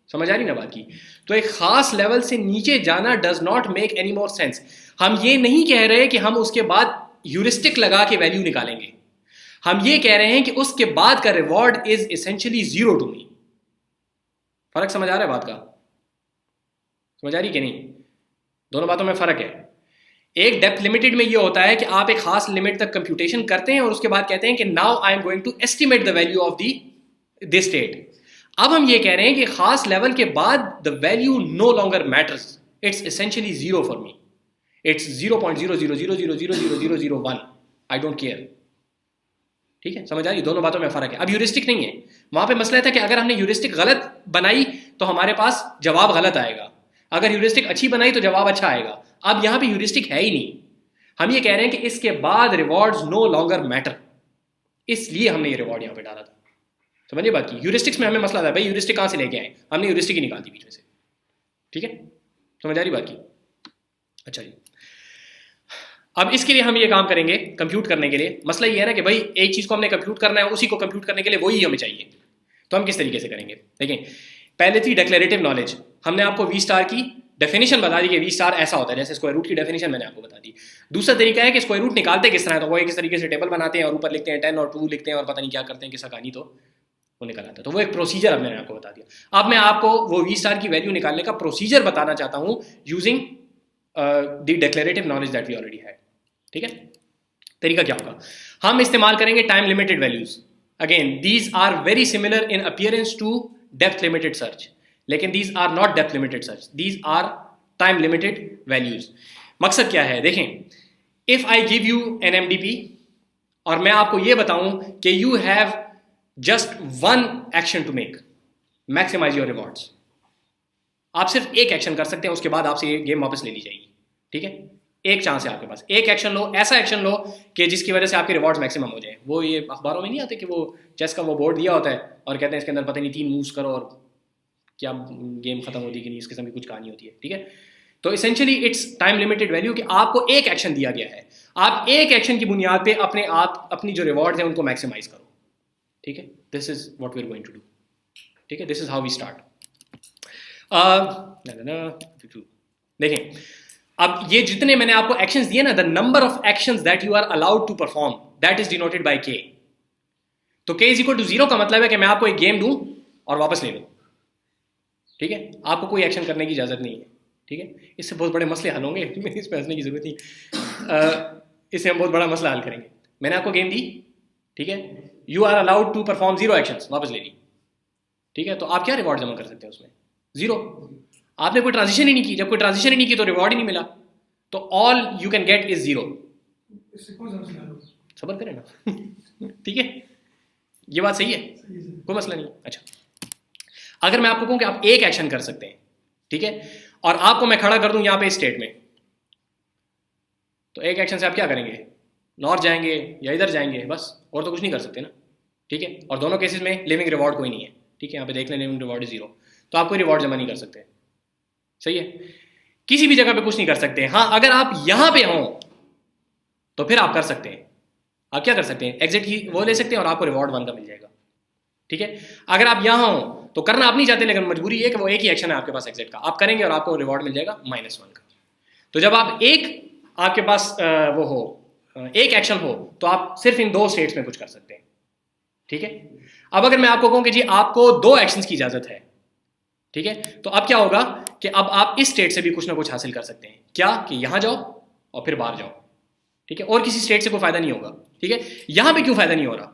समझ आ रही ना बात की। तो एक खास लेवल से नीचे जाना does not make any more sense. हम ये नहीं कह रहे कि हम उसके बाद ह्यूरिस्टिक लगा के वैल्यू निकालेंगे, हम ये कह रहे हैं कि उसके बाद का reward is essentially 0 to me. फर्क समझ आ रहा है बात का? समझ आ रही कि नहीं? दोनों बातों में फर्क है। एक डेप्थ लिमिटेड में ये होता है कि आप एक खास लिमिट तक कंप्यूटेशन करते हैं और उसके बाद कहते हैं कि now I am going to estimate the value of this state. अब हम ये कह रहे हैं कि खास लेवल के बाद the value no longer matters, it's essentially 0 for me, it's 0.000000001, I don't care. ठीक है, समझ आ रही? दोनों बातों में फर्क है। अब ह्यूरिस्टिक नहीं है, वहां पे मसला था कि अगर हमने ह्यूरिस्टिक गलत बनाई तो हमारे पास जवाब गलत आएगा, अगर ह्यूरिस्टिक अच्छी बनाई तो जवाब अच्छा आएगा। अब यहां पे ह्यूरिस्टिक है ही नहीं, हम ये कह रहे हैं कि इसके बाद रिवॉर्ड्स नो लॉन्गर मैटर, इसलिए हमने ये रिवॉर्ड यहां पे डाला था। समझिए बात की। ह्यूरिस्टिक्स में हमें मसला था, भाई ह्यूरिस्टिक कहां से लेके आए, हमने ह्यूरिस्टिक ही निकाल दी बीच में से। ठीक है, समझ आ रही बात की? अच्छा जी, अब इसके लिए हम ये काम करेंगे कंप्यूट करने के लिए। मसला ये है ना कि भाई एक चीज को हमने कंप्यूट करना है, उसी को कंप्यूट करने के लिए वही हमें चाहिए, तो हम किस तरीके से करेंगे देखें। पहले थी डिक्लेरेटिव नॉलेज, हमने आपको वी स्टार की डेफिनेशन बता दी कि वी स्टार ऐसा होता है, जैसे स्क्वायर रूट की डेफिनेशन मैंने आपको बता दी। दूसरा तरीका है कि स्क्वायर रूट निकालते किस तरह है, तो वो किस तरीके से टेबल बनाते हैं और ऊपर लिखते हैं 10 और 2 लिखते हैं और पता नहीं क्या करते हैं, किसा कहानी, तो वो निकल आता है। तो वो एक प्रोसीजर अब मैंने आपको बता दिया। अब मैं आपको वो वी स्टार की वैल्यू निकालने का प्रोसीजर बताना चाहता हूँ using the declarative knowledge that we already had. ठीक है, तरीका क्या होगा, हम इस्तेमाल करेंगे time limited values. Again these are very similar in appearance to depth limited search, लेकिन these are not depth limited search, these are time limited values. मकसद क्या है, देखें, if I give you an MDP और मैं आपको ये बताऊं कि you have just one action to make, maximise your rewards. आप सिर्फ एक एक्शन कर सकते हैं, उसके बाद आपसे ये गेम वापस ले ली जाएगी. ठीक है, एक चांस है आपके पास, एक एक्शन लो, ऐसा एक्शन लो कि जिसकी वजह से आपके रिवॉर्ड्स मैक्सिमम हो जाए. वो ये अखबारों में नहीं आते कि वो चेस का वो बोर्ड दिया होता है और कहते हैं इसके अंदर पता नहीं 3 मूव्स करो और क्या गेम खत्म होती है कि नहीं, इस किस्म की कुछ कहानी होती है. ठीक है, तो essentially it's time limited value कि आपको एक एक्शन दिया गया है, आप एक एक्शन की बुनियाद पे अपनी जो रिवॉर्ड्स हैं उनको मैक्सिमाइज करो. ठीक है, this is what we are going to do. ठीक है, this is how we start. देखें, अब ये जितने मैंने आपको एक्शंस दिए ना, the number of actions that you are allowed to perform that is denoted by K. तो K इज इक्वल टू 0 का मतलब है कि मैं आपको एक गेम दूं और वापस ले लूं. ठीक है, आपको कोई एक्शन करने की इजाजत नहीं है. ठीक है, इससे बहुत बड़े मसले हल होंगे, इस पर हंसने की जरूरत नहीं. इससे हम बहुत बड़ा मसला हल करेंगे. मैंने आपको गेम दी, ठीक है, you are allowed to perform 0 actions, वापस ले ली. ठीक है, तो आप क्या रिवॉर्ड जमा कर सकते हैं उसमें? 0. आपने कोई ट्रांजिशन ही नहीं की, जब कोई ट्रांजिशन ही नहीं की तो रिवॉर्ड ही नहीं मिला, तो all you can gate is 0. इससे कौन सा मसला है? सबर करें ना. ठीक है, ये बात सही है, सही है। कोई मसला नहीं. अच्छा, अगर मैं आपको कहूं कि आप एक एक्शन कर सकते हैं, ठीक है, और आपको मैं खड़ा कर दूं यहां पे स्टेट में, तो एक एक्शन से आप क्या करेंगे? नॉर्थ जाएंगे या इधर जाएंगे, बस, और तो कुछ नहीं कर सकते ना. ठीक है, और दोनों केसेस में लिविंग रिवॉर्ड कोई नहीं है. ठीक है, यहाँ पे देख लें लिविंग रिवॉर्ड इज 0, तो आप कोई रिवॉर्ड जमा नहीं कर सकते. सही है, किसी भी जगह पे कुछ नहीं कर सकते. हाँ, अगर आप यहां पे हों तो फिर आप कर सकते हैं. आप क्या कर सकते हैं? एग्जिट की वो ले सकते हैं और आपको रिवॉर्ड 1 का मिल जाएगा. ठीक है, अगर आप यहां हो तो करना आप नहीं चाहते, लेकिन मजबूरी है कि वो एक ही एक्शन है आपके पास एग्जिट का, आप करेंगे और आपको रिवॉर्ड मिल जाएगा -1 का. तो जब आप आपके पास वो हो, एक एक्शन हो, तो आप सिर्फ इन 2 स्टेट्स में कुछ कर सकते हैं. ठीक है, अब अगर मैं आपको कहूं कि जी आपको 2 एक्शंस की इजाजत है, ठीक है, तो अब क्या होगा कि अब आप इस स्टेट से भी कुछ ना कुछ हासिल कर सकते हैं. क्या कि यहां जाओ और फिर बाहर जाओ. ठीक है, और किसी स्टेट से कोई फायदा नहीं होगा. ठीक है, यहां पे क्यों फायदा नहीं हो रहा?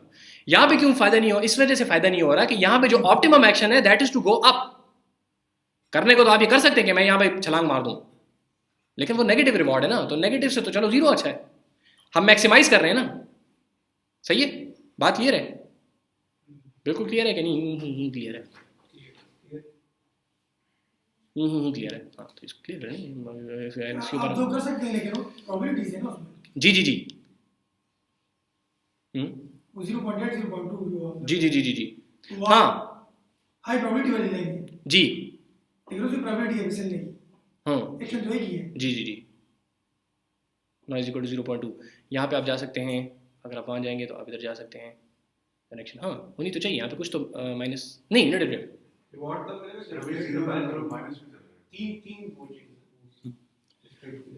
यहां पे क्यों फायदा नहीं हो? इस वजह से फायदा नहीं हो रहा कि यहां पे जो ऑप्टिमम एक्शन है that is to go up. करने को तो आप ये कर सकते हैं कि मैं यहां पे छलांग मार दूं, लेकिन वो नेगेटिव रिवॉर्ड है ना, तो नेगेटिव से तो चलो 0 अच्छा है. हम मैक्सिमाइज कर रहे हैं ना. सही है, बात क्लियर है? बिल्कुल क्लियर है कि नहीं? क्लियर है, क्लियर है. हाँ, तो इसको क्लियर है नहीं? आप जो कर सकते हैं, लेकिन वो प्रोबेबिलिटीज है ना उसमें. जी जी जी. वो 0.8 0.2 जी जी जी जी जी. तो हाँ हाई प्रोबेबिलिटी वाली लाइन जी. लेकिन उसकी प्रोबेबिलिटी है फिसलने की. हाँ एक्शन तो एक ही है. जी जी जी. Noise equal to 0.2. यहाँ पे आप जा सकते हैं, अगर आप वहाँ जाएंगे तो आप इधर जा सकते हैं. कनेक्शन हाँ होनी तो चाहिए यहाँ पे, कुछ तो माइनस नहीं, नेगेटिव. रिवॉर्ड तब करेगा सिर्फ 0 बैलेंस करो माइनस में चल रहा है. 3 वो चीज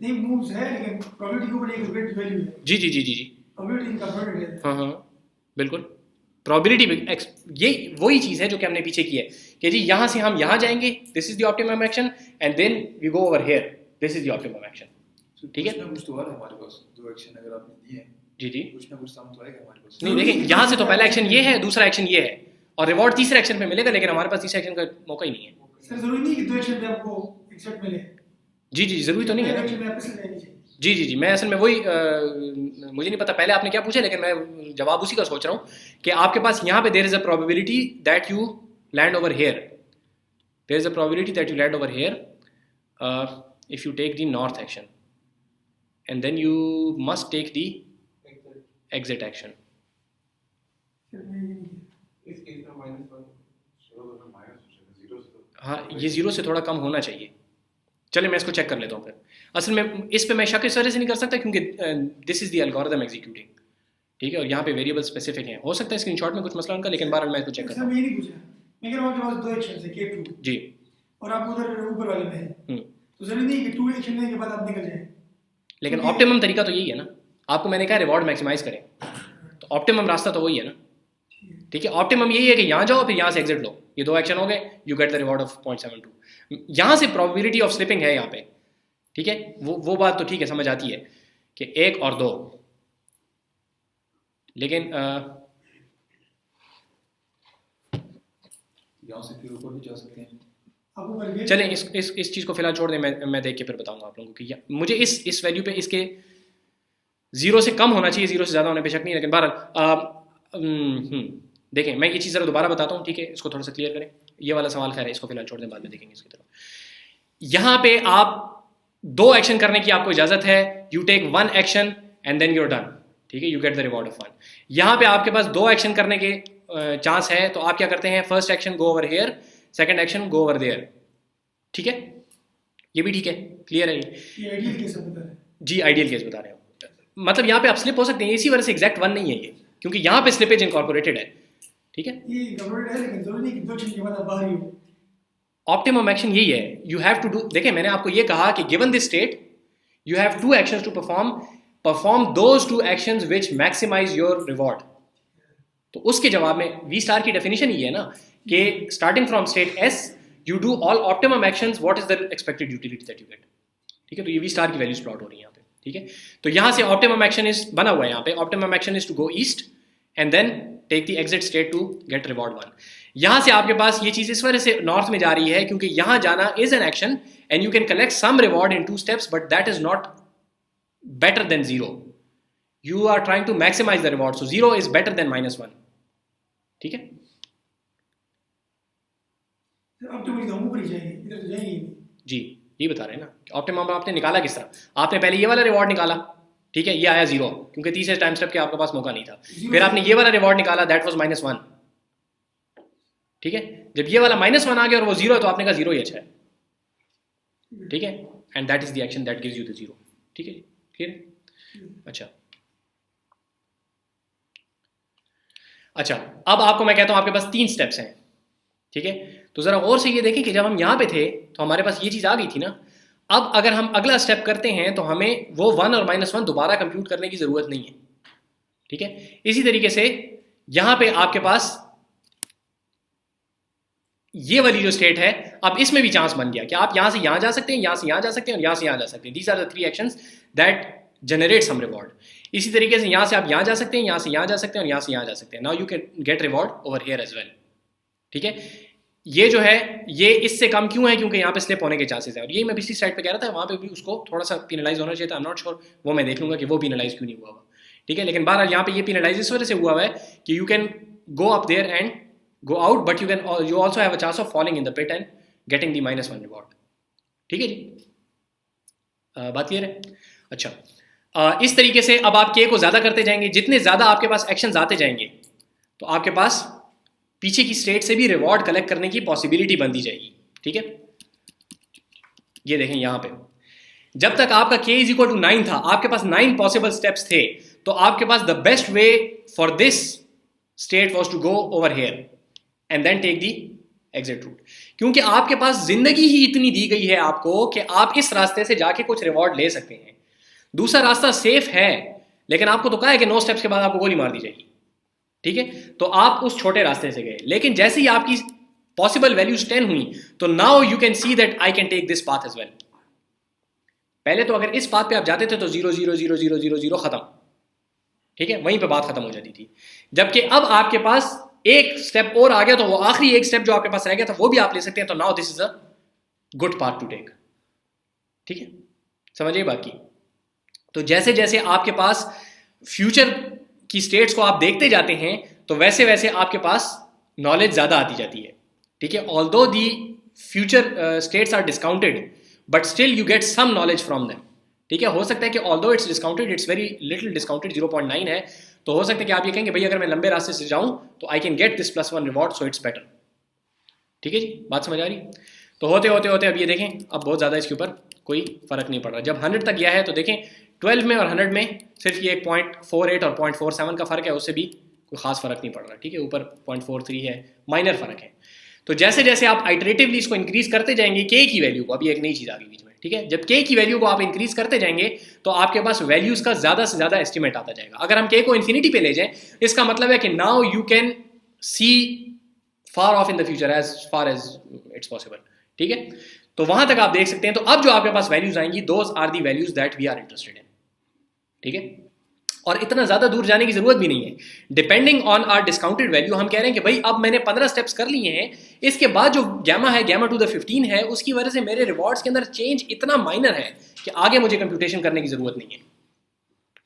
नहीं मूव्स है, लेकिन प्रोबेबिलिटी के ऊपर एक वेट वैल्यू है. जी जी जी जी जी. प्रोबेबिलिटी इनकम्प्लीट है. हाँ हाँ बिल्कुल. प्रोबेबिलिटी ये वही चीज़ है जो कि हमने पीछे की है कि जी यहाँ से हम यहाँ जाएंगे, this is the optimum action, and then we go over here, this is the optimum action. ठीक है, कुछ ना कुछ तो आ रहा है हमारे पास. 2 एक्शन अगर आपने दिए हैं, जी जी. कुछ ना कुछ सम तो आएगा हमारे पास. नहीं देखिए, यहाँ से तो पहला एक्शन ये है, दूसरा एक्शन ये है, और रिवॉर्ड तीसरे एक्शन पे मिलेगा, लेकिन हमारे पास तीसरे एक्शन का मौका ही नहीं है. सर जरूरी नहीं कि 2 एक्शन पे आपको एक्सेप्ट मिले. जी जी जरूरी तो नहीं है. एक्शन में आपको फिसल लेनी चाहिए. जी जी जी. मैं असल में वही मुझे नहीं पता पहले आपने क्या पूछा, लेकिन मैं जवाब उसी का सोच रहा हूँ कि आपके पास यहाँ पे there is a probability that you land over here, there is a probability that you land over here if you take the north action, and then you must take the exit action. इस case में -1 चलो तो minus 0 से तो हाँ, ये 0 से थोड़ा कम होना चाहिए. चलिए मैं इसको चेक कर लेता हूँ फिर. असल में इस पे मैं शक इस वजह से नहीं कर सकता क्योंकि this is the algorithm executing. ठीक है, और यहाँ पे वेरिएबल स्पेसिफिक हैं, हो सकता है स्क्रीनशॉट में कुछ मसला उनका, लेकिन बार मैं इसको चेक करता सर हूँ. मैं ये नहीं पूछा. मैं कह रहा हूँ आपके पास 2 एक्शन है K2 जी. और आप उधर ऊपर वाले में हैं. हम्म. तो जरूरी नहीं कि 2 एक्शन लेने के बाद आप निकल जाएं. लेकिन ऑप्टिमम तरीका तो यही है ना. आपको मैंने कहा रिवॉर्ड मैक्सिमाइज करें, तो ऑप्टिमम रास्ता तो वही है ना. ठीक है, ऑप्टिमम यही है कि यहाँ जाओ फिर यहाँ से एग्जिट लो, ये 2 एक्शन हो गए, you get the reward of 0.72. यहाँ से प्रोबेबिलिटी ऑफ स्लिपिंग है यहाँ पे. ठीक है, वो बात तो ठीक है, समझ आती है कि 1 और 2 लेकिन यहाँ से फिर ऊपर भी जा सकते हैं। आप ऊपर गए चलें इस चीज़ को फिलहाल छोड़ दें, मैं देख के फिर बताऊंगा आप लोगों को कि मुझे इस वैल्यू पे इसके 0 से कम होना चाहिए, 0 से ज़्यादा होने पे शक नहीं, लेकिन बहरहाल देखें मैं ये चीज़ ज़रा दोबारा बताता हूँ, ठीक है, इसको थोड़ा सा क्लियर करें। ये वाला सवाल खैर है, इसको फिलहाल छोड़ दें, बाद में देखेंगे इसकी तरफ। यहाँ पे आप 2 एक्शन करने की आपको इजाज़त है, you take 1 action and then you're done, ठीक है, you get the reward of 1। यहाँ पे आपके पास 2 एक्शन करने के चांस है, तो आप क्या करते हैं, first action go over here, second action go over there, ठीक है, ये भी ठीक है, क्लियर है ये आइडियल केस बता रहे हैं। जी, आइडियल केस बता रहे हो, मतलब यहाँ पे आप स्लिप हो सकते हैं, इसी वजह से एग्जैक्ट 1 नहीं है ये, क्योंकि यहाँ पे स्लिपेज इनकॉर्पोरेटेड है, ठीक है। ये गवर्नमेंट है, लेकिन जरूरी नहीं कि 2 चीज़ के बाद आप बाहर ही हो। ऑप्टिमम एक्शन यही है, यू हैव टू डू, देखिए मैंने आपको ये कहा कि given this state you have 2 actions to perform those 2 actions which maximize your reward. तो उसके जवाब में वी स्टार की डेफिनेशन ही है ना कि starting from state S you do all optimum actions, what is the expected utility that you get, ठीक है। तो ये वी स्टार की वैल्यूज प्लॉट हो रही है यहाँ पे, ठीक है। तो यहाँ से ऑप्टिमम एक्शन इज बना हुआ है, यहाँ पे optimum action is to go east and then take the exit state to get reward 1। यहाँ से आपके पास ये चीज इस वजह से नॉर्थ में जा रही है क्योंकि यहाँ जाना is an action and you can collect some reward in 2 steps, but that is not better than 0. You are trying to maximize the reward, so 0 is better than -1, ठीक है। ऑप्टिमम तो ऊपर ही जाएंगे, इधर तो जाएंगे ही नहीं। जी, ये बता रहे हैं ना, ऑप्टिमम आपने निकाला किस तरह, आपने पहले ये वाला रिवॉर्ड निकाला, ठीक है, ये आया 0 क्योंकि तीसरे टाइम स्टेप के आपके पास मौका नहीं था, फिर आपने ये वाला रिवॉर्ड निकाला, दैट वाज -1, ठीक है। जब ये वाला -1 आ गया और वो 0 है तो आपने कहा 0 ही अच्छा है, ठीक है, and that is the action that gives you the 0, ठीक है, क्लियर। अच्छा, अब आपको मैं कहता हूं आपके पास 3 स्टेप्स हैं, ठीक है। तो जरा और से ये देखें कि जब हम यहां पे थे तो हमारे पास ये चीज आ गई थी ना, अब अगर हम अगला स्टेप करते हैं तो हमें वो 1 और -1 दोबारा कंप्यूट करने की जरूरत नहीं है, ठीक है। इसी तरीके से यहां पे आपके पास ये वाली जो स्टेट है, अब इसमें भी चांस बन गया कि आप यहां से यहां जा सकते हैं, यहां से यहां जा सकते हैं और यहां से यहां जा सकते हैं। These are the 3 actions that generate some reward. इसी तरीके से यहां से आप यहां जा सकते हैं, यहां से यहां जा सकते हैं और यहां से यहां जा सकते हैं। Now you can get reward over here as well, ठीक है। ये जो है ये इससे कम क्यों है, क्योंकि यहाँ पे स्लिप होने के चांसेस है, और ये मैं पिछली साइड पे कह रहा था, वहां पे भी उसको थोड़ा सा पिनलाइज होना चाहिए था। आई एम नॉट श्योर, वो मैं देख लूंगा कि वो पिनलाइज क्यों नहीं हुआ हुआ, ठीक है। लेकिन बहरहाल यहाँ पे ये पिनलाइज इस वजह से हुआ है कि you can go up there and go out, but you also have a chance of falling in the pit and getting the -1 reward, ठीक है जी। बात क्लियर है। अच्छा, इस तरीके से अब आप के को ज्यादा करते जाएंगे, जितने ज्यादा आपके पास एक्शंस आते जाएंगे तो आपके पास पीछे की स्टेट से भी रिवॉर्ड कलेक्ट करने की पॉसिबिलिटी बनती जाएगी, ठीक है। ये देखें यहाँ पे जब तक आपका k इज इक्वल टू 9 था, आपके पास 9 पॉसिबल स्टेप्स थे, तो आपके पास the best way for this state was to go over here and then take the exit route, क्योंकि आपके पास जिंदगी ही इतनी दी गई है आपको कि आप इस रास्ते से जाके कुछ रिवॉर्ड ले सकते हैं। दूसरा रास्ता सेफ है, लेकिन आपको तो कहा है कि 9 स्टेप्स के बाद आपको गोली मार दी जाएगी, ठीक है। तो आप उस छोटे रास्ते से गए, लेकिन जैसे ही आपकी पॉसिबल वैल्यूज 10 हुई तो now you can see that I can take this path as well. पहले तो अगर इस पाथ पे आप जाते थे तो 0 0 0 0 0 0 खत्म, ठीक है, वहीं पे बात खत्म हो जाती थी। जबकि अब आपके पास एक स्टेप और आ गया, तो वो आखिरी एक स्टेप जो आपके पास रह गया था वो भी आप ले सकते हैं। तो now this is a good path to take, ठीक है, समझिए बात की। तो जैसे जैसे आपके पास फ्यूचर की स्टेट्स को आप देखते जाते हैं तो वैसे वैसे आपके पास नॉलेज ज्यादा आती जाती है, ठीक है। Although the future states are discounted but still you get some knowledge from them, ठीक है। हो सकता है कि although it's discounted, it's very little discounted, 0.9 है, तो हो सकता है कि आप ये कहेंगे भाई अगर मैं लंबे रास्ते से जाऊं तो I can get this +1 reward, so it's better, ठीक है जी, बात समझ आ रही। तो होते होते होते अब ये देखें, अब बहुत ज़्यादा इसके ऊपर कोई फ़र्क नहीं पड़ रहा। जब 100 तक गया है तो देखें 12 में और 100 में सिर्फ ये 0.48 और 0.47 का फ़र्क है, उससे भी कोई ख़ास फ़र्क नहीं पड़ रहा, ठीक है। ऊपर 0.43 है, माइनर फ़र्क है। तो जैसे जैसे आप आइटरेटिवली इसको इंक्रीज करते जाएंगे के की वैल्यू को, अभी एक नई चीज़ आ गई बीच में, ठीक है। जब के की वैल्यू को आप इंक्रीज करते जाएंगे तो आपके पास वैल्यूज का ज्यादा से ज्यादा एस्टिमेट आता जाएगा। अगर हम के को इन्फिनिटी पे ले जाएं, इसका मतलब है कि now you can see far off in the future as far as it's possible, ठीक है। तो वहां तक आप देख सकते हैं। तो अब जो आपके पास वैल्यूज आएंगी, those are the values that we are interested in, ठीक है। और इतना ज़्यादा दूर जाने की ज़रूरत भी नहीं है। Depending on our discounted value हम कह रहे हैं कि भाई अब मैंने 15 स्टेप्स कर लिए हैं, इसके बाद जो गैमा है, गैमा टू द 15 है, उसकी वजह से मेरे रिवॉर्ड्स के अंदर चेंज इतना माइनर है कि आगे मुझे कंप्यूटेशन करने की ज़रूरत नहीं है।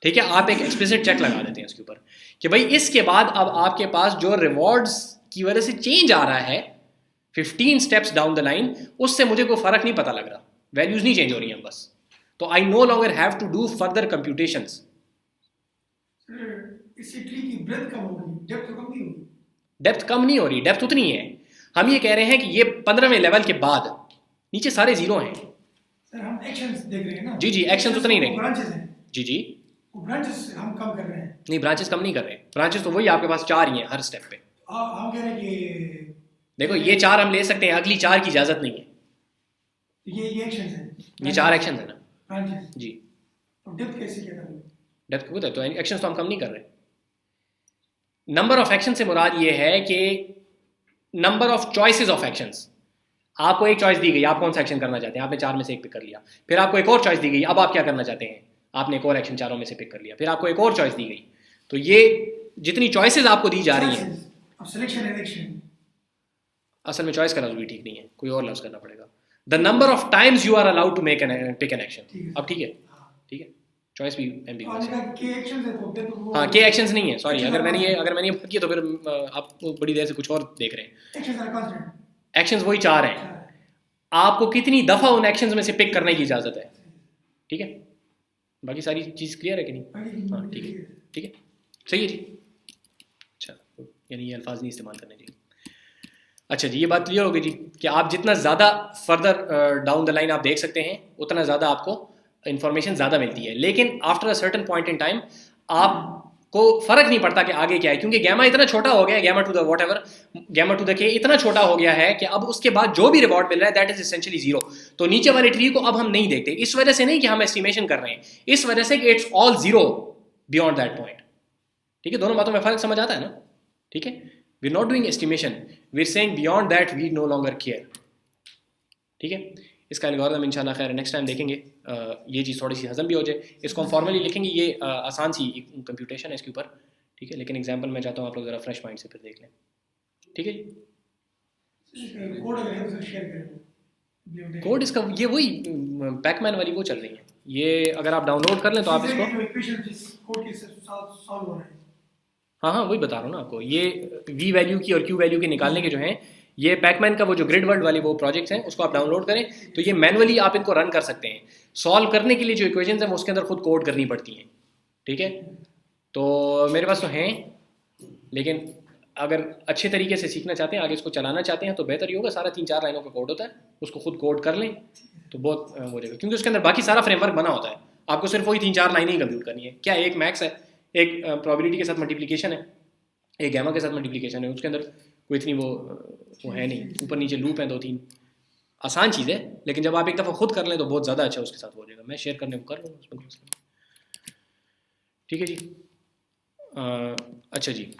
ठीक है, आप एक एक्सप्लिसिट चेक लगा देते हैं उसके ऊपर कि भाई इसके बाद अब आपके पास जो रिवॉर्ड्स की वजह से चेंज आ रहा है 15 स्टेप्स डाउन द लाइन, उससे मुझे कोई फ़र्क नहीं पता लग रहा, वैल्यूज़ नहीं चेंज हो रही हैं बस। तो I no longer have to do further computations. इससे ट्री की ब्रेथ कम होगी, डेप्थ कम नहीं होगी। डेप्थ कम नहीं हो रही, डेप्थ उतनी है। हम ये कह रहे हैं कि ये 15वें लेवल के बाद नीचे सारे जीरो हैं। सर हम एक्शंस देख रहे हैं ना। जी जी, एक्शंस उतने ही रहेंगे। ब्रांचेस हैं, जी जी, वो ब्रांचेस हम कम कर रहे हैं। नहीं ब्रांचेस कम नहीं कर रहे, ब्रांचेस तो वही आपके पास 4 ही हैं हर स्टेप पे। हम कह रहे हैं कि देखो ये 4 हम ले सकते हैं, अगली 4 की इजाजत नहीं है। ये एक्शंस हैं, ये 4 एक्शन है ना। ब्रांचेस। जी, तो डेप्थ कैसे क्या करेंगे? डेप्थ को तो एक्शन तो हम कम नहीं कर रहे। नंबर ऑफ एक्शन से मुराद ये है कि number of choices of actions. आपको एक चॉइस दी गई, आप कौन सा एक्शन करना चाहते हैं, आपने 4 में से एक पिक कर लिया। फिर आपको एक और चॉइस दी गई, अब आप क्या करना चाहते हैं, आपने एक और एक्शन 4 में से पिक कर लिया। फिर आपको एक और चॉइस दी गई। तो ये जितनी चॉइसेस आपको दी जा रही हैं, अब सिलेक्शन एंड एक्शन। असल में चॉइस का लफ्ज़ भी ठीक नहीं है, कोई और लफ्ज़ करना पड़ेगा। The number of times you are allowed to make an pick an action. अब ठीक है, ठीक है, चॉइस भी एम्बिगुअस है। के एक्शंस है तो फिर तो वो हाँ, के एक्शंस नहीं है, सॉरी, अगर मैंने ये किया तो फिर आप बड़ी देर से कुछ और देख रहे हैं। Actions are constant. एक्शंस वही 4 हैं, आपको कितनी दफ़ा उन एक्शंस में से पिक करने की इजाज़त है। ठीक है, बाकी सारी चीज़ क्लियर है कि नहीं? हाँ ठीक है, ठीक है, सही है जी। अच्छा, यानी ये अल्फाज नहीं इस्तेमाल करने चाहिए। अच्छा जी, ये बात क्लियर होगी जी कि आप जितना ज़्यादा फर्दर डाउन द लाइन आप देख सकते हैं, उतना ज़्यादा आपको इन्फॉर्मेशन ज़्यादा मिलती है। लेकिन after a certain point in time आपको फ़र्क नहीं पड़ता कि आगे क्या है, क्योंकि गैमा इतना छोटा हो गया है, gamma to the whatever, gamma to the k इतना छोटा हो गया है कि अब उसके बाद जो भी रिवॉर्ड मिल रहा है दैट इज एसेंशियली जीरो। तो नीचे वाले ट्री को अब हम नहीं देखते, इस वजह से नहीं कि हम एस्टिमेशन कर रहे हैं, इस वजह से कि it's all zero beyond that point. ठीक है, दोनों बातों में फ़र्क समझ आता है ना? ठीक है, we are not doing estimation, we are saying beyond that we no longer care. ठीक है, इसका एल्गोरिथम इंशाल्लाह खैर नेक्स्ट टाइम देखेंगे, ये चीज़ थोड़ी सी हजम भी हो जाए। इसको हम फॉर्मली लिखेंगे, ये आसान सी कंप्यूटेशन है इसके ऊपर। ठीक है, लेकिन एग्जांपल मैं चाहता हूँ आप लोग ज़रा फ्रेश माइंड से फिर देख लें। ठीक है जी, कोड अगर है तो शेयर करें। कोड इसका ये वही पैकमैन वाली वो चल रही है, ये अगर आप डाउनलोड कर लें तो आप इसको, इक्वेशन जिस कोड के साथ सॉल्व हो रहा है। हाँ हाँ वही बता रहा हूँ ना आपको, ये वी वैल्यू की और क्यू वैल्यू की निकालने के जो हैं, ये पैकमैन का वो जो ग्रिड वर्ल्ड वाली वो प्रोजेक्ट्स हैं, उसको आप डाउनलोड करें तो ये मैनुअली आप इनको रन कर सकते हैं। सॉल्व करने के लिए जो इक्वेशंस हैं वो उसके अंदर खुद कोड करनी पड़ती हैं। ठीक है, तो मेरे पास तो हैं, लेकिन अगर अच्छे तरीके से सीखना चाहते हैं, आगे इसको चलाना चाहते हैं, तो बेहतर ये होगा सारा 3-4 लाइनों का कोड होता है, उसको खुद कोड कर लें तो बहुत हो जाएगा, क्योंकि उसके अंदर बाकी सारा फ्रेमवर्क बना होता है। आपको सिर्फ वही 3-4 लाइनें ही कंप्यूट करनी है। क्या एक मैक्स है, एक प्रोबेबिलिटी के साथ मल्टीप्लिकेशन है, एक गैमा के साथ मल्टीप्लिकेशन है, उसके अंदर कोई इतनी वो है नहीं, ऊपर नीचे लूप है 2-3, आसान चीज़ है। लेकिन जब आप एक दफ़ा खुद कर लें तो बहुत ज़्यादा अच्छा उसके साथ हो जाएगा। मैं शेयर करने को कर लूँगा उसमें। ठीक है जी, अच्छा जी।